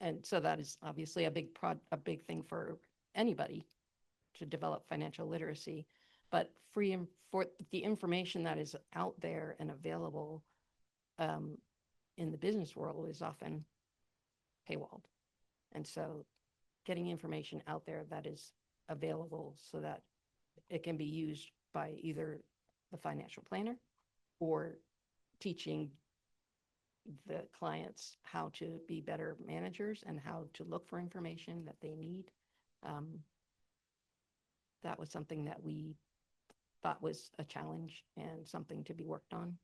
S14: and so that is obviously a a big thing for anybody to develop financial literacy, but for the information that is out there and available in the business world is often paywalled. And so getting information out there that is available so that it can be used by either the financial planner or teaching the clients how to be better managers and how to look for information that they need. That was something that we thought was a challenge and something to be worked on.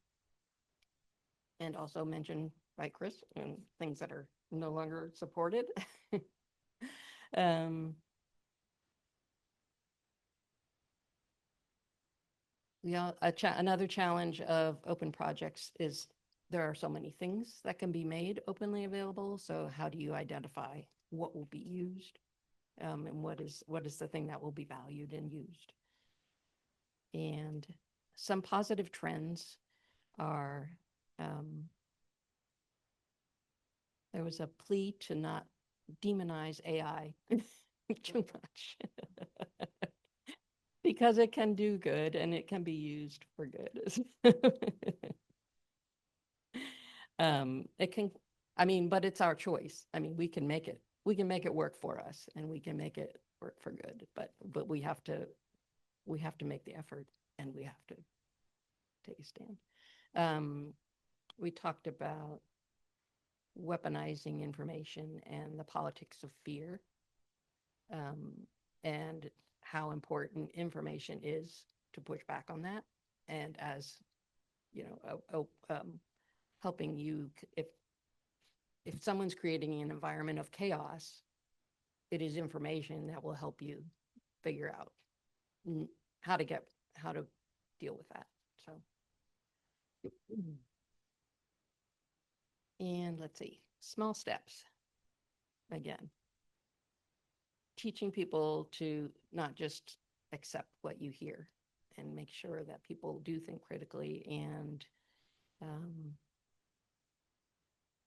S14: And also mentioned by Chris and things that are no longer supported. Another challenge of open projects is there are so many things that can be made openly available. So how do you identify what will be used and what is the thing that will be valued and used? And some positive trends are there was a plea to not demonize AI too much because it can do good and it can be used for good. It can, I mean, but it's our choice. I mean, we can make it work for us and we can make it work for good, but we have to make the effort and we have to take a stand. We talked about weaponizing information and the politics of fear, and how important information is to push back on that. And as you know, helping you, if someone's creating an environment of chaos, it is information that will help you figure out how to deal with that. So. And let's see, small steps. Again, teaching people to not just accept what you hear and make sure that people do think critically, and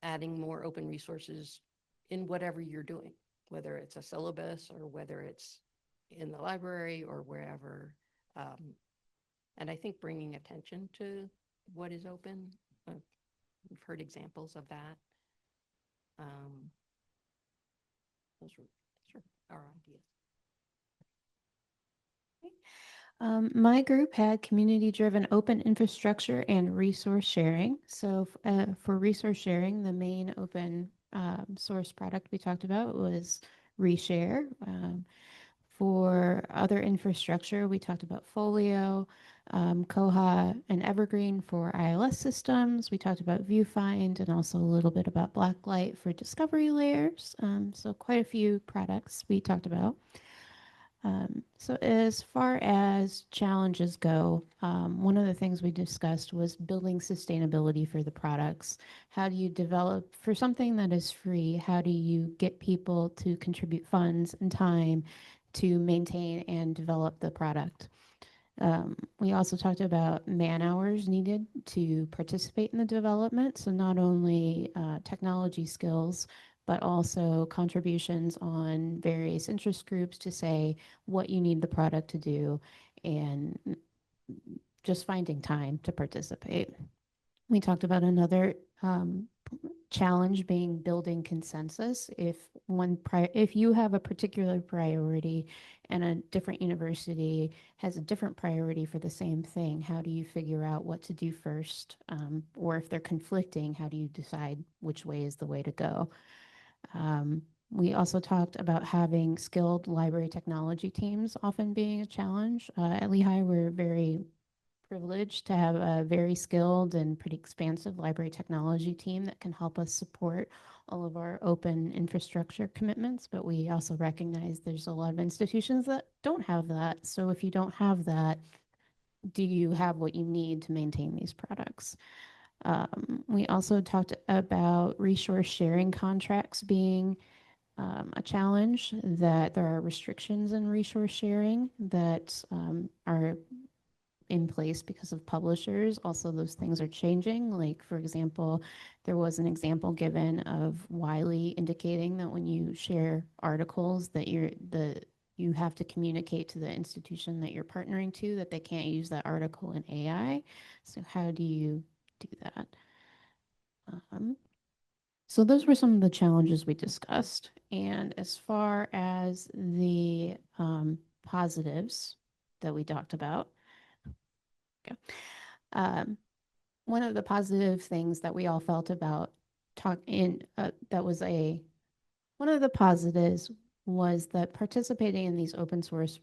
S14: adding more open resources in whatever you're doing, whether it's a syllabus or whether it's in the library or wherever. And I think bringing attention to what is open. We've heard examples of that. Those are our ideas.
S15: My group had community-driven open infrastructure and resource sharing. So for resource sharing, the main open source product we talked about was Reshare. For other infrastructure, we talked about Folio, Koha, and Evergreen for ILS systems. We talked about Viewfind and also a little bit about Blacklight for discovery layers. So quite a few products we talked about. So as far as challenges go, one of the things we discussed was building sustainability for the products. How do you develop, for something that is free, how do you get people to contribute funds and time to maintain and develop the product? We also talked about man hours needed to participate in the development. So not only technology skills, but also contributions on various interest groups to say what you need the product to do and just finding time to participate. We talked about another challenge being building consensus. If you have a particular priority and a different university has a different priority for the same thing, how do you figure out what to do first? Or if they're conflicting, how do you decide which way is the way to go? We also talked about having skilled library technology teams often being a challenge. At Lehigh, we're very privileged to have a very skilled and pretty expansive library technology team that can help us support all of our open infrastructure commitments, but we also recognize there's a lot of institutions that don't have that. So if you don't have that, do you have what you need to maintain these products? We also talked about resource sharing contracts being a challenge, that there are restrictions in resource sharing that are in place because of publishers. Also, those things are changing. Like, for example, there was an example given of Wiley indicating that when you share articles that you have to communicate to the institution that you're partnering to that they can't use that article in AI. So how do you do that? So those were some of the challenges we discussed. And as far as the positives that we talked about, okay. One of the positive things that we all felt about one of the positives was that participating in these open source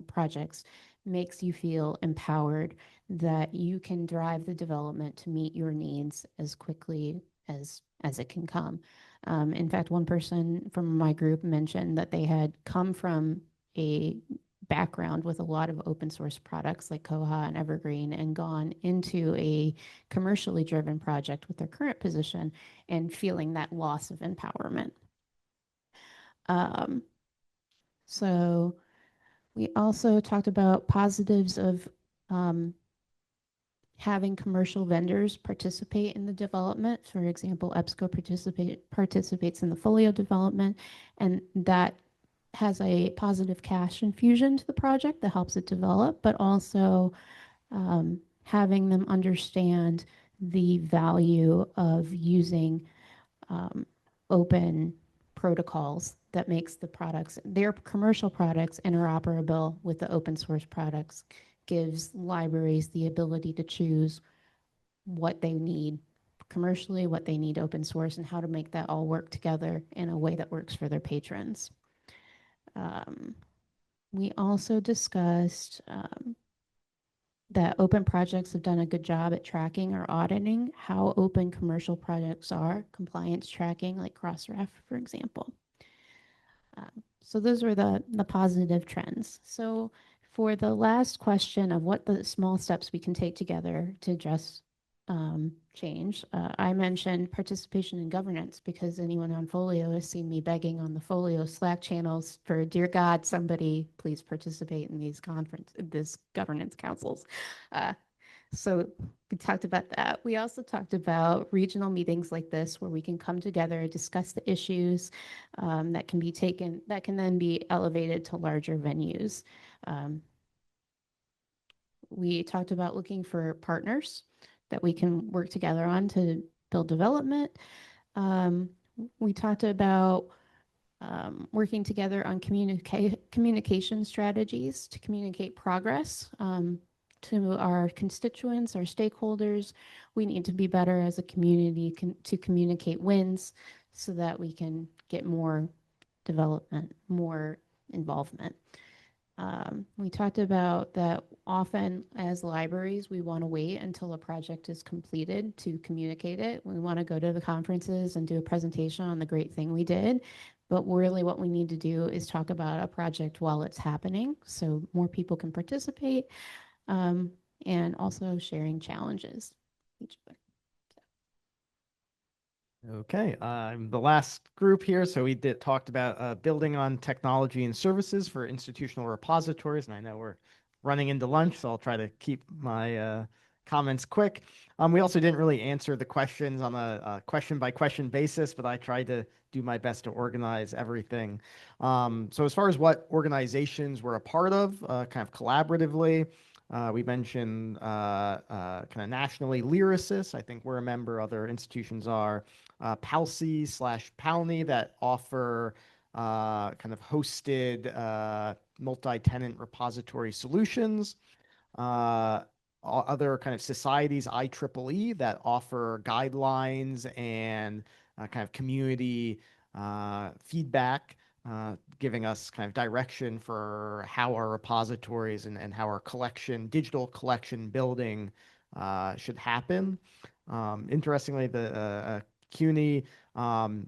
S15: projects makes you feel empowered, that you can drive the development to meet your needs as quickly as it can come. In fact, one person from my group mentioned that they had come from a background with a lot of open source products like Koha and Evergreen and gone into a commercially driven project with their current position and feeling that loss of empowerment. So we also talked about positives of having commercial vendors participate in the development. For example, EBSCO participates in the folio development, and that has a positive cash infusion to the project that helps it develop, but also having them understand the value of using open protocols that makes the products, their commercial products, interoperable with the open source products, gives libraries the ability to choose what they need commercially, what they need open source, and how to make that all work together in a way that works for their patrons. We also discussed that open projects have done a good job at tracking or auditing how open commercial projects are, compliance tracking like Crossref, for example. So those were the positive trends. So for the last question of what the small steps we can take together to address change, I mentioned participation in governance because anyone on Folio has seen me begging on the Folio Slack channels for, dear God, somebody please participate in these governance councils. So we talked about that. We also talked about regional meetings like this where we can come together, discuss the issues that can then be elevated to larger venues. We talked about looking for partners that we can work together on to build development. We talked about working together on communication strategies to communicate progress to our constituents, our stakeholders. We need to be better as a community to communicate wins so that we can get more development, more involvement. We talked about that often as libraries, we want to wait until a project is completed to communicate it. We want to go to the conferences and do a presentation on the great thing we did. But really what we need to do is talk about a project while it's happening so more people can participate, and also sharing challenges.
S16: Okay, I'm the last group here. So we talked about building on technology and services for institutional repositories. And I know we're running into lunch, so I'll try to keep my comments quick. We also didn't really answer the questions on a question by question basis, but I tried to do my best to organize everything. So as far as what organizations we're a part of, kind of collaboratively, we mentioned kind of nationally Lyrasis. I think we're a member, other institutions are. Palsy/Palni that offer kind of hosted multi-tenant repository solutions. Other kind of societies, IEEE, that offer guidelines and kind of community feedback, giving us kind of direction for how our repositories and how our digital collection building should happen. Interestingly, the CUNY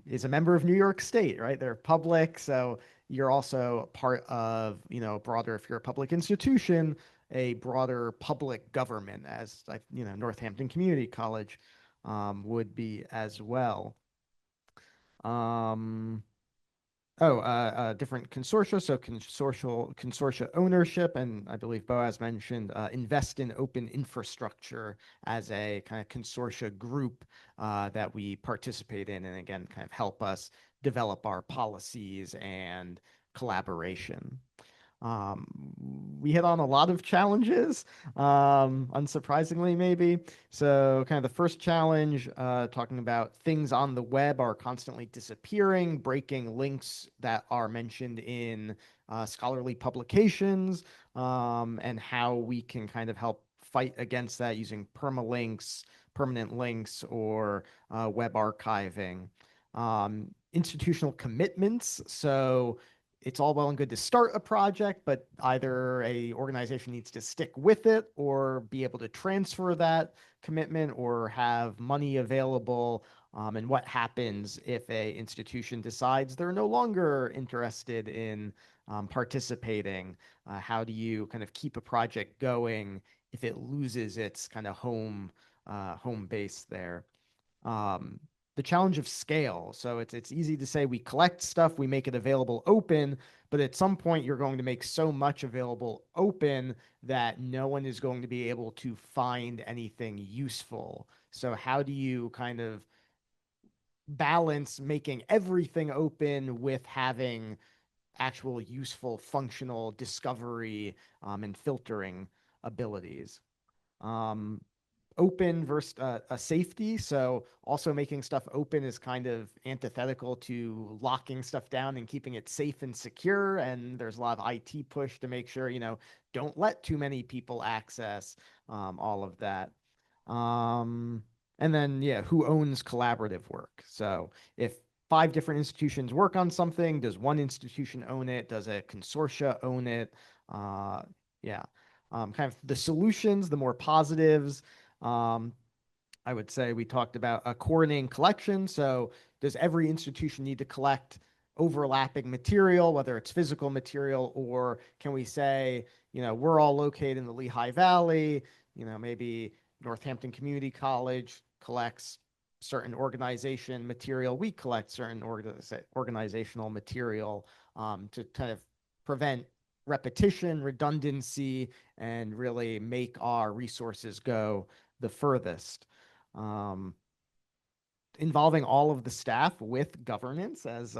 S16: is a member of New York State, right? They're public, so you're also part of, broader, if you're a public institution, a broader public government, as Northampton Community College would be as well. Different consortia, so consortia ownership, and I believe Boaz mentioned invest in open infrastructure as a kind of consortia group that we participate in, and again, kind of help us develop our policies and collaboration. We hit on a lot of challenges, unsurprisingly, maybe. So kind of the first challenge, talking about things on the web are constantly disappearing, breaking links that are mentioned in scholarly publications, and how we can kind of help fight against that using permalinks, permanent links, or web archiving. Institutional commitments. So it's all well and good to start a project, but either a organization needs to stick with it or be able to transfer that commitment or have money available. And what happens if a institution decides they're no longer interested in participating? How do you kind of keep a project going if it loses its kind of home base there? The challenge of scale. So it's easy to say we collect stuff, we make it available open, but at some point you're going to make so much available open that no one is going to be able to find anything useful. So how do you kind of balance making everything open with having actual useful functional discovery and filtering abilities? Open versus a safety. So also making stuff open is kind of antithetical to locking stuff down and keeping it safe and secure. And there's a lot of IT push to make sure, don't let too many people access all of that. And then, who owns collaborative work? So if 5 different institutions work on something, does one institution own it? Does a consortia own it? Kind of the solutions, the more positives. I would say we talked about a coordinating collection. So does every institution need to collect overlapping material, whether it's physical material, or can we say, we're all located in the Lehigh Valley, maybe Northampton Community College collects certain organization material, we collect certain organizational material to kind of prevent repetition, redundancy, and really make our resources go the furthest. Involving all of the staff with governance, as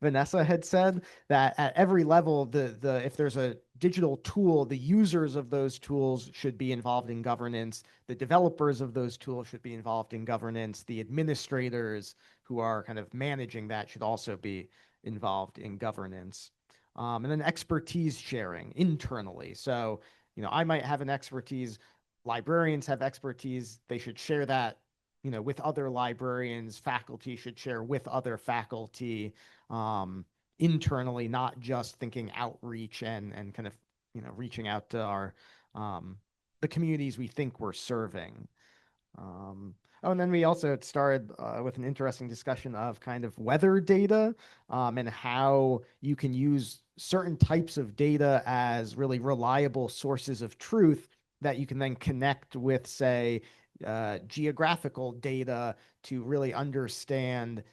S16: Vanessa had said, that at every level, if there's a digital tool, the users of those tools should be involved in governance. The developers of those tools should be involved in governance. The administrators who are kind of managing that should also be involved in governance. And then expertise sharing internally. So, I might have an expertise, librarians have expertise, they should share that, with other librarians, faculty should share with other faculty internally, not just thinking outreach and kind of, reaching out to our, the communities we think we're serving. And then we also started with an interesting discussion of kind of weather data and how you can use certain types of data as really reliable sources of truth that you can then connect with, say, geographical data to really understand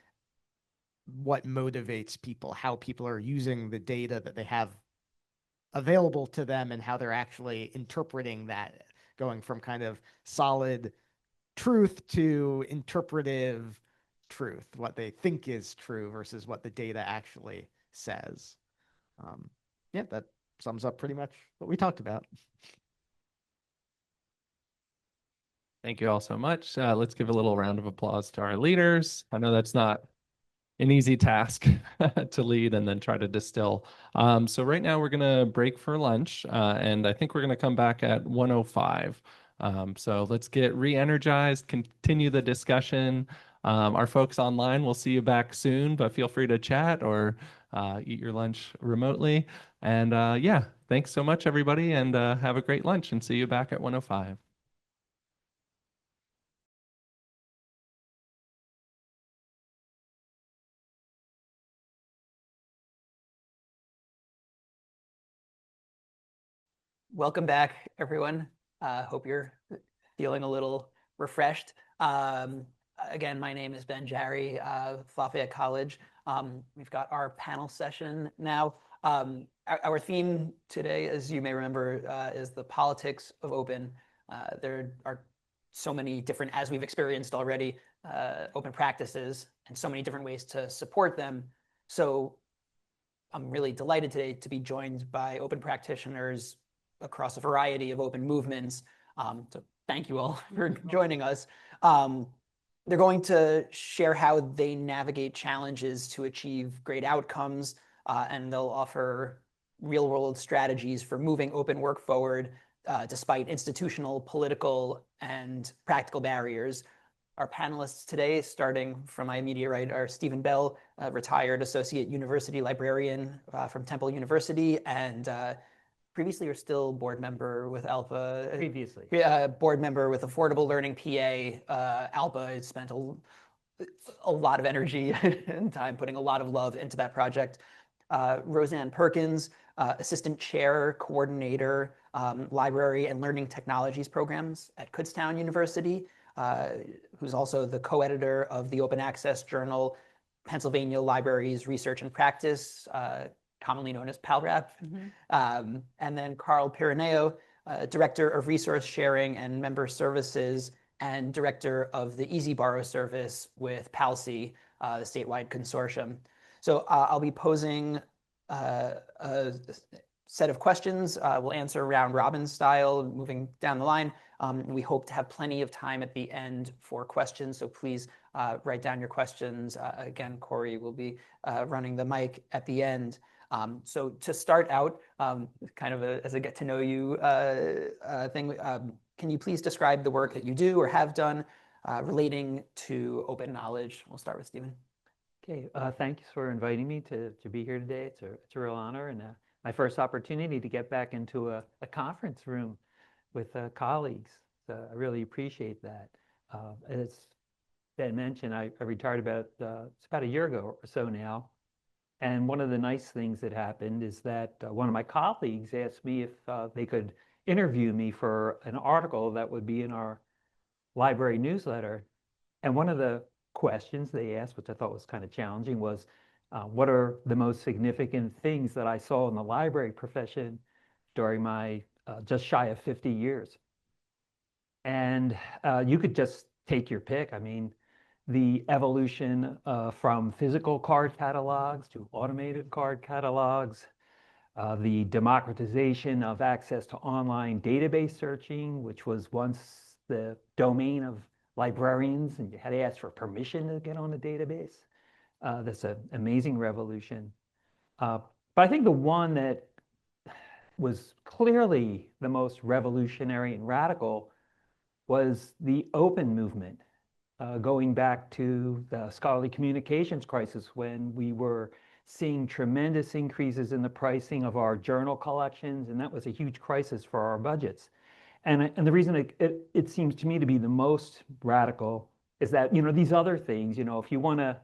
S16: what motivates people, how people are using the data that they have available to them, and how they're actually interpreting that, going from kind of solid truth to interpretive truth, what they think is true versus what the data actually says. That sums up pretty much what we talked about.
S1: Thank you all so much. Let's give a little round of applause to our leaders. I know that's not an easy task to lead and then try to distill. So right now we're going to break for lunch, and I think we're going to come back at 1:05. So let's get re-energized, continue the discussion. Our folks online, we'll see you back soon, but feel free to chat or eat your lunch remotely. And thanks so much, everybody, and have a great lunch, and see you back at 1:05.
S17: Welcome back, everyone. Hope you're feeling a little refreshed. Again, my name is Ben Jarry of Lafayette College. We've got our panel session now. Our theme today, as you may remember, is the politics of open. There are so many different, as we've experienced already, open practices and so many different ways to support them. So I'm really delighted today to be joined by open practitioners across a variety of open movements. So thank you all for joining us. They're going to share how they navigate challenges to achieve great outcomes, and they'll offer real-world strategies for moving open work forward despite institutional, political, and practical barriers. Our panelists today, starting from my immediate right, are Stephen Bell, retired associate university librarian from Temple University, and previously or still board member with ALPA.
S9: Previously.
S17: Board member with Affordable Learning PA. ALPA spent a lot of energy and time putting a lot of love into that project. Roseanne Perkins, assistant chair, coordinator, library and learning technologies programs at Kutztown University, who's also the co-editor of the open access journal, Pennsylvania Libraries Research and Practice, commonly known as PALRAP. And then Carl Pirineo, director of resource sharing and member services and director of the Easy Borrow service with PALSI, the statewide consortium. So I'll be posing a set of questions. We'll answer round robin style, moving down the line. We hope to have plenty of time at the end for questions, so please write down your questions. Again, Corey will be running the mic at the end. So to start out, kind of as a get to know you thing, can you please describe the work that you do or have done relating to open knowledge? We'll start with Stephen.
S10: Okay, thanks for inviting me to be here today. It's a real honor and my first opportunity to get back into a conference room with colleagues. So I really appreciate that. As Ben mentioned, I retired it's about a year ago or so now. And one of the nice things that happened is that one of my colleagues asked me if they could interview me for an article that would be in our library newsletter. And one of the questions they asked, which I thought was kind of challenging, was what are the most significant things that I saw in the library profession during my just shy of 50 years? And you could just take your pick. I mean, the evolution from physical card catalogs to automated card catalogs, the democratization of access to online database searching, which was once the domain of librarians, and you had to ask for permission to get on the database. That's an amazing revolution. But I think the one that was clearly the most revolutionary and radical was the open movement, going back to the scholarly communications crisis when we were seeing tremendous increases in the pricing of our journal collections, and that was a huge crisis for our budgets. And the reason it seems to me to be the most radical is that, these other things, if you want to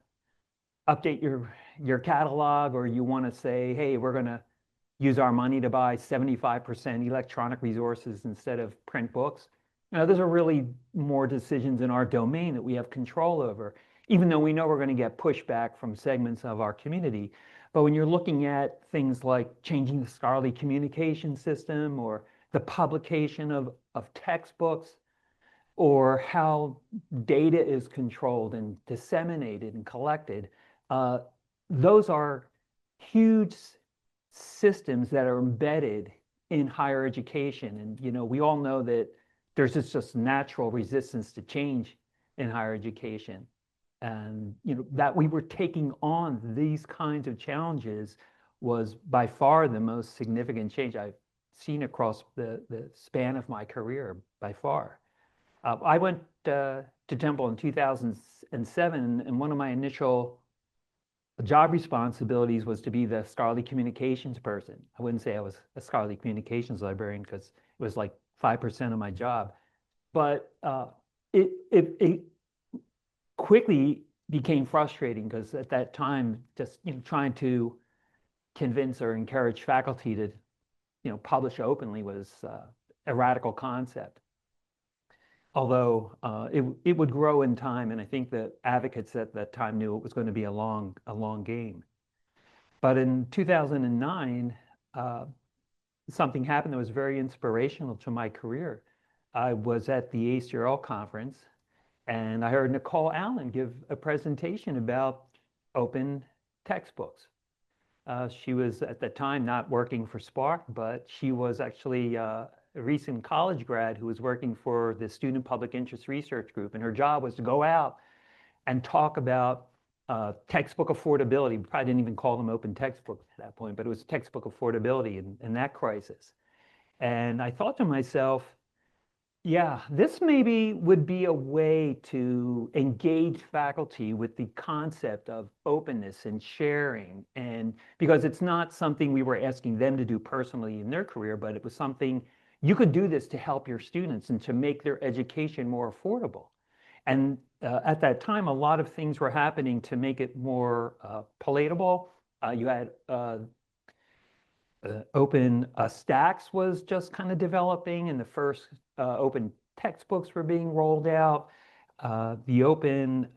S10: update your catalog, or you want to say, hey, we're going to use our money to buy 75% electronic resources instead of print books, those are really more decisions in our domain that we have control over, even though we know we're going to get pushback from segments of our community. But when you're looking at things like changing the scholarly communication system, or the publication of textbooks, or how data is controlled and disseminated and collected, those are huge systems that are embedded in higher education. And we all know that there's just natural resistance to change in higher education. And that we were taking on these kinds of challenges was by far the most significant change I've seen across the span of my career, by far. I went to Temple in 2007, and one of my initial job responsibilities was to be the scholarly communications person. I wouldn't say I was a scholarly communications librarian, because it was like 5% of my job. But it quickly became frustrating, because at that time, just trying to convince or encourage faculty to publish openly was a radical concept. although it would grow in time, and I think that advocates at that time knew it was going to be a long game. But in 2009, something happened that was very inspirational to my career. I was at the ACRL conference, and I heard Nicole Allen give a presentation about open textbooks. She was at the time not working for Spark, but she was actually a recent college grad who was working for the Student Public Interest Research Group, and her job was to go out and talk about textbook affordability. We probably didn't even call them open textbooks at that point, but it was textbook affordability in that crisis. And I thought to myself, yeah, this maybe would be a way to engage faculty with the concept of openness and sharing. And because it's not something we were asking them to do personally in their career, but it was something you could do this to help your students and to make their education more affordable. And at that time, a lot of things were happening to make it more palatable. You had open stacks was just kind of developing, and the first open textbooks were being rolled out. The open,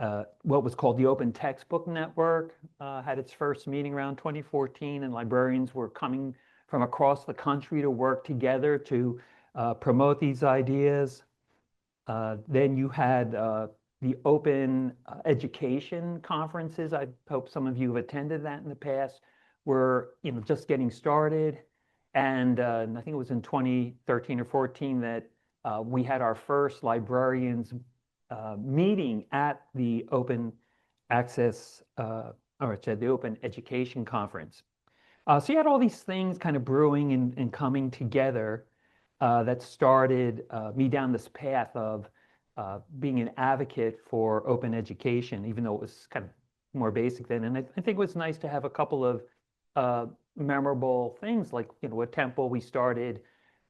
S10: what was called the Open Textbook Network had its first meeting around 2014, and librarians were coming from across the country to work together to promote these ideas. Then you had the open education conferences. I hope some of you have attended that in the past. We're just getting started, and I think it was in 2013 or 14 that we had our first librarians meeting at the Open Access, or the Open Education Conference. So you had all these things kind of brewing and coming together that started me down this path of being an advocate for open education, even though it was kind of more basic then. And I think it was nice to have a couple of memorable things, like at Temple we started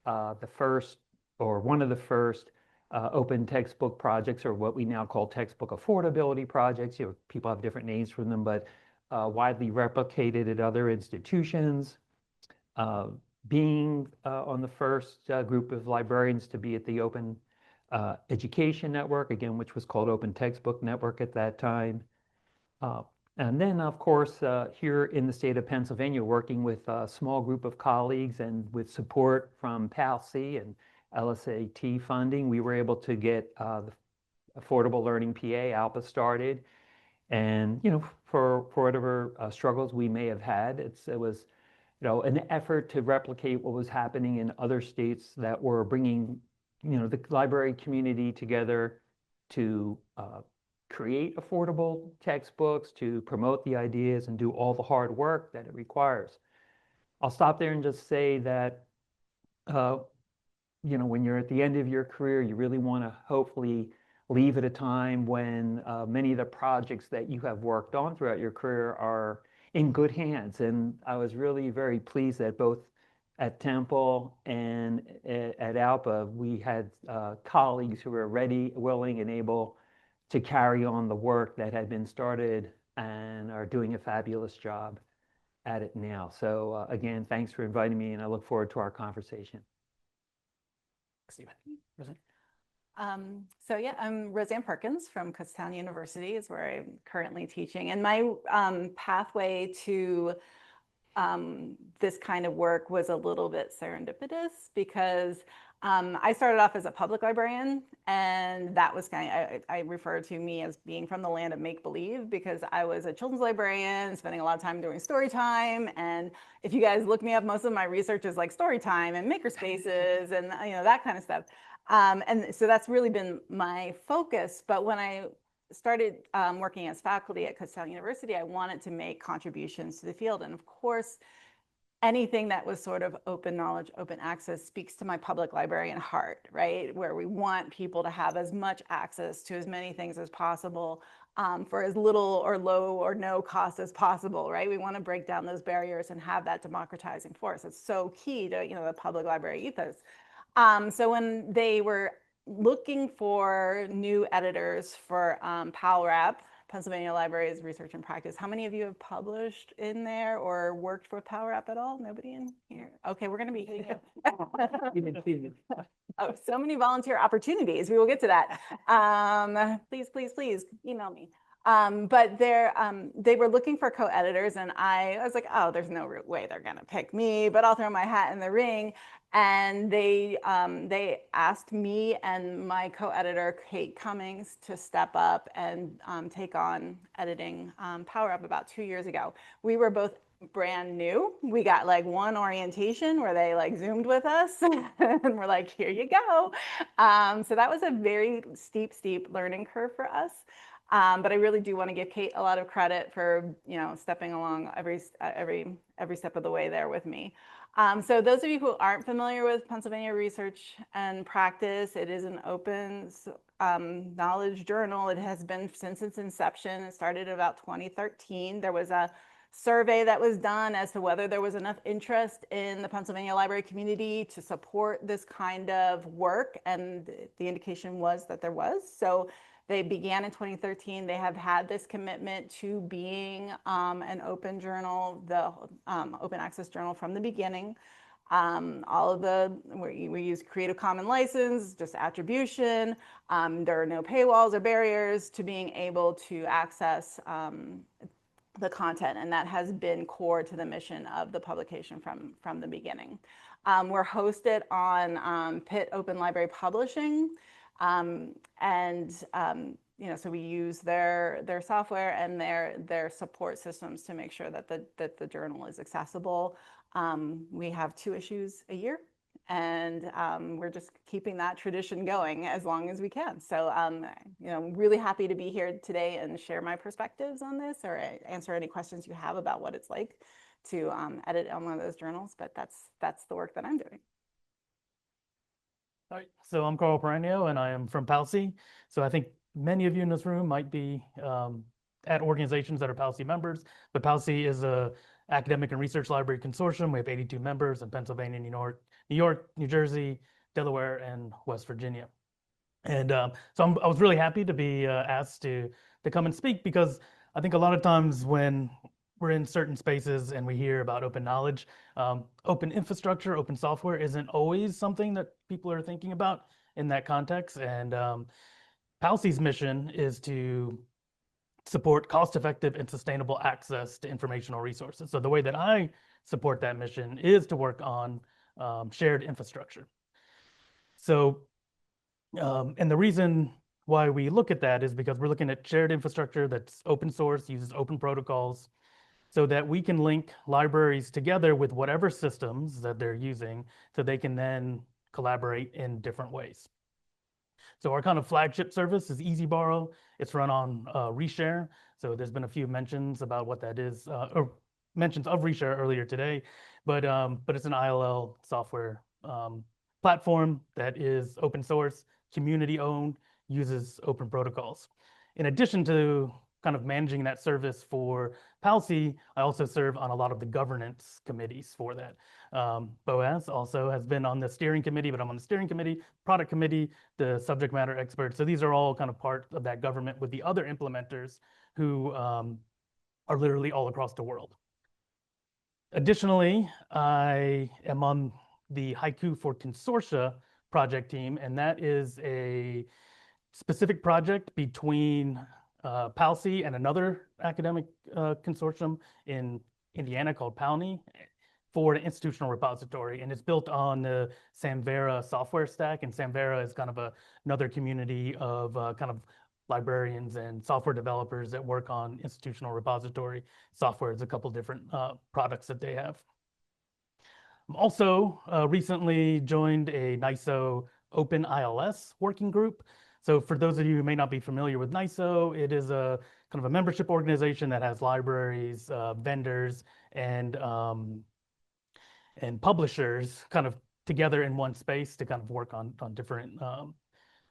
S10: the first, or one of the first open textbook projects, or what we now call textbook affordability projects. People have different names for them, but widely replicated at other institutions. Being on the first group of librarians to be at the Open Education Network, again, which was called Open Textbook Network at that time. And then, of course, here in the state of Pennsylvania, working with a small group of colleagues and with support from PALC and LSAT funding, we were able to get the Affordable Learning PA, ALPA, started. And, for whatever struggles we may have had, it was an effort to replicate what was happening in other states that were bringing, the library community together to create affordable textbooks, to promote the ideas and do all the hard work that it requires. I'll stop there and just say that, when you're at the end of your career, you really want to hopefully leave at a time when many of the projects that you have worked on throughout your career are in good hands. And I was really very pleased that both at Temple and at ALPA, we had colleagues who were ready, willing, and able to carry on the work that had been started and are doing a fabulous job at it now. So again, thanks for inviting me, and I look forward to our conversation.
S5: Stephen.
S18: So yeah, I'm Roseanne Perkins from Kutztown University is where I'm currently teaching. And my pathway to this kind of work was a little bit serendipitous because I started off as a public librarian, and that was I refer to me as being from the land of make-believe, because I was a children's librarian, spending a lot of time doing story time. And if you guys look me up, most of my research is like story time and maker spaces and that kind of stuff. And so that's really been my focus. But when I started working as faculty at Kutztown University, I wanted to make contributions to the field. And of course, anything that was sort of open knowledge, open access speaks to my public librarian heart, right? Where we want people to have as much access to as many things as possible for as little or low or no cost as possible, right? We want to break down those barriers and have that democratizing force. It's so key to, the public library ethos. So when they were looking for new editors for PALRAP, Pennsylvania Libraries Research and Practice. How many of you have published in there or worked for Power Up at all? Nobody in here? Okay, we're going to be. Oh, so many volunteer opportunities. We will get to that. Please, please, please email me. But they were looking for co-editors, and I was like, oh, there's no way they're gonna pick me, but I'll throw my hat in the ring. And they asked me and my co-editor Kate Cummings to step up and take on editing Power Up about 2 years ago. We were both brand new. We got like one orientation where they like Zoomed with us and we're like, here you go. So that was a very steep learning curve for us. But I really do want to give Kate a lot of credit for, stepping along every step of the way there with me. So those of you who aren't familiar with Pennsylvania Research and Practice, it is an open knowledge journal. It has been since its inception. It started about 2013. There was a survey that was done as to whether there was enough interest in the Pennsylvania library community to support this kind of work, and the indication was that there was. So they began in 2013. They have had this commitment to being an open journal, the open access journal from the beginning. We use Creative Commons license, just attribution. There are no paywalls or barriers to being able to access the content, and that has been core to the mission of the publication from the beginning. We're hosted on Pitt Open Library Publishing, so we use their software and their support systems to make sure that the journal is accessible. We have 2 issues a year, and we're just keeping that tradition going as long as we can. So, really happy to be here today and share my perspectives on this, or answer any questions you have about what it's like to edit on one of those journals. But that's the work that I'm doing.
S19: All right, so I'm Carl Perenio, and I am from PALCI. So I think many of you in this room might be at organizations that are PALCI members, but PALCI is a academic and research library consortium. We have 82 members in Pennsylvania, New York, New Jersey, Delaware, and West Virginia. And so I was really happy to be asked to come and speak, because I think a lot of times when we're in certain spaces and we hear about open knowledge, open infrastructure, open software isn't always something that people are thinking about in that context. And PALCI's mission is to support cost-effective and sustainable access to informational resources. So the way that I support that mission is to work on shared infrastructure. So, and the reason why we look at that is because we're looking at shared infrastructure that's open source, uses open protocols, so that we can link libraries together with whatever systems that they're using, so they can then collaborate in different ways. So our kind of flagship service is Easy Borrow. It's run on Reshare. So there's been a few mentions about what that is, or mentions of Reshare earlier today, but it's an ILL software platform that is open source, community owned, uses open protocols. In addition to kind of managing that service for PALCI, I also serve on a lot of the governance committees for that. Boaz also has been on the steering committee, but I'm on the steering committee, product committee, the subject matter experts. So these are all kind of part of that government with the other implementers who are literally all across the world. Additionally, I am on the Haiku for Consortia project team, and that is a specific project between PALCI and another academic consortium in Indiana called PALNI for an institutional repository. And it's built on the Samvera software stack. And Samvera is kind of another community of kind of librarians and software developers that work on institutional repository software. There's a couple different products that they have. I'm also recently joined a NISO Open ILS working group. So for those of you who may not be familiar with NISO, it is a kind of a membership organization that has libraries, vendors, and publishers kind of together in one space to kind of work on different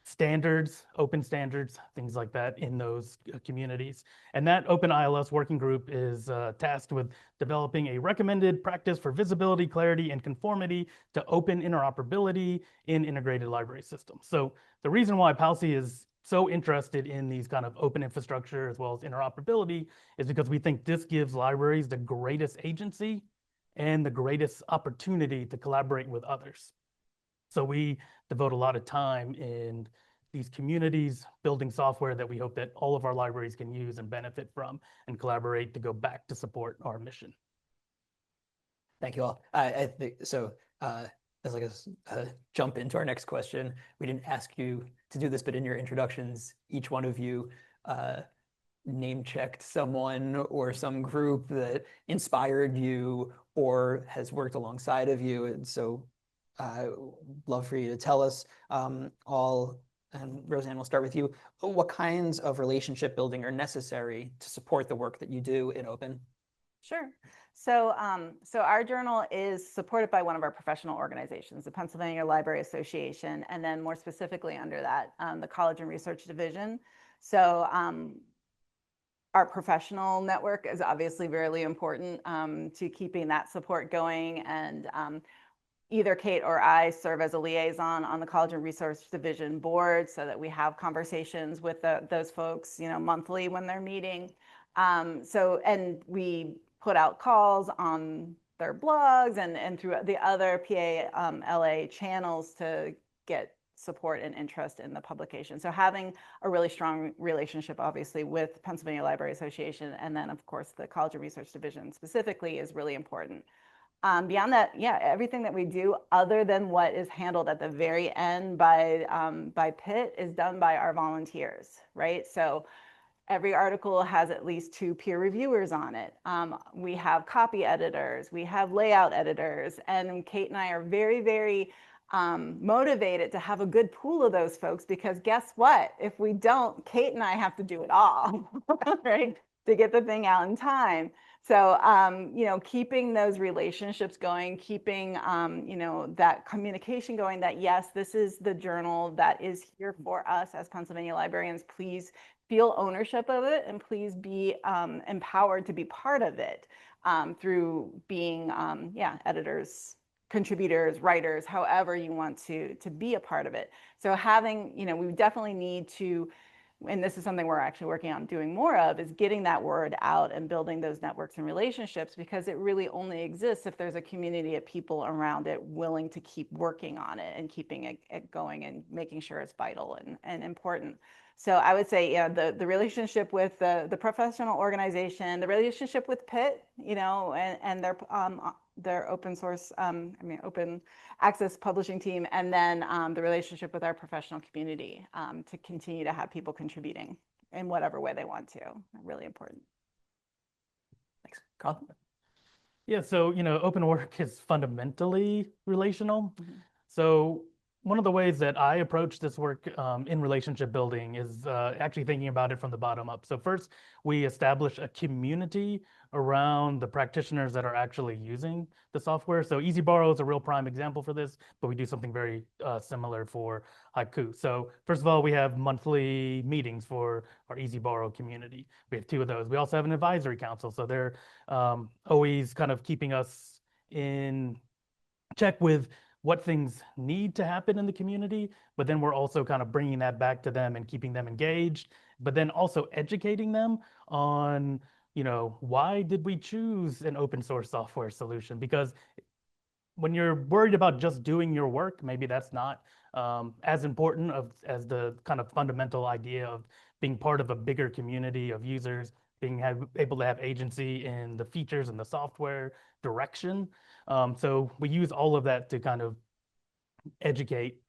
S19: standards, open standards, things like that in those communities. And that Open ILS working group is tasked with developing a recommended practice for visibility, clarity, and conformity to open interoperability in integrated library systems. So the reason why PALCI is so interested in these kind of open infrastructure as well as interoperability is because we think this gives libraries the greatest agency and the greatest opportunity to collaborate with others. So we devote a lot of time in these communities building software that we hope that all of our libraries can use and benefit from and collaborate to go back to support our mission.
S17: Thank you all. I think so. As like a jump into our next question, we didn't ask you to do this, but in your introductions, each one of you name checked someone or some group that inspired you or has worked alongside of you. And so love for you to tell us all, and Roseanne, we'll start with you. What kinds of relationship building are necessary to support the work that you do in open?
S18: Sure. So, so our journal is supported by one of our professional organizations, the Pennsylvania Library Association, and then more specifically under that, the College and Research Division. So our professional network is obviously really important to keeping that support going. And either Kate or I serve as a liaison on the College and Research Division board so that we have conversations with those folks, you know, monthly when they're meeting. And we put out calls on their blogs and through the other PALA channels to get support and interest in the publication. So having a really strong relationship, obviously, with Pennsylvania Library Association, and then, of course, the College and Research Division specifically is really important. Beyond that, yeah, everything that we do other than what is handled at the very end by Pitt is done by our volunteers, right? So every article has at least 2 peer reviewers on it. We have copy editors, we have layout editors, and Kate and I are very, very motivated to have a good pool of those folks, because guess what? If we don't, Kate and I have to do it all, right? To get the thing out in time. So, you know, keeping those relationships going, keeping, you know, that communication going, that yes, this is the journal that is here for us as Pennsylvania librarians. Please feel ownership of it, and please be empowered to be part of it through being, yeah, editors, contributors, writers, however you want to be a part of it. So having, you know, we definitely need to, and this is something we're actually working on doing more of, is getting that word out and building those networks and relationships, because it really only exists if there's a community of people around it willing to keep working on it and keeping it going and making sure it's vital and important. So I would say, yeah, the relationship with the professional organization, the relationship with Pitt, you know, and their open source, open access publishing team, and then the relationship with our professional community to continue to have people contributing in whatever way they want to. Really important.
S17: Thanks. Colin?
S19: Yeah, so, you know, open work is fundamentally relational. So one of the ways that I approach this work in relationship building is actually thinking about it from the bottom up. So first, we establish a community around the practitioners that are actually using the software. So Easy Borrow is a real prime example for this, but we do something very similar for Haiku. So first of all, we have monthly meetings for our Easy Borrow community. We have 2 of those. We also have an advisory council. So they're always kind of keeping us in check with what things need to happen in the community, but then we're also kind of bringing that back to them and keeping them engaged, but then also educating them on, you know, why did we choose an open source software solution? Because when you're worried about just doing your work, maybe that's not as important as the kind of fundamental idea of being part of a bigger community of users, being able to have agency in the features and the software direction. So we use all of that to kind of educate.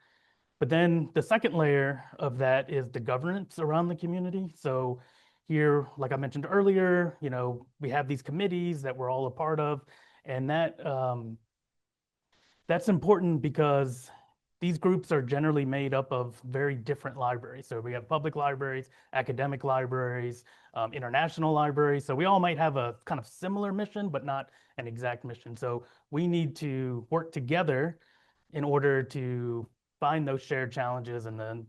S19: But then the second layer of that is the governance around the community. So here, like I mentioned earlier, you know, we have these committees that we're all a part of, and that's important because these groups are generally made up of very different libraries. So we have public libraries, academic libraries, international libraries. So we all might have a kind of similar mission, but not an exact mission. So we need to work together in order to find those shared challenges and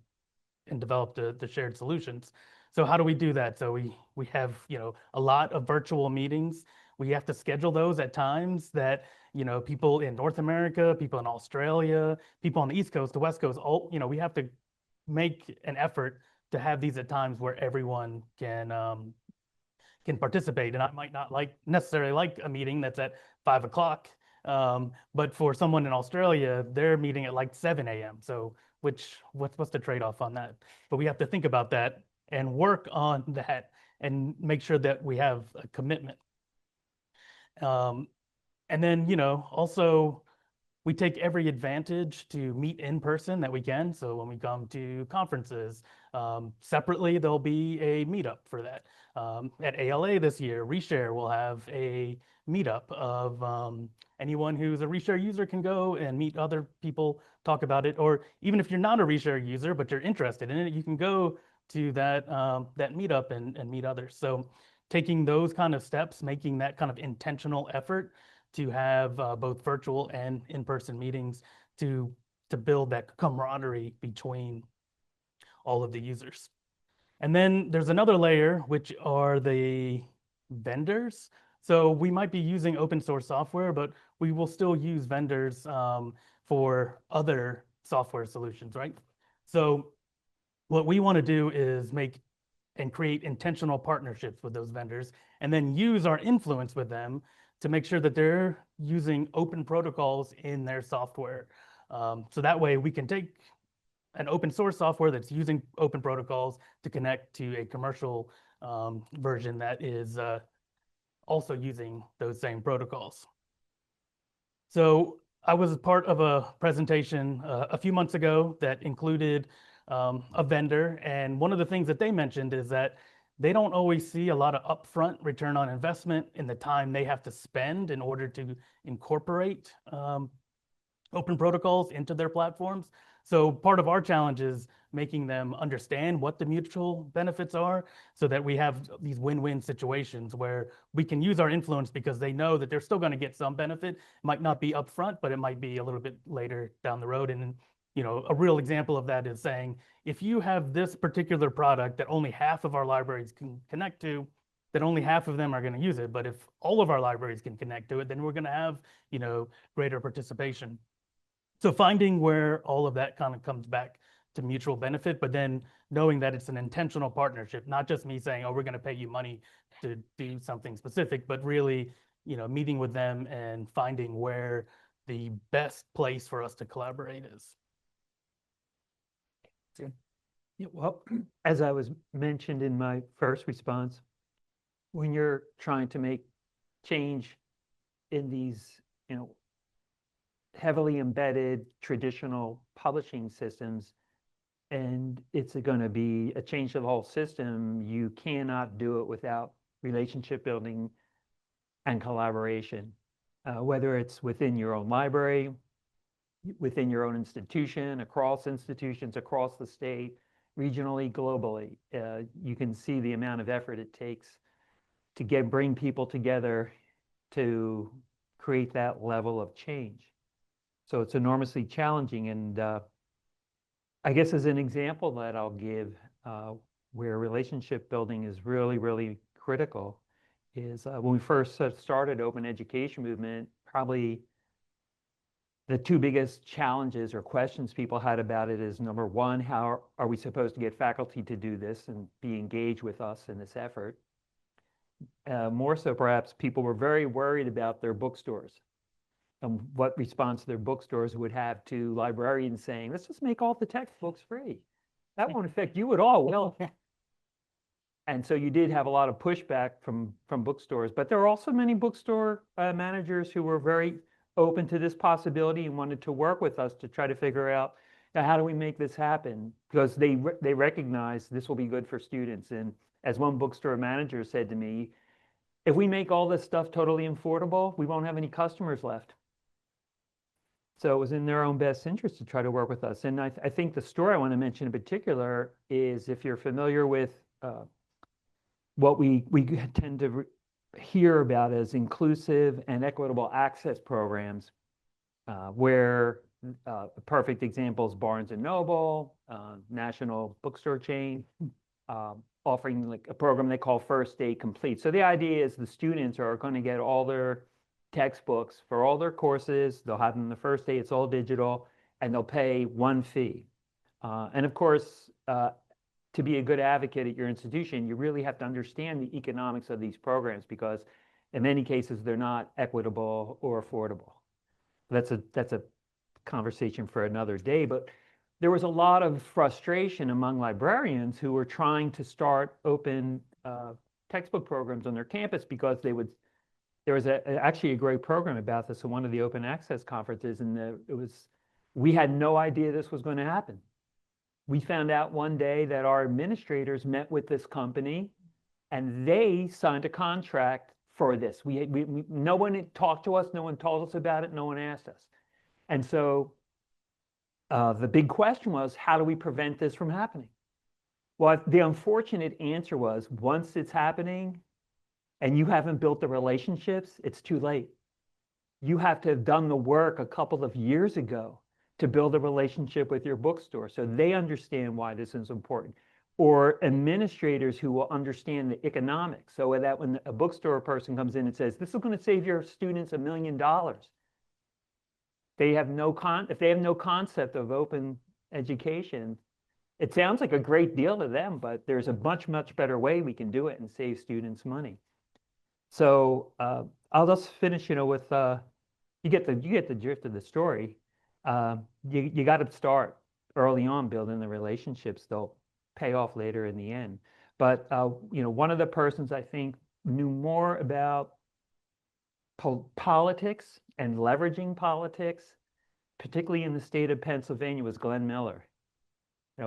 S19: develop the shared solutions. So how do we do that? So we have, you know, a lot of virtual meetings. We have to schedule those at times that, you know, people in North America, people in Australia, people on the East Coast, the West Coast, all, you know, we have to make an effort to have these at times where everyone can participate. And I might not necessarily like a meeting that's at 5 o'clock. But for someone in Australia, they're meeting at like 7 a.m. So what's the trade-off on that? But we have to think about that and work on that and make sure that we have a commitment. And then, also we take every advantage to meet in person that we can. So when we come to conferences, separately, there'll be a meetup for that. At ALA this year, Reshare will have a meetup of anyone who's a Reshare user can go and meet other people, talk about it. Or even if you're not a Reshare user, but you're interested in it, you can go to that meetup and meet others. So taking those kind of steps, making that kind of intentional effort to have both virtual and in-person meetings to build that camaraderie between all of the users. And then there's another layer, which are the vendors. So we might be using open source software, but we will still use vendors for other software solutions, right? So what we want to do is make and create intentional partnerships with those vendors, and then use our influence with them to make sure that they're using open protocols in their software. So that way we can take an open source software that's using open protocols to connect to a commercial version that is also using those same protocols. So I was part of a presentation a few months ago that included a vendor, and one of the things that they mentioned is that they don't always see a lot of upfront return on investment in the time they have to spend in order to incorporate open protocols into their platforms. So part of our challenge is making them understand what the mutual benefits are so that we have these win-win situations where we can use our influence because they know that they're still going to get some benefit. It might not be upfront, but it might be a little bit later down the road. And a real example of that is saying, if you have this particular product that only half of our libraries can connect to, then only half of them are going to use it. But if all of our libraries can connect to it, then we're going to have, greater participation. So finding where all of that kind of comes back to mutual benefit, but then knowing that it's an intentional partnership, not just me saying, oh, we're going to pay you money to do something specific, but really, meeting with them and finding where the best place for us to collaborate is.
S20: Yeah, well, as I was mentioned in my first response, when you're trying to make change in these, heavily embedded traditional publishing systems, and it's going to be a change to the whole system, you cannot do it without relationship building and collaboration, whether it's within your own library, within your own institution, across institutions, across the state, regionally, globally. You can see the amount of effort it takes to bring people together to create that level of change. So it's enormously challenging. And I guess as an example that I'll give where relationship building is really, really critical is when we first started Open Education Movement, probably the two biggest challenges or questions people had about it is, number one, how are we supposed to get faculty to do this and be engaged with us in this effort? More so, perhaps, people were very worried about their bookstores and what response their bookstores would have to librarians saying, let's just make all the textbooks free. That won't affect you at all, will it? And so you did have a lot of pushback from bookstores, but there are also many bookstore managers who were very open to this possibility and wanted to work with us to try to figure out how do we make this happen, because they recognize this will be good for students. And as one bookstore manager said to me, if we make all this stuff totally affordable, we won't have any customers left. So it was in their own best interest to try to work with us. And I think the story I want to mention in particular is, if you're familiar with what we tend to hear about as inclusive and equitable access programs, where a perfect example is Barnes & Noble, national bookstore chain, offering like a program they call First Day Complete. So the idea is the students are going to get all their textbooks for all their courses. They'll have them the first day, it's all digital, and they'll pay one fee. And of course, to to be a good advocate at your institution, you really have to understand the economics of these programs, because in many cases, they're not equitable or affordable. That's a conversation for another day, but there was a lot of frustration among librarians who were trying to start open textbook programs on their campus, because there was actually a great program about this at one of the open access conferences, and we had no idea this was going to happen. We found out one day that our administrators met with this company and they signed a contract for this. No one talked to us, no one told us about it, no one asked us. And so the big question was, how do we prevent this from happening? Well, the unfortunate answer was, once it's happening and you haven't built the relationships, it's too late. You have to have done the work a couple of years ago to build a relationship with your bookstore so they understand why this is important. Or administrators who will understand the economics, so that when a bookstore person comes in and says, this is going to save your students $1 million, they have if they have no concept of open education, it sounds like a great deal to them, but there's a much, much better way we can do it and save students money. So I'll just finish, with you get the drift of the story. You got to start early on building the relationships. They'll pay off later in the end. But one of the persons I think knew more about politics and leveraging politics, particularly in the state of Pennsylvania, was Glenn Miller.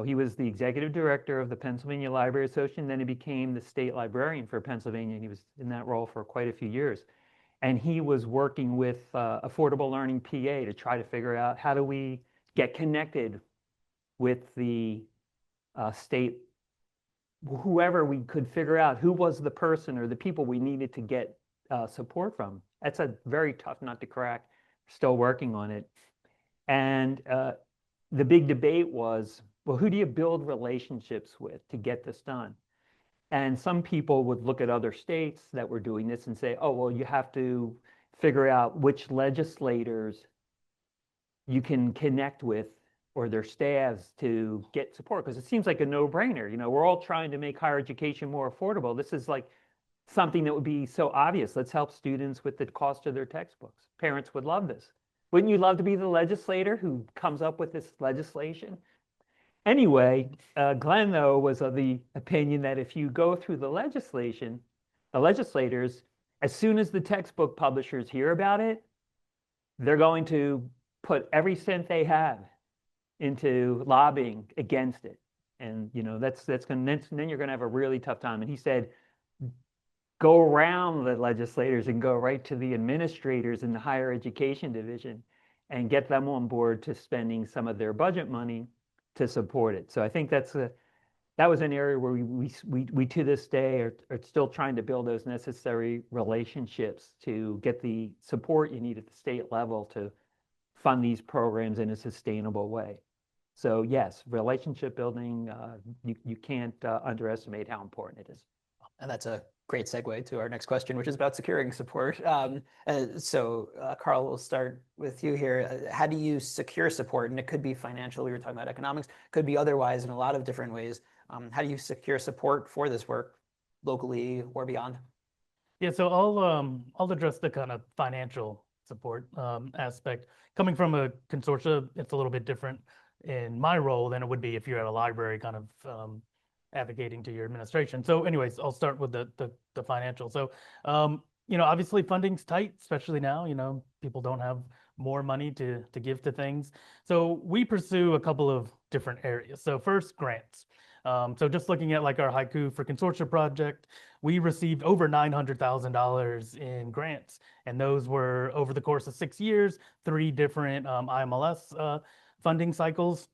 S20: He was the executive director of the Pennsylvania Library Association, then he became the state librarian for Pennsylvania, and he was in that role for quite a few years. And he was working with Affordable Learning PA to try to figure out, how do we get connected with the state, whoever we could figure out who was the person or the people we needed to get support from. That's a very tough nut to crack. Still working on it. And the big debate was, well, who do you build relationships with to get this done? And some people would look at other states that were doing this and say, oh, well, you have to figure out which legislators you can connect with or their staffs to get support, because it seems like a no-brainer. We're all trying to make higher education more affordable. This is like something that would be so obvious. Let's help students with the cost of their textbooks. Parents would love this. Wouldn't you love to be the legislator who comes up with this legislation? Anyway, Glenn, though, was of the opinion that if you go through the legislators, as soon as the textbook publishers hear about it, they're going to put every cent they have into lobbying against it. And, that's going to, then you're going to have a really tough time. And he said, go around the legislators and go right to the administrators in the higher education division and get them on board to spending some of their budget money to support it. So I think that was an area where we to this day are still trying to build those necessary relationships to get the support you need at the state level to fund these programs in a sustainable way. So yes, relationship building, you can't underestimate how important it is.
S17: And that's a great segue to our next question, which is about securing support. So Carl, we'll start with you here. How do you secure support? And it could be financial, we were talking about economics, could be otherwise in a lot of different ways. How do you secure support for this work locally or beyond?
S19: Yeah, so I'll address the kind of financial support aspect. Coming from a consortia, it's a little bit different in my role than it would be if you're at a library kind of advocating to your administration. So anyways, I'll start with the financial. So, obviously funding's tight, especially now, people don't have more money to give to things. So we pursue a couple of different areas. So first, grants. So just looking at like our Haiku for Consortia project, we received over $900,000 in grants. And those were over the course of 6 years, 3 different IMLS funding cycles.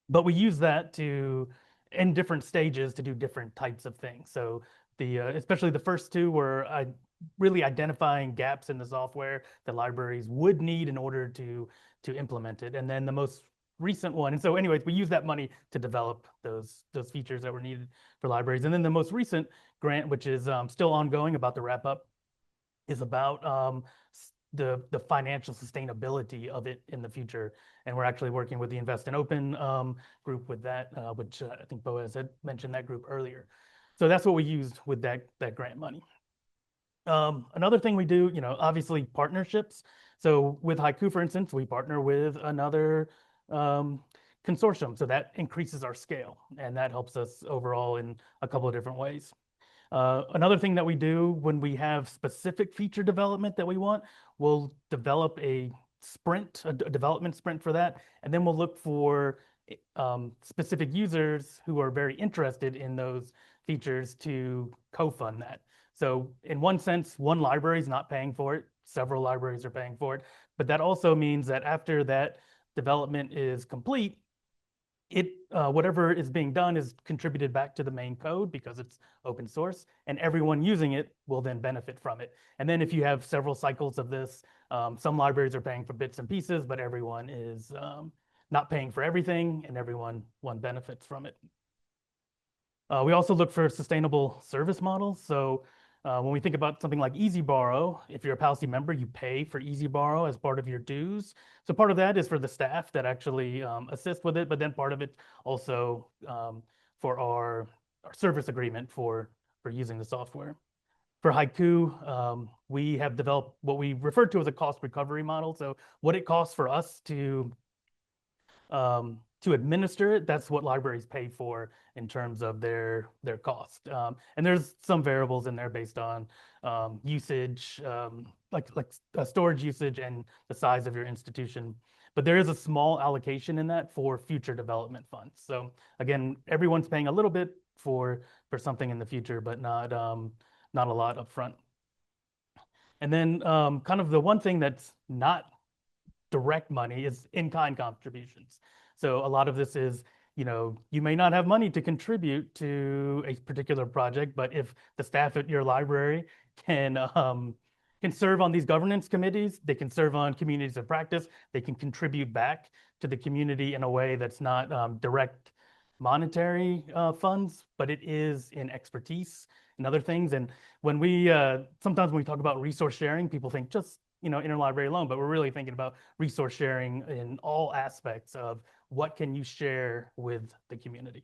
S19: But we use that in different stages to do different types of things. So especially the first 2 were really identifying gaps in the software that libraries would need in order to implement it. And then the most recent one, and so anyways, we use that money to develop those features that were needed for libraries. And then the most recent grant, which is still ongoing, about to wrap up, is about the financial sustainability of it in the future. And we're actually working with the Invest in Open group with that, which I think Boaz had mentioned that group earlier. So that's what we used with that grant money. Another thing we do, obviously partnerships. So with Haiku, for instance, we partner with another consortium. So that increases our scale, and that helps us overall in a couple of different ways. Another thing that we do when we have specific feature development that we want, we'll develop a sprint, a development sprint for that, and then we'll look for specific users who are very interested in those features to co-fund that. So in one sense, one library is not paying for it, several libraries are paying for it, but that also means that after that development is complete, whatever is being done is contributed back to the main code because it's open source, and everyone using it will then benefit from it. And then if you have several cycles of this, some libraries are paying for bits and pieces, but everyone is not paying for everything, and everyone benefits from it. We also look for sustainable service models. So when we think about something like Easy Borrow, if you're a Palsy member, you pay for Easy Borrow as part of your dues. So part of that is for the staff that actually assist with it, but then part of it also for our service agreement for using the software. For Haiku, we have developed what we refer to as a cost recovery model. So what it costs for us to administer it, that's what libraries pay for in terms of their cost. And there's some variables in there based on usage, like storage usage and the size of your institution. But there is a small allocation in that for future development funds. So again, everyone's paying a little bit for something in the future, but not a lot upfront. And then kind of the one thing that's not direct money is in-kind contributions. So a lot of this is, you may not have money to contribute to a particular project, but if the staff at your library can serve on these governance committees, they can serve on communities of practice, they can contribute back to the community in a way that's not direct monetary funds, but it is in expertise and other things. And when sometimes when we talk about resource sharing, people think just interlibrary loan, but we're really thinking about resource sharing in all aspects of what can you share with the community.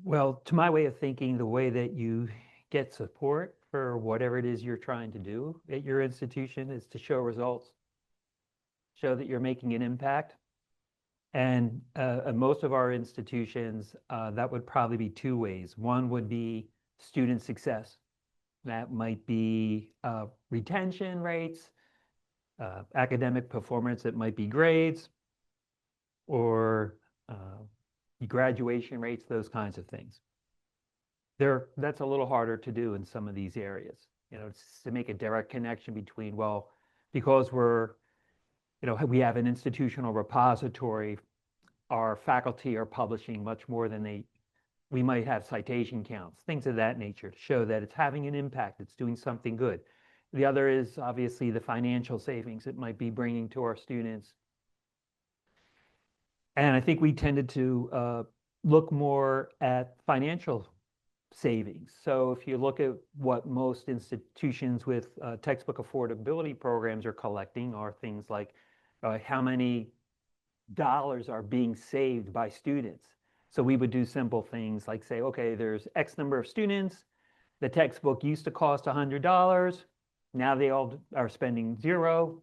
S20: Well, to my way of thinking, the way that you get support for whatever it is you're trying to do at your institution is to show results, show that you're making an impact. And most of our institutions, that would probably be two ways. One would be student success. That might be retention rates, academic performance, it might be grades, or graduation rates, those kinds of things. That's a little harder to do in some of these areas, to make a direct connection between, well, because we have an institutional repository, our faculty are publishing much more than we might have citation counts, things of that nature to show that it's having an impact, it's doing something good. The other is obviously the financial savings it might be bringing to our students. And I think we tended to look more at financial savings. So if you look at what most institutions with textbook affordability programs are collecting are things like how many dollars are being saved by students. So we would do simple things like say, okay, there's X number of students. The textbook used to cost $100. Now they all are spending $0.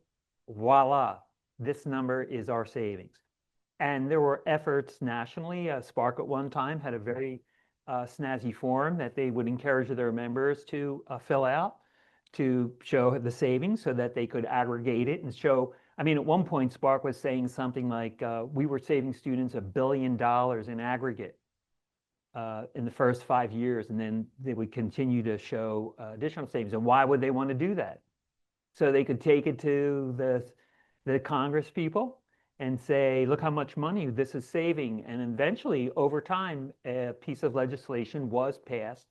S20: Voila, this number is our savings. And there were efforts nationally. Spark at one time had a very snazzy form that they would encourage their members to fill out to show the savings so that they could aggregate it and show. I mean, at one point, Spark was saying something like, we were saving students $1 billion in aggregate in the first 5 years, and then they would continue to show additional savings. And why would they want to do that? So they could take it to the Congress people and say, look how much money this is saving. And eventually, over time, a piece of legislation was passed,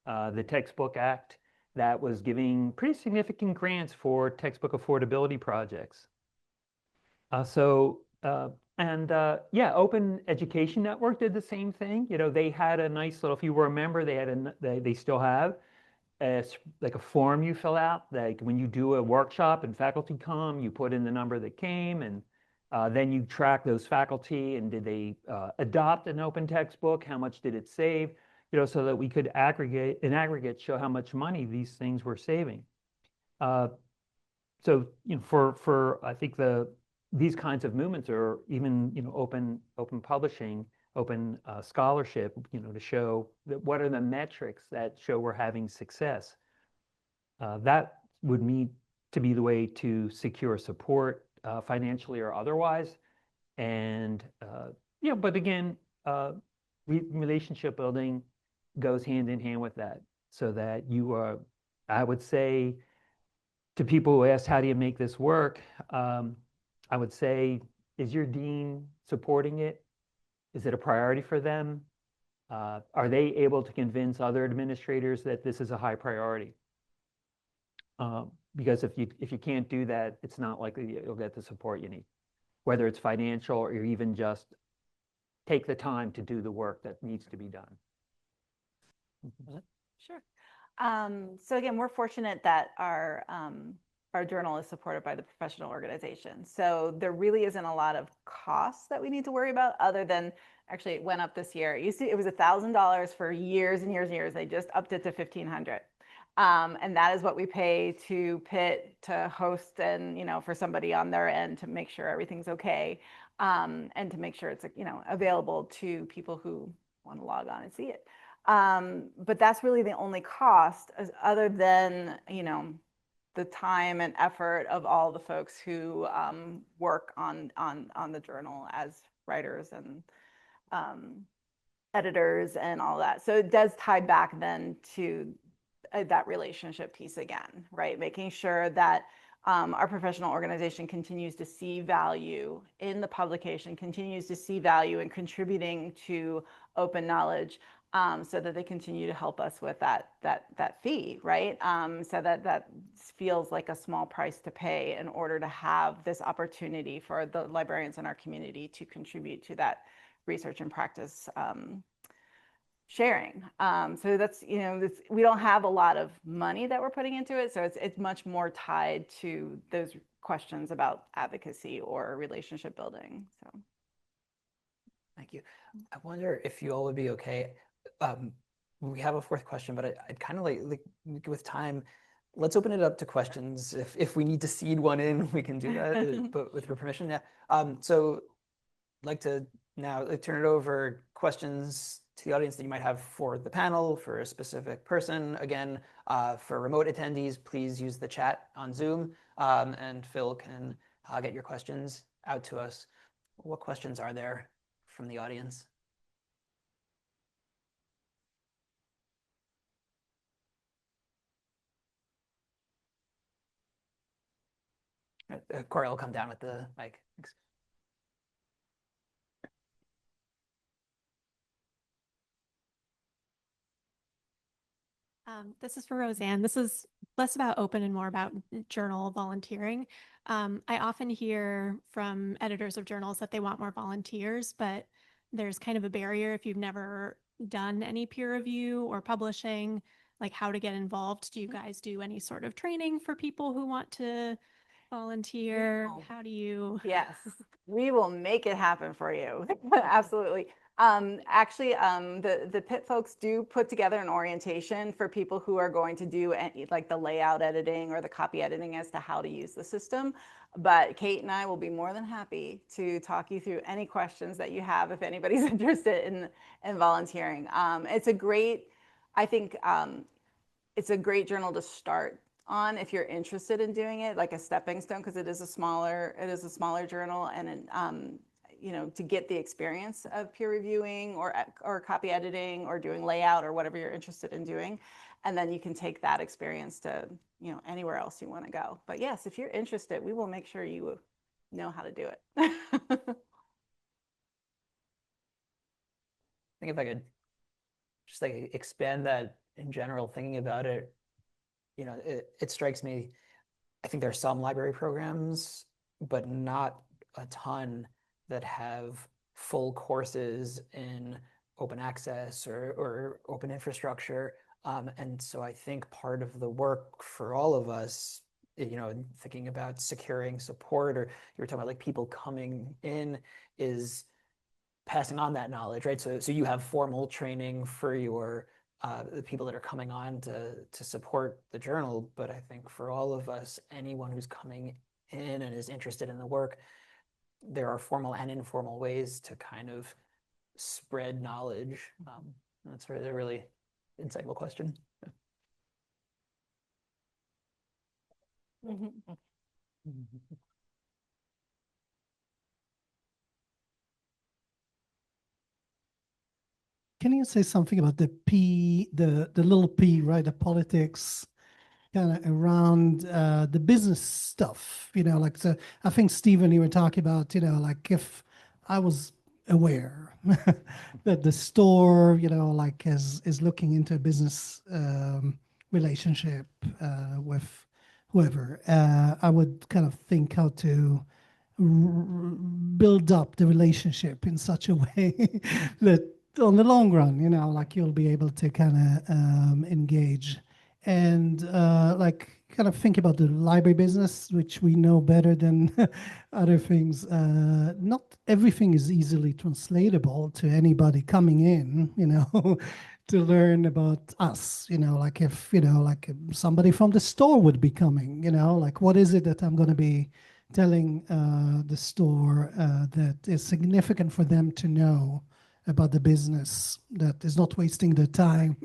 S20: the Textbook Act, that was giving pretty significant grants for textbook affordability projects. So And yeah, Open Education Network did the same thing. You know, they had a nice little, if you were a member, they had they still have like a form you fill out. Like when you do a workshop and faculty come, you put in the number that came, and then you track those faculty and did they adopt an open textbook? How much did it save? You know, so that we could aggregate, in aggregate, show how much money these things were saving. So, you know, for I think these kinds of movements, or even, you know, open publishing, open scholarship, you know, to show that what are the metrics that show we're having success. That would need to be the way to secure support financially or otherwise. And you know, but again, relationship building goes hand in hand with that, so that you are, I would say, to people who ask, how do you make this work? I would say, is your dean supporting it? Is it a priority for them? Are they able to convince other administrators that this is a high priority? Because if you can't do that, it's not likely you'll get the support you need, whether it's financial or even just take the time to do the work that needs to be done.
S18: Sure. So again, we're fortunate that our journal is supported by the professional organization. So there really isn't a lot of costs that we need to worry about, other than, actually it went up this year. It was $1,000 for years and years and years. They just upped it to $1,500. And that is what we pay to Pitt to host, and, you know, for somebody on their end to make sure everything's okay, and to make sure it's, you know, available to people who want to log on and see it. But that's really the only cost, other than, you know, the time and effort of all the folks who work on the journal as writers and editors and all that. So it does tie back then to that relationship piece again, right? Making sure that our professional organization continues to see value in the publication, continues to see value in contributing to open knowledge, so that they continue to help us with that fee, right? So that feels like a small price to pay in order to have this opportunity for the librarians in our community to contribute to that research and practice sharing. So that's, you know, we don't have a lot of money that we're putting into it, so it's much more tied to those questions about advocacy or relationship building. So
S17: thank you. I wonder if you all would be okay. We have a fourth question, but I'd kind of like with time, let's open it up to questions. If we need to seed one in, we can do that, but with your permission, yeah. So I'd like to now turn it over, questions to the audience that you might have for the panel, for a specific person. Again, for remote attendees, please use the chat on Zoom, and Phil can get your questions out to us. What questions are there from the audience? Corey will come down with the mic. Thanks.
S21: This is for Roseanne. This is less about open and more about journal volunteering. I often hear from editors of journals that they want more volunteers, but there's kind of a barrier if you've never done any peer review or publishing, like how to get involved. Do you guys do any sort of training for people who want to volunteer? How do you?
S18: Yes, we will make it happen for you. Absolutely. Actually, the Pitt folks do put together an orientation for people who are going to do like the layout editing or the copy editing as to how to use the system. But Kate and I will be more than happy to talk you through any questions that you have if anybody's interested in volunteering. It's a great, I think, it's a great journal to start on if you're interested in doing it, like a stepping stone, because it is a smaller journal, and you know, to get the experience of peer reviewing or copy editing or doing layout or whatever you're interested in doing, and then you can take that experience to, you know, anywhere else you want to go. But yes, if you're interested, we will make sure you know how to do it.
S17: I think if I could just like expand that in general, thinking about it, you know, it strikes me, I think there are some library programs, but not a ton that have full courses in open access or open infrastructure. And so I think part of the work for all of us, thinking about securing support, or you were talking about like people coming in, is passing on that knowledge, right? So you have formal training for your the people that are coming on to support the journal, but I think for all of us, anyone who's coming in and is interested in the work, there are formal and informal ways to kind of spread knowledge. That's a really insightful question.
S2: Can you say something about the P, the little P, right? The politics kind of around the business stuff, like, so I think, Stephen, you were talking about, like if I was aware that the store, like is looking into a business relationship with whoever, I would kind of think how to build up the relationship in such a way that on the long run, like you'll be able to kind of engage and like kind of think about the library business, which we know better than other things. Not everything is easily translatable to anybody coming in, to learn about us, like if, like somebody from the store would be coming, like what is it that I'm going to be telling the store that is significant for them to know about the business, that is not wasting their time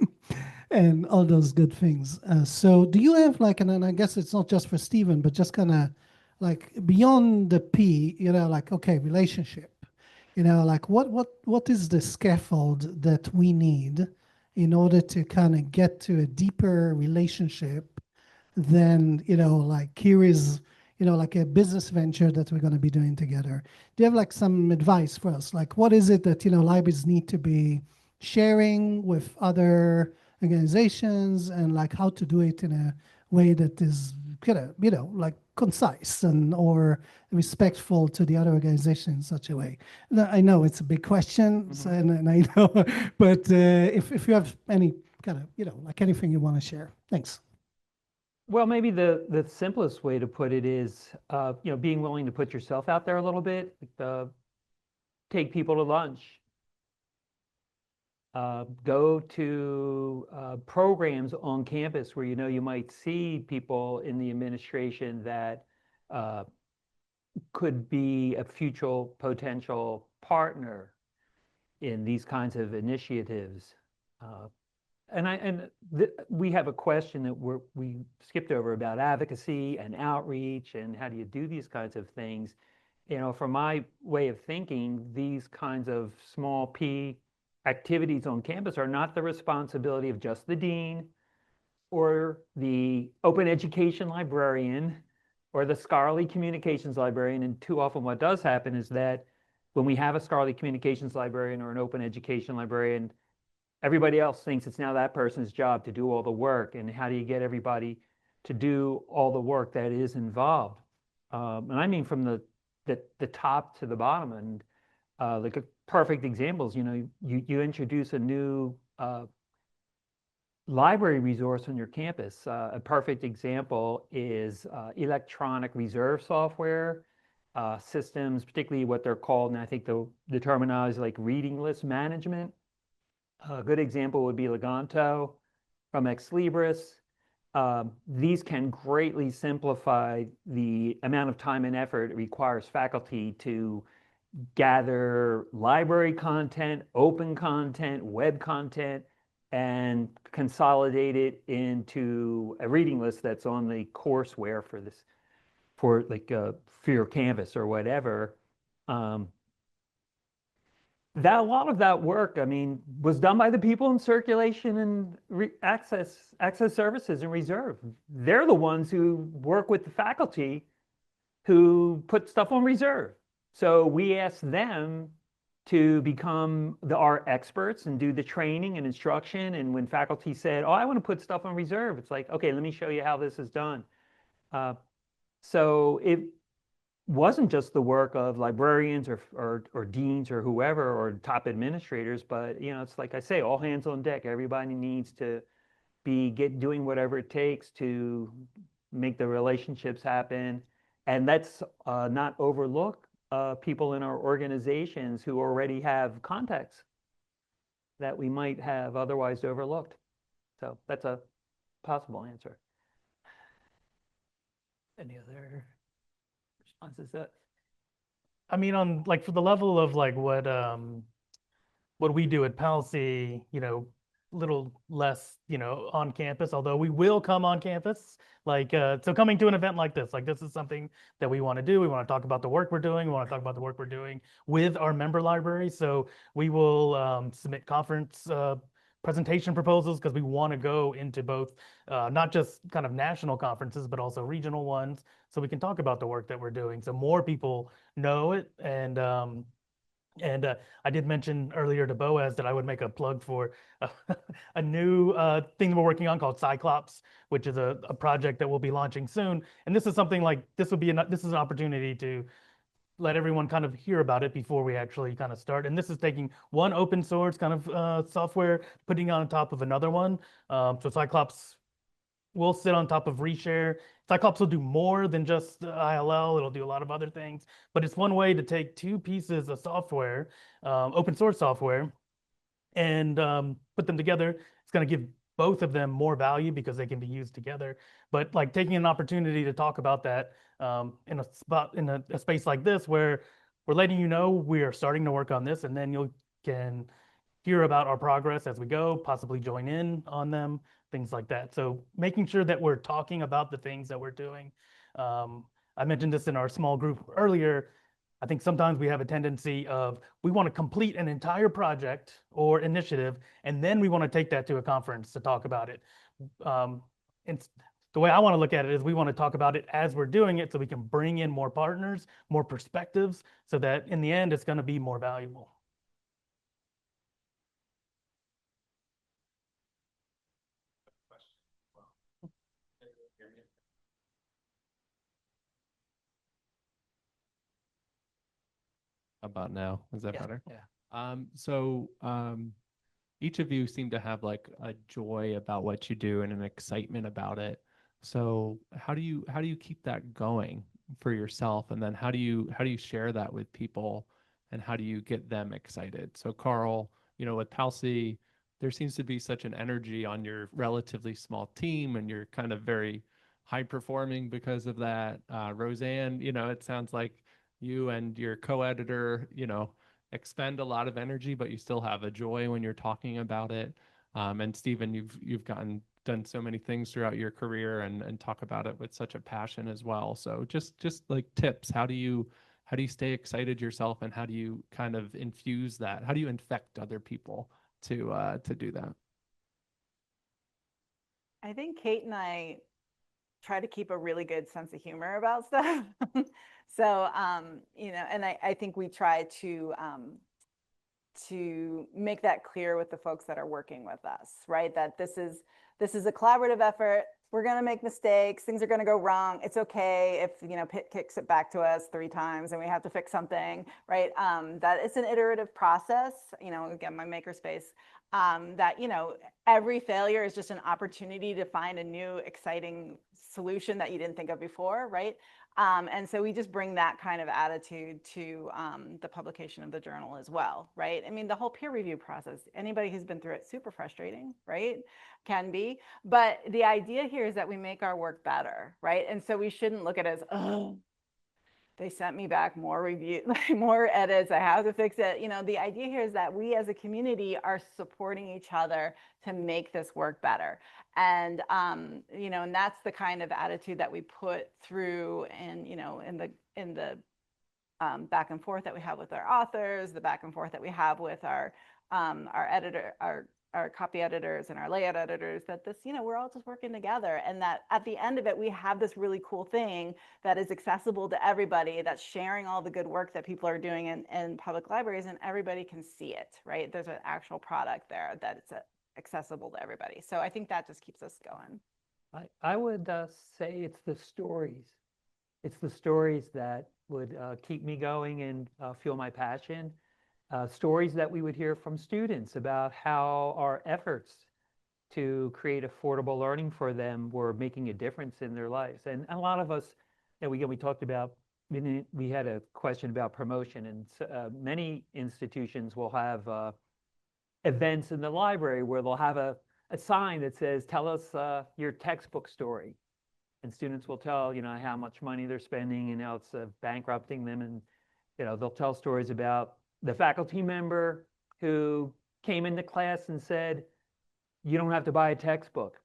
S2: and all those good things. So do you have like, and I guess it's not just for Stephen, but just kind of like beyond the P, like, okay, relationship, like what is the scaffold that we need in order to kind of get to a deeper relationship than, like here is, like a business venture that we're going to be doing together. Do you have like some advice for us? Like, what is it that, libraries need to be sharing with other organizations, and like how to do it in a way that is kind of, like concise and or respectful to the other organization in such a way? Now, I know it's a big question, so, and I know, but if you have any kind of, like anything you want to share. Thanks.
S20: Well, maybe the simplest way to put it is, being willing to put yourself out there a little bit. Take people to lunch. Go to programs on campus where you might see people in the administration that could be a future potential partner in these kinds of initiatives. We have a question that we skipped over about advocacy and outreach and how do you do these kinds of things. From my way of thinking, these kinds of small P activities on campus are not the responsibility of just the dean or the open education librarian or the scholarly communications librarian. And too often what does happen is that when we have a scholarly communications librarian or an open education librarian, everybody else thinks it's now that person's job to do all the work. And how do you get everybody to do all the work that is involved? And I mean from the top to the bottom. And like a perfect example is, you introduce a new library resource on your campus. A perfect example is electronic reserve software systems, particularly what they're called, and I think the terminology is like reading list management. A good example would be Leganto from Ex Libris. These can greatly simplify the amount of time and effort it requires faculty to gather library content, open content, web content, and consolidate it into a reading list that's on the courseware for your Canvas or whatever. A lot of that work, was done by the people in circulation and access services and reserve. They're the ones who work with the faculty who put stuff on reserve. So we asked them to become our experts and do the training and instruction. And when faculty said, "Oh, I want to put stuff on reserve," it's like, okay, let me show you how this is done. So wasn't just the work of librarians or deans or whoever or top administrators, but it's like I say, all hands on deck. Everybody needs to be doing whatever it takes to make the relationships happen. And let's not overlook people in our organizations who already have contacts that we might have otherwise overlooked. So that's a possible answer. Any other responses?
S19: I mean, on like for the level of like what we do at Palsy, little less, on campus, although we will come on campus. Like, so coming to an event like this is something that we want to do. We want to talk about the work we're doing. We want to talk about the work we're doing with our member libraries. So we will submit conference presentation proposals because we want to go into both, not just kind of national conferences, but also regional ones. So we can talk about the work that we're doing. So more people know it. And I did mention earlier to Boaz that I would make a plug for a new thing we're working on called Cyclops, which is a project that we'll be launching soon. And this is something like this is an opportunity to let everyone kind of hear about it before we actually kind of start. And this is taking one open source kind of software, putting it on top of another one. So Cyclops will sit on top of Reshare. Cyclops will do more than just ILL. It'll do a lot of other things, but it's one way to take two pieces of software, open source software, and put them together. It's going to give both of them more value because they can be used together. But like taking an opportunity to talk about that in a space like this, where we're letting you know we are starting to work on this, and then you can hear about our progress as we go, possibly join in on them, things like that. So making sure that we're talking about the things that we're doing. I mentioned this in our small group earlier. I think sometimes we have a tendency of we want to complete an entire project or initiative, and then we want to take that to a conference to talk about it. And the way I want to look at it is we want to talk about it as we're doing it so we can bring in more partners, more perspectives, so that in the end, it's going to be more valuable.
S1: About now. Is that better?
S17: Yeah.
S1: Each of you seem to have like a joy about what you do and an excitement about it. So how do you keep that going for yourself? And then how do you share that with people, and how do you get them excited? So Carl, with Palsy, there seems to be such an energy on your relatively small team, and you're kind of very high performing because of that. Roseanne, it sounds like you and your co-editor, expend a lot of energy, but you still have a joy when you're talking about it. And Stephen, you've done so many things throughout your career and talk about it with such a passion as well. So just like tips, how do you stay excited yourself, and how do you kind of infuse that? How do you infect other people to do that?
S18: I think Kate and I try to keep a really good sense of humor about stuff. So, and I think we try to make that clear with the folks that are working with us, right? That this is a collaborative effort. We're going to make mistakes. Things are going to go wrong. It's okay if, Pitt kicks it back to us 3 times and we have to fix something, right? That it's an iterative process, again, my makerspace, that, every failure is just an opportunity to find a new, exciting solution that you didn't think of before, right? And so we just bring that kind of attitude to the publication of the journal as well, right? I mean, the whole peer review process, anybody who's been through it, super frustrating, right? Can be. But the idea here is that we make our work better, right? And so we shouldn't look at it as, oh, they sent me back more review, more edits. I have to fix it. The idea here is that we as a community are supporting each other to make this work better. And, and that's the kind of attitude that we put through in the back and forth that we have with our authors, the back and forth that we have with our editor, our copy editors and our layout editors, that this, we're all just working together, and that at the end of it, we have this really cool thing that is accessible to everybody, that's sharing all the good work that people are doing in public libraries, and everybody can see it, right? There's an actual product there that it's accessible to everybody. So I think that just keeps us going.
S20: I would say it's the stories. It's the stories that would keep me going and fuel my passion. Stories that we would hear from students about how our efforts to create affordable learning for them were making a difference in their lives. And a lot of us, and we talked about, we had a question about promotion, and many institutions will have events in the library where they'll have a sign that says, tell us your textbook story. And students will tell, how much money they're spending and how it's bankrupting them. And, they'll tell stories about the faculty member who came into class and said, you don't have to buy a textbook,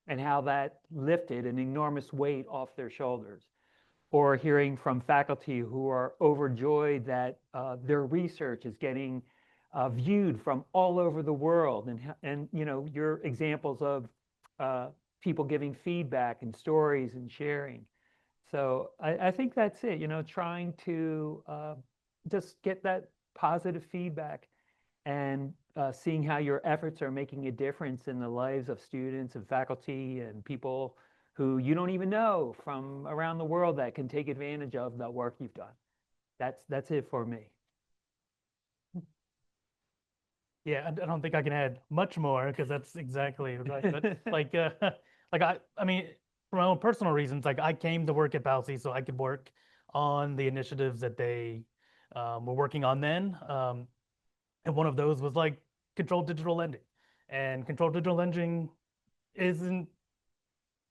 S20: and how that lifted an enormous weight off their shoulders. Or hearing from faculty who are overjoyed that their research is getting viewed from all over the world, and your examples of people giving feedback and stories and sharing. So I think that's it, trying to just get that positive feedback and seeing how your efforts are making a difference in the lives of students and faculty and people who you don't even know from around the world that can take advantage of the work you've done. That's it for me.
S19: Yeah, I don't think I can add much more because that's exactly right. But I mean, for my own personal reasons, like I came to work at PALCI so I could work on the initiatives that they were working on then. And one of those was like controlled digital lending. And controlled digital lending isn't,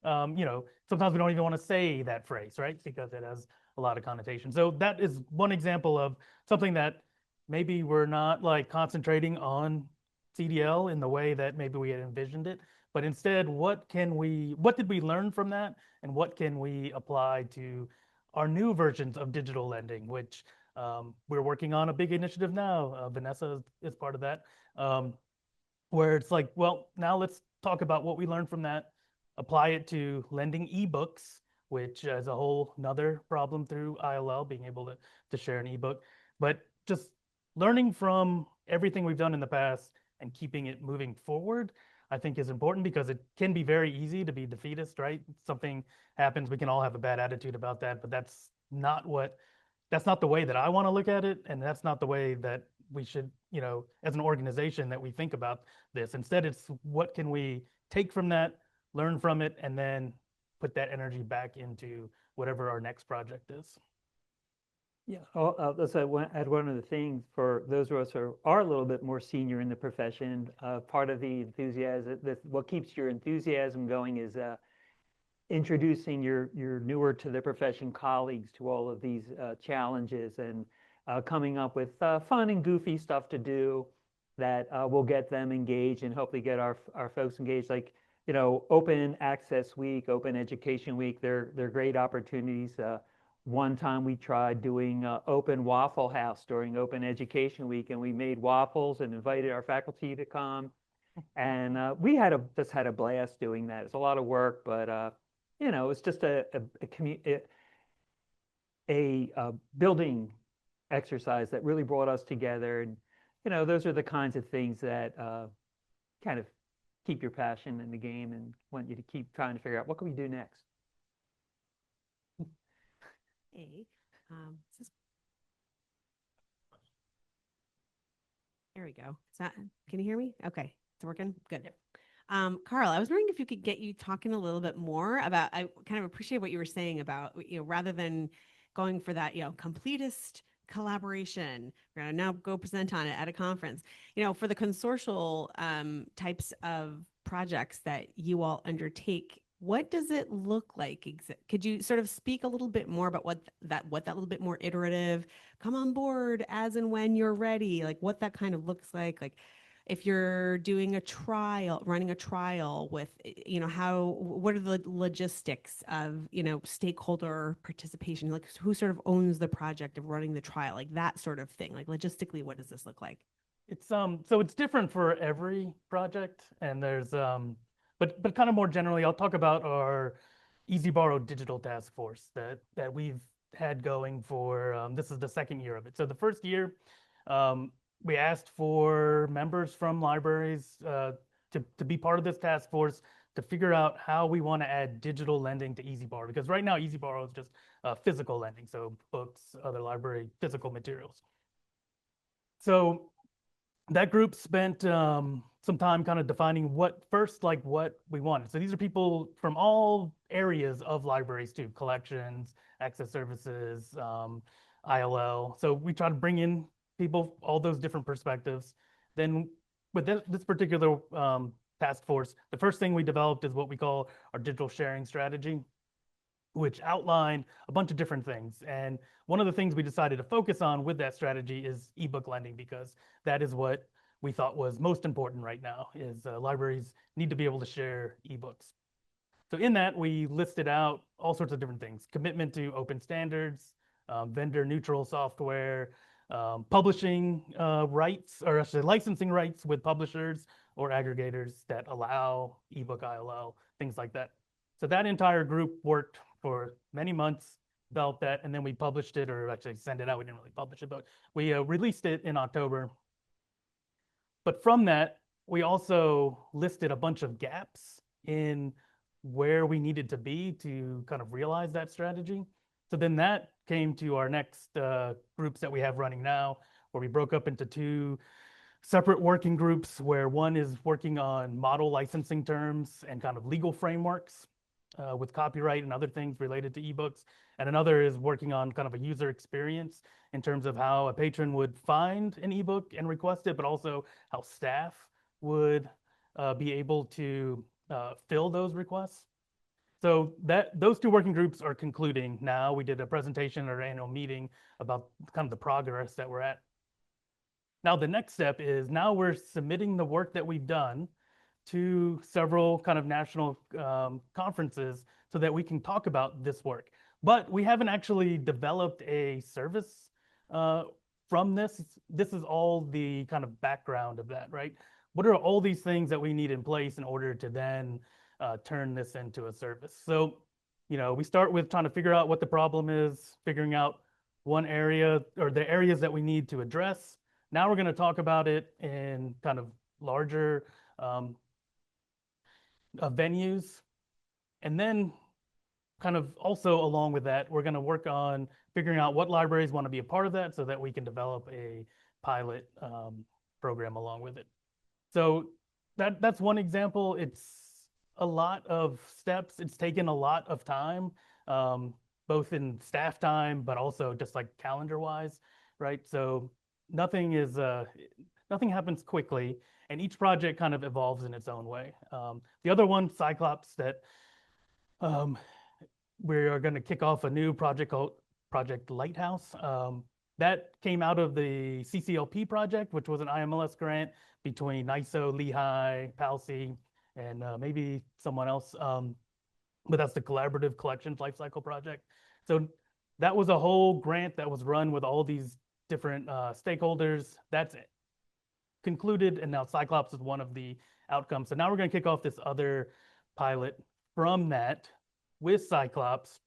S19: sometimes we don't even want to say that phrase, right? Because it has a lot of connotation. So that is one example of something that maybe we're not like concentrating on CDL in the way that maybe we had envisioned it, but instead, what did we learn from that? And what can we apply to our new versions of digital lending, which we're working on a big initiative now. Vanessa is part of that, where it's like, well, now let's talk about what we learned from that, apply it to lending ebooks, which is a whole nother problem through ILL, being able to share an ebook, but just learning from everything we've done in the past and keeping it moving forward, I think is important because it can be very easy to be defeatist, right? Something happens, we can all have a bad attitude about that, but that's not the way that I want to look at it. And that's not the way that we should, as an organization, that we think about this. Instead, it's what can we take from that, learn from it, and then put that energy back into whatever our next project is.
S20: Yeah, let's add one other thing for those of us who are a little bit more senior in the profession. Part of the enthusiasm, what keeps your enthusiasm going is introducing your newer to the profession colleagues to all of these challenges and coming up with fun and goofy stuff to do that will get them engaged and hopefully get our folks engaged. Like, Open Access Week, Open Education Week, they're great opportunities. One time we tried doing Open Waffle House during Open Education Week, and we made waffles and invited our faculty to come. And we just had a blast doing that. It's a lot of work, but it's just a building exercise that really brought us together. And those are the kinds of things that kind of keep your passion in the game and want you to keep trying to figure out what can we do next.
S11: Hey, there we go. Can you hear me? Okay, it's working. Good. Carl, I was wondering if you could get you talking a little bit more about, I kind of appreciate what you were saying about, rather than going for that, completist collaboration, we're going to now go present on it at a conference, for the consortial types of projects that you all undertake, what does it look like? Could you sort of speak a little bit more about what that little bit more iterative, come on board as and when you're ready, like what that kind of looks like if you're doing running a trial with, what are the logistics of, stakeholder participation, like who sort of owns the project of running the trial, like that sort of thing, like logistically, what does this look like?
S19: It's so it's different for every project, and there's but kind of more generally, I'll talk about our Easy Borrow digital task force that we've had going for this is the second year of it. So the first year, we asked for members from libraries to be part of this task force to figure out how we want to add digital lending to Easy Borrow, because right now Easy Borrow is just physical lending, so books, other library, physical materials. So that group spent some time kind of defining what we wanted. So these are people from all areas of libraries too, collections, access services, ILL. So we try to bring in people, all those different perspectives. Then with this particular task force, the first thing we developed is what we call our digital sharing strategy, which outlined a bunch of different things. And one of the things we decided to focus on with that strategy is ebook lending, because that is what we thought was most important right now, is libraries need to be able to share ebooks. So in that, we listed out all sorts of different things: commitment to open standards, vendor neutral software, publishing rights, or actually licensing rights with publishers or aggregators that allow ebook ILL, things like that. So that entire group worked for many months, developed that, and then we published it, or actually sent it out. We didn't really publish it, but we released it in October. But from that, we also listed a bunch of gaps in where we needed to be to kind of realize that strategy. So then that came to our next groups that we have running now, where we broke up into two separate working groups, where one is working on model licensing terms and kind of legal frameworks with copyright and other things related to ebooks. And another is working on kind of a user experience in terms of how a patron would find an ebook and request it, but also how staff would be able to fill those requests. So those two working groups are concluding now. We did a presentation at our annual meeting about kind of the progress that we're at. Now the next step is, now we're submitting the work that we've done to several kind of national conferences so that we can talk about this work. But we haven't actually developed a service from this. This is all the kind of background of that, right? What are all these things that we need in place in order to then turn this into a service? So, we start with trying to figure out what the problem is, figuring out one area or the areas that we need to address. Now we're going to talk about it in kind of larger venues. And then kind of also along with that, we're going to work on figuring out what libraries want to be a part of that so that we can develop a pilot program along with it. So that's one example. It's a lot of steps. It's taken a lot of time, both in staff time, but also just like calendar wise, right? So nothing happens quickly, and each project kind of evolves in its own way. The other one, Cyclops, that we are going to kick off a new project called Project Lighthouse. That came out of the CCLP project, which was an IMLS grant between NISO, Lehigh, PALCI, and maybe someone else. But that's the Collaborative Collections Lifecycle Project. So that was a whole grant that was run with all these different stakeholders. That's it. Concluded, and now Cyclops is one of the outcomes. So now we're going to kick off this other pilot from that with Cyclops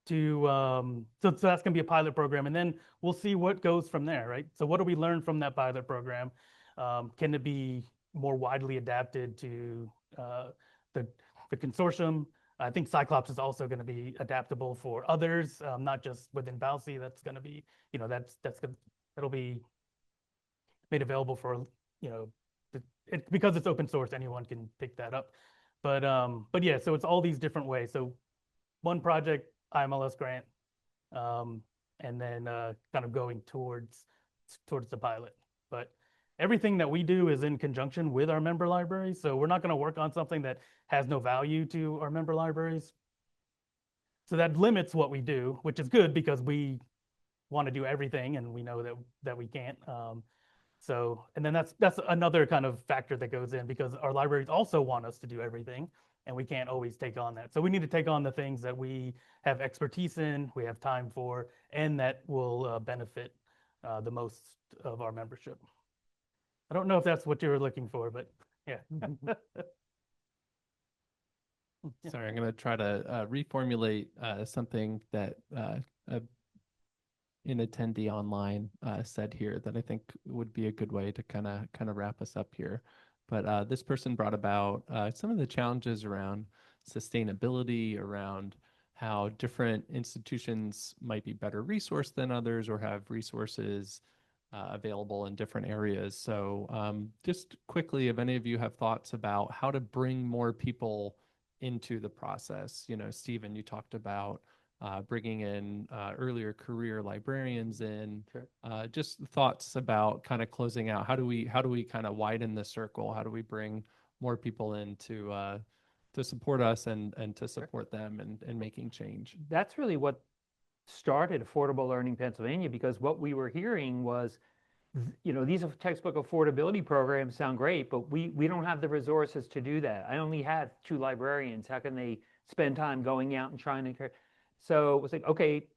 S19: to so that's going to be a pilot program, and then we'll see what goes from there, right? So what do we learn from that pilot program? Can it be more widely adapted to the consortium? I think Cyclops is also going to be adaptable for others, not just within PALCI. That's going to be, it'll be made available for, because it's open source, anyone can pick that up. But yeah, so it's all these different ways. So one project, IMLS grant, and then kind of going towards the pilot. But everything that we do is in conjunction with our member libraries. So we're not going to work on something that has no value to our member libraries. So that limits what we do, which is good because we want to do everything, and we know that we can't. And then that's another kind of factor that goes in, because our libraries also want us to do everything, and we can't always take on that. So we need to take on the things that we have expertise in, we have time for, and that will benefit the most of our membership. I don't know if that's what you were looking for, but yeah.
S1: Sorry, I'm going to try to reformulate something that an attendee online said here that I think would be a good way to kind of wrap us up here. But this person brought about some of the challenges around sustainability, around how different institutions might be better resourced than others or have resources available in different areas. So just quickly, if any of you have thoughts about how to bring more people into the process, you know, Stephen, you talked about bringing in earlier career librarians in.
S20: Sure.
S1: Just thoughts about kind of closing out. How do we kind of widen the circle? How do we bring more people in to support us and to support them and making change?
S20: That's really what started Affordable Learning Pennsylvania, because what we were hearing was, you know, these textbook affordability programs sound great, but we don't have the resources to do that. I only have 2 librarians. How can they spend time going out and trying to? So it was like, okay,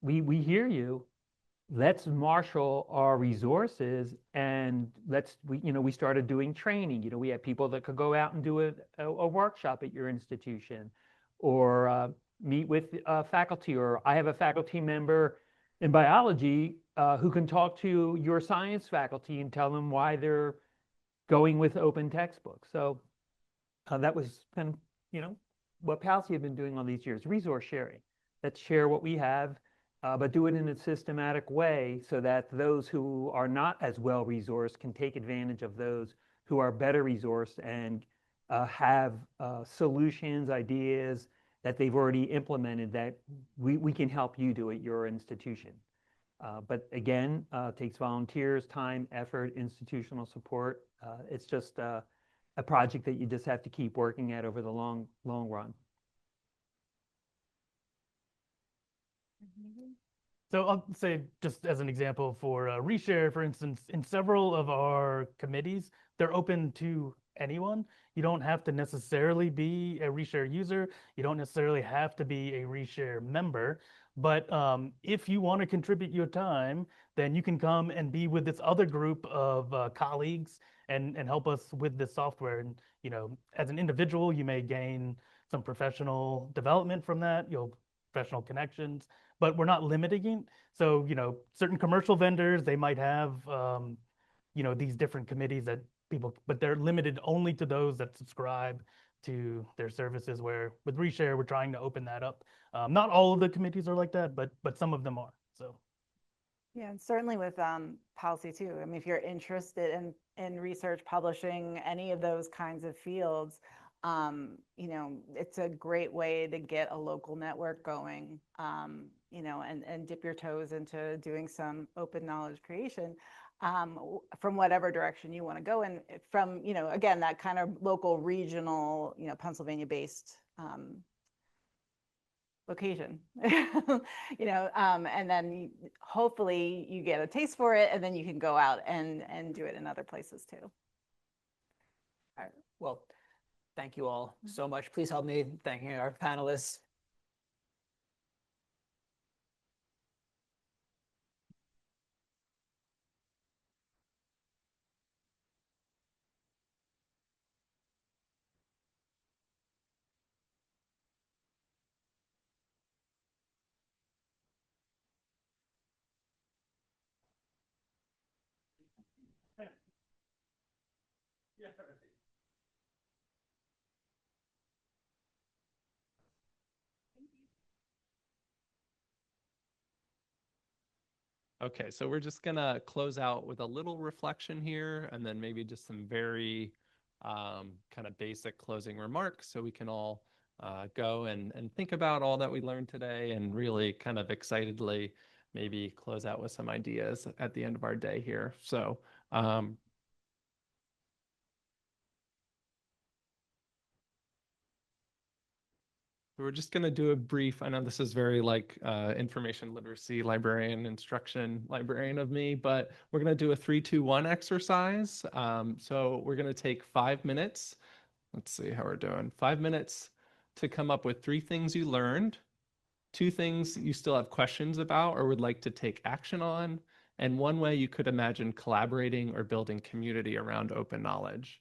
S20: we hear you. Let's marshal our resources and we started doing training. You know, we had people that could go out and do a workshop at your institution, or meet with faculty, or I have a faculty member in biology who can talk to your science faculty and tell them why they're going with open textbooks. So that was kind of, you know, what Palsy had been doing all these years, resource sharing. Let's share what we have, but do it in a systematic way so that those who are not as well resourced can take advantage of those who are better resourced and have solutions, ideas that they've already implemented that we can help you do at your institution. But again, takes volunteers, time, effort, institutional support. It's just a project that you just have to keep working at over the long run.
S19: So I'll say, just as an example for Reshare, for instance, in several of our committees, they're open to anyone. You don't have to necessarily be a Reshare user. You don't necessarily have to be a Reshare member. But if you want to contribute your time, then you can come and be with this other group of colleagues and help us with this software. And, you know, as an individual, you may gain some professional development from that, professional connections, but we're not limiting it. So, you know, certain commercial vendors, they might have, you know, these different committees that people, but they're limited only to those that subscribe to their services, where with Reshare, we're trying to open that up. Not all of the committees are like that, but some of them are. So.
S18: Yeah, and certainly with policy too. I mean, if you're interested in research, publishing, any of those kinds of fields, you know, it's a great way to get a local network going, you know, and dip your toes into doing some open knowledge creation from whatever direction you want to go in, from, you know, again, that kind of local, regional, you know, Pennsylvania-based location, you know, and then hopefully you get a taste for it, and then you can go out and do it in other places too.
S17: All right. Well, thank you all so much. Please help me thanking our panelists.
S1: Okay, so we're just gonna close out with a little reflection here, and then maybe just some very kind of basic closing remarks, so we can all go and think about all that we learned today, and really kind of excitedly maybe close out with some ideas at the end of our day here. So we're just going to do a brief, I know this is very like information literacy librarian, instruction librarian of me, but we're going to do a 3-2-1 exercise. So we're going to take 5 minutes. Let's see how we're doing. 5 minutes to come up with 3 things you learned, 2 things you still have questions about or would like to take action on, and 1 way you could imagine collaborating or building community around open knowledge.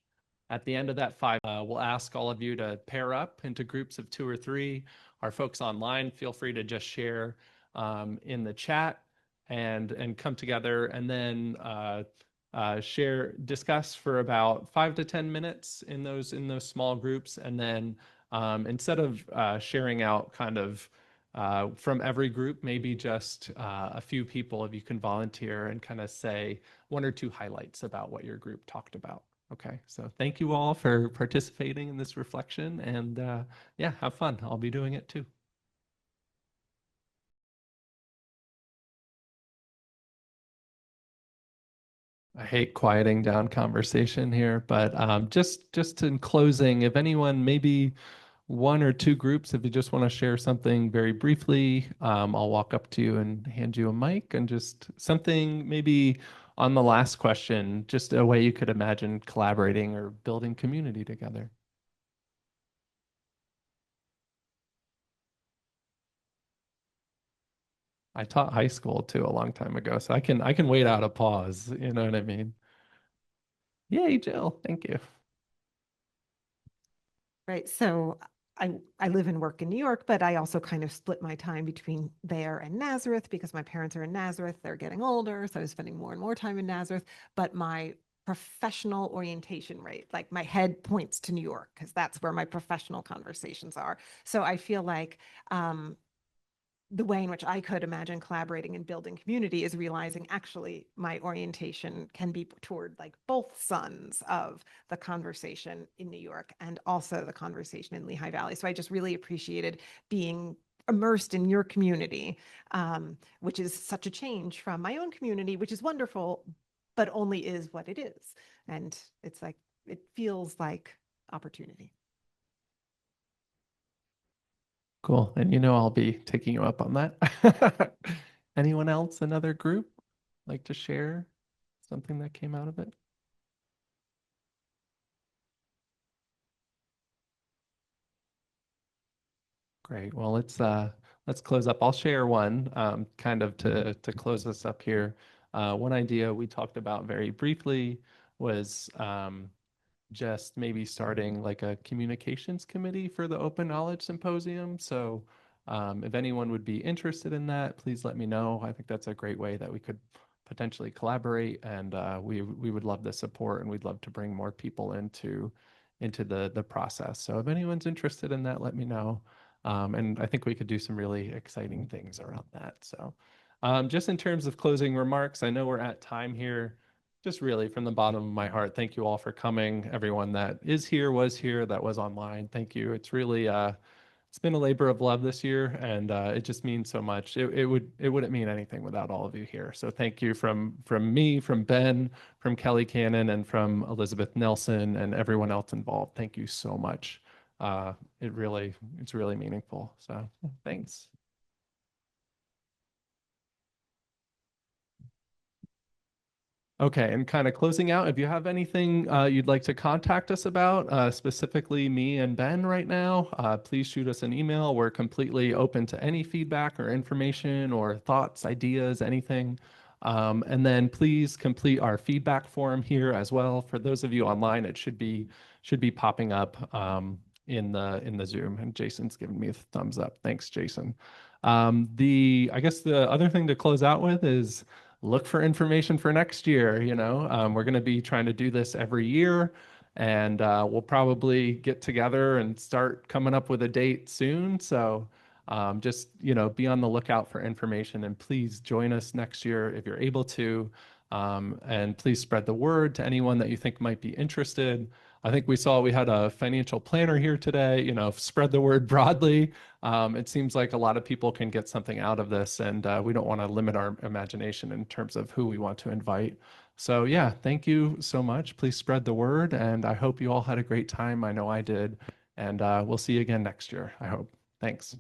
S1: At the end of that 5, we'll ask all of you to pair up into groups of 2 or 3. Our folks online, feel free to just share in the chat and come together. And then discuss for about 5 to 10 minutes in those small groups, and then instead of sharing out kind of from every group, maybe just a few people, if you can volunteer and kind of say 1 or 2 highlights about what your group talked about. Okay, so thank you all for participating in this reflection, and yeah, have fun. I'll be doing it too. I hate quieting down conversation here, but just in closing, if anyone, maybe 1 or 2 groups, if you just want to share something very briefly, I'll walk up to you and hand you a mic, and just something maybe on the last question, just a way you could imagine collaborating or building community together. I taught high school too a long time ago, so I can wait out a pause, you know what I mean? Yay, Jill, thank you.
S7: Right. So I live and work in New York, but I also kind of split my time between there and Nazareth because my parents are in Nazareth. They're getting older, so I was spending more and more time in Nazareth. But my professional orientation rate, like my head points to New York because that's where my professional conversations are. So I feel like the way in which I could imagine collaborating and building community is realizing actually my orientation can be toward like both sons of the conversation in New York and also the conversation in Lehigh Valley. So I just really appreciated being immersed in your community, which is such a change from my own community, which is wonderful, but only is what it is. And it's like, it feels like opportunity.
S1: Cool. And I'll be taking you up on that. Anyone else, another group, like to share something that came out of it? Great. Well, let's close up. I'll share one kind of to close us up here. One idea we talked about very briefly was just maybe starting like a communications committee for the Open Knowledge Symposium. So if anyone would be interested in that, please let me know. I think that's a great way that we could potentially collaborate, and we would love the support, and we'd love to bring more people into the process. So if anyone's interested in that, let me know. And I think we could do some really exciting things around that. So just in terms of closing remarks, I know we're at time here. Just really from the bottom of my heart, thank you all for coming. Everyone that is here, was here, that was online, thank you. It's really, it's been a labor of love this year, and it just means so much. It wouldn't mean anything without all of you here. So thank you from me, from Ben, from Kelly Cannon, and from Elizabeth Nelson, and everyone else involved. Thank you so much. It's really meaningful. So thanks. Okay, and kind of closing out, if you have anything you'd like to contact us about, specifically me and Ben right now, please shoot us an email. We're completely open to any feedback or information or thoughts, ideas, anything. And then please complete our feedback form here as well. For those of you online, it should be popping up in the Zoom. And Jason's giving me a thumbs up. Thanks, Jason. I guess the other thing to close out with is look for information for next year. We're going to be trying to do this every year, and we'll probably get together and start coming up with a date soon. So just be on the lookout for information, and please join us next year if you're able to, and please spread the word to anyone that you think might be interested. I think we had a financial planner here today, spread the word broadly. It seems like a lot of people can get something out of this, and we don't want to limit our imagination in terms of who we want to invite. So yeah, thank you so much. Please spread the word, and I hope you all had a great time. I know I did, and we'll see you again next year, I hope. Thanks.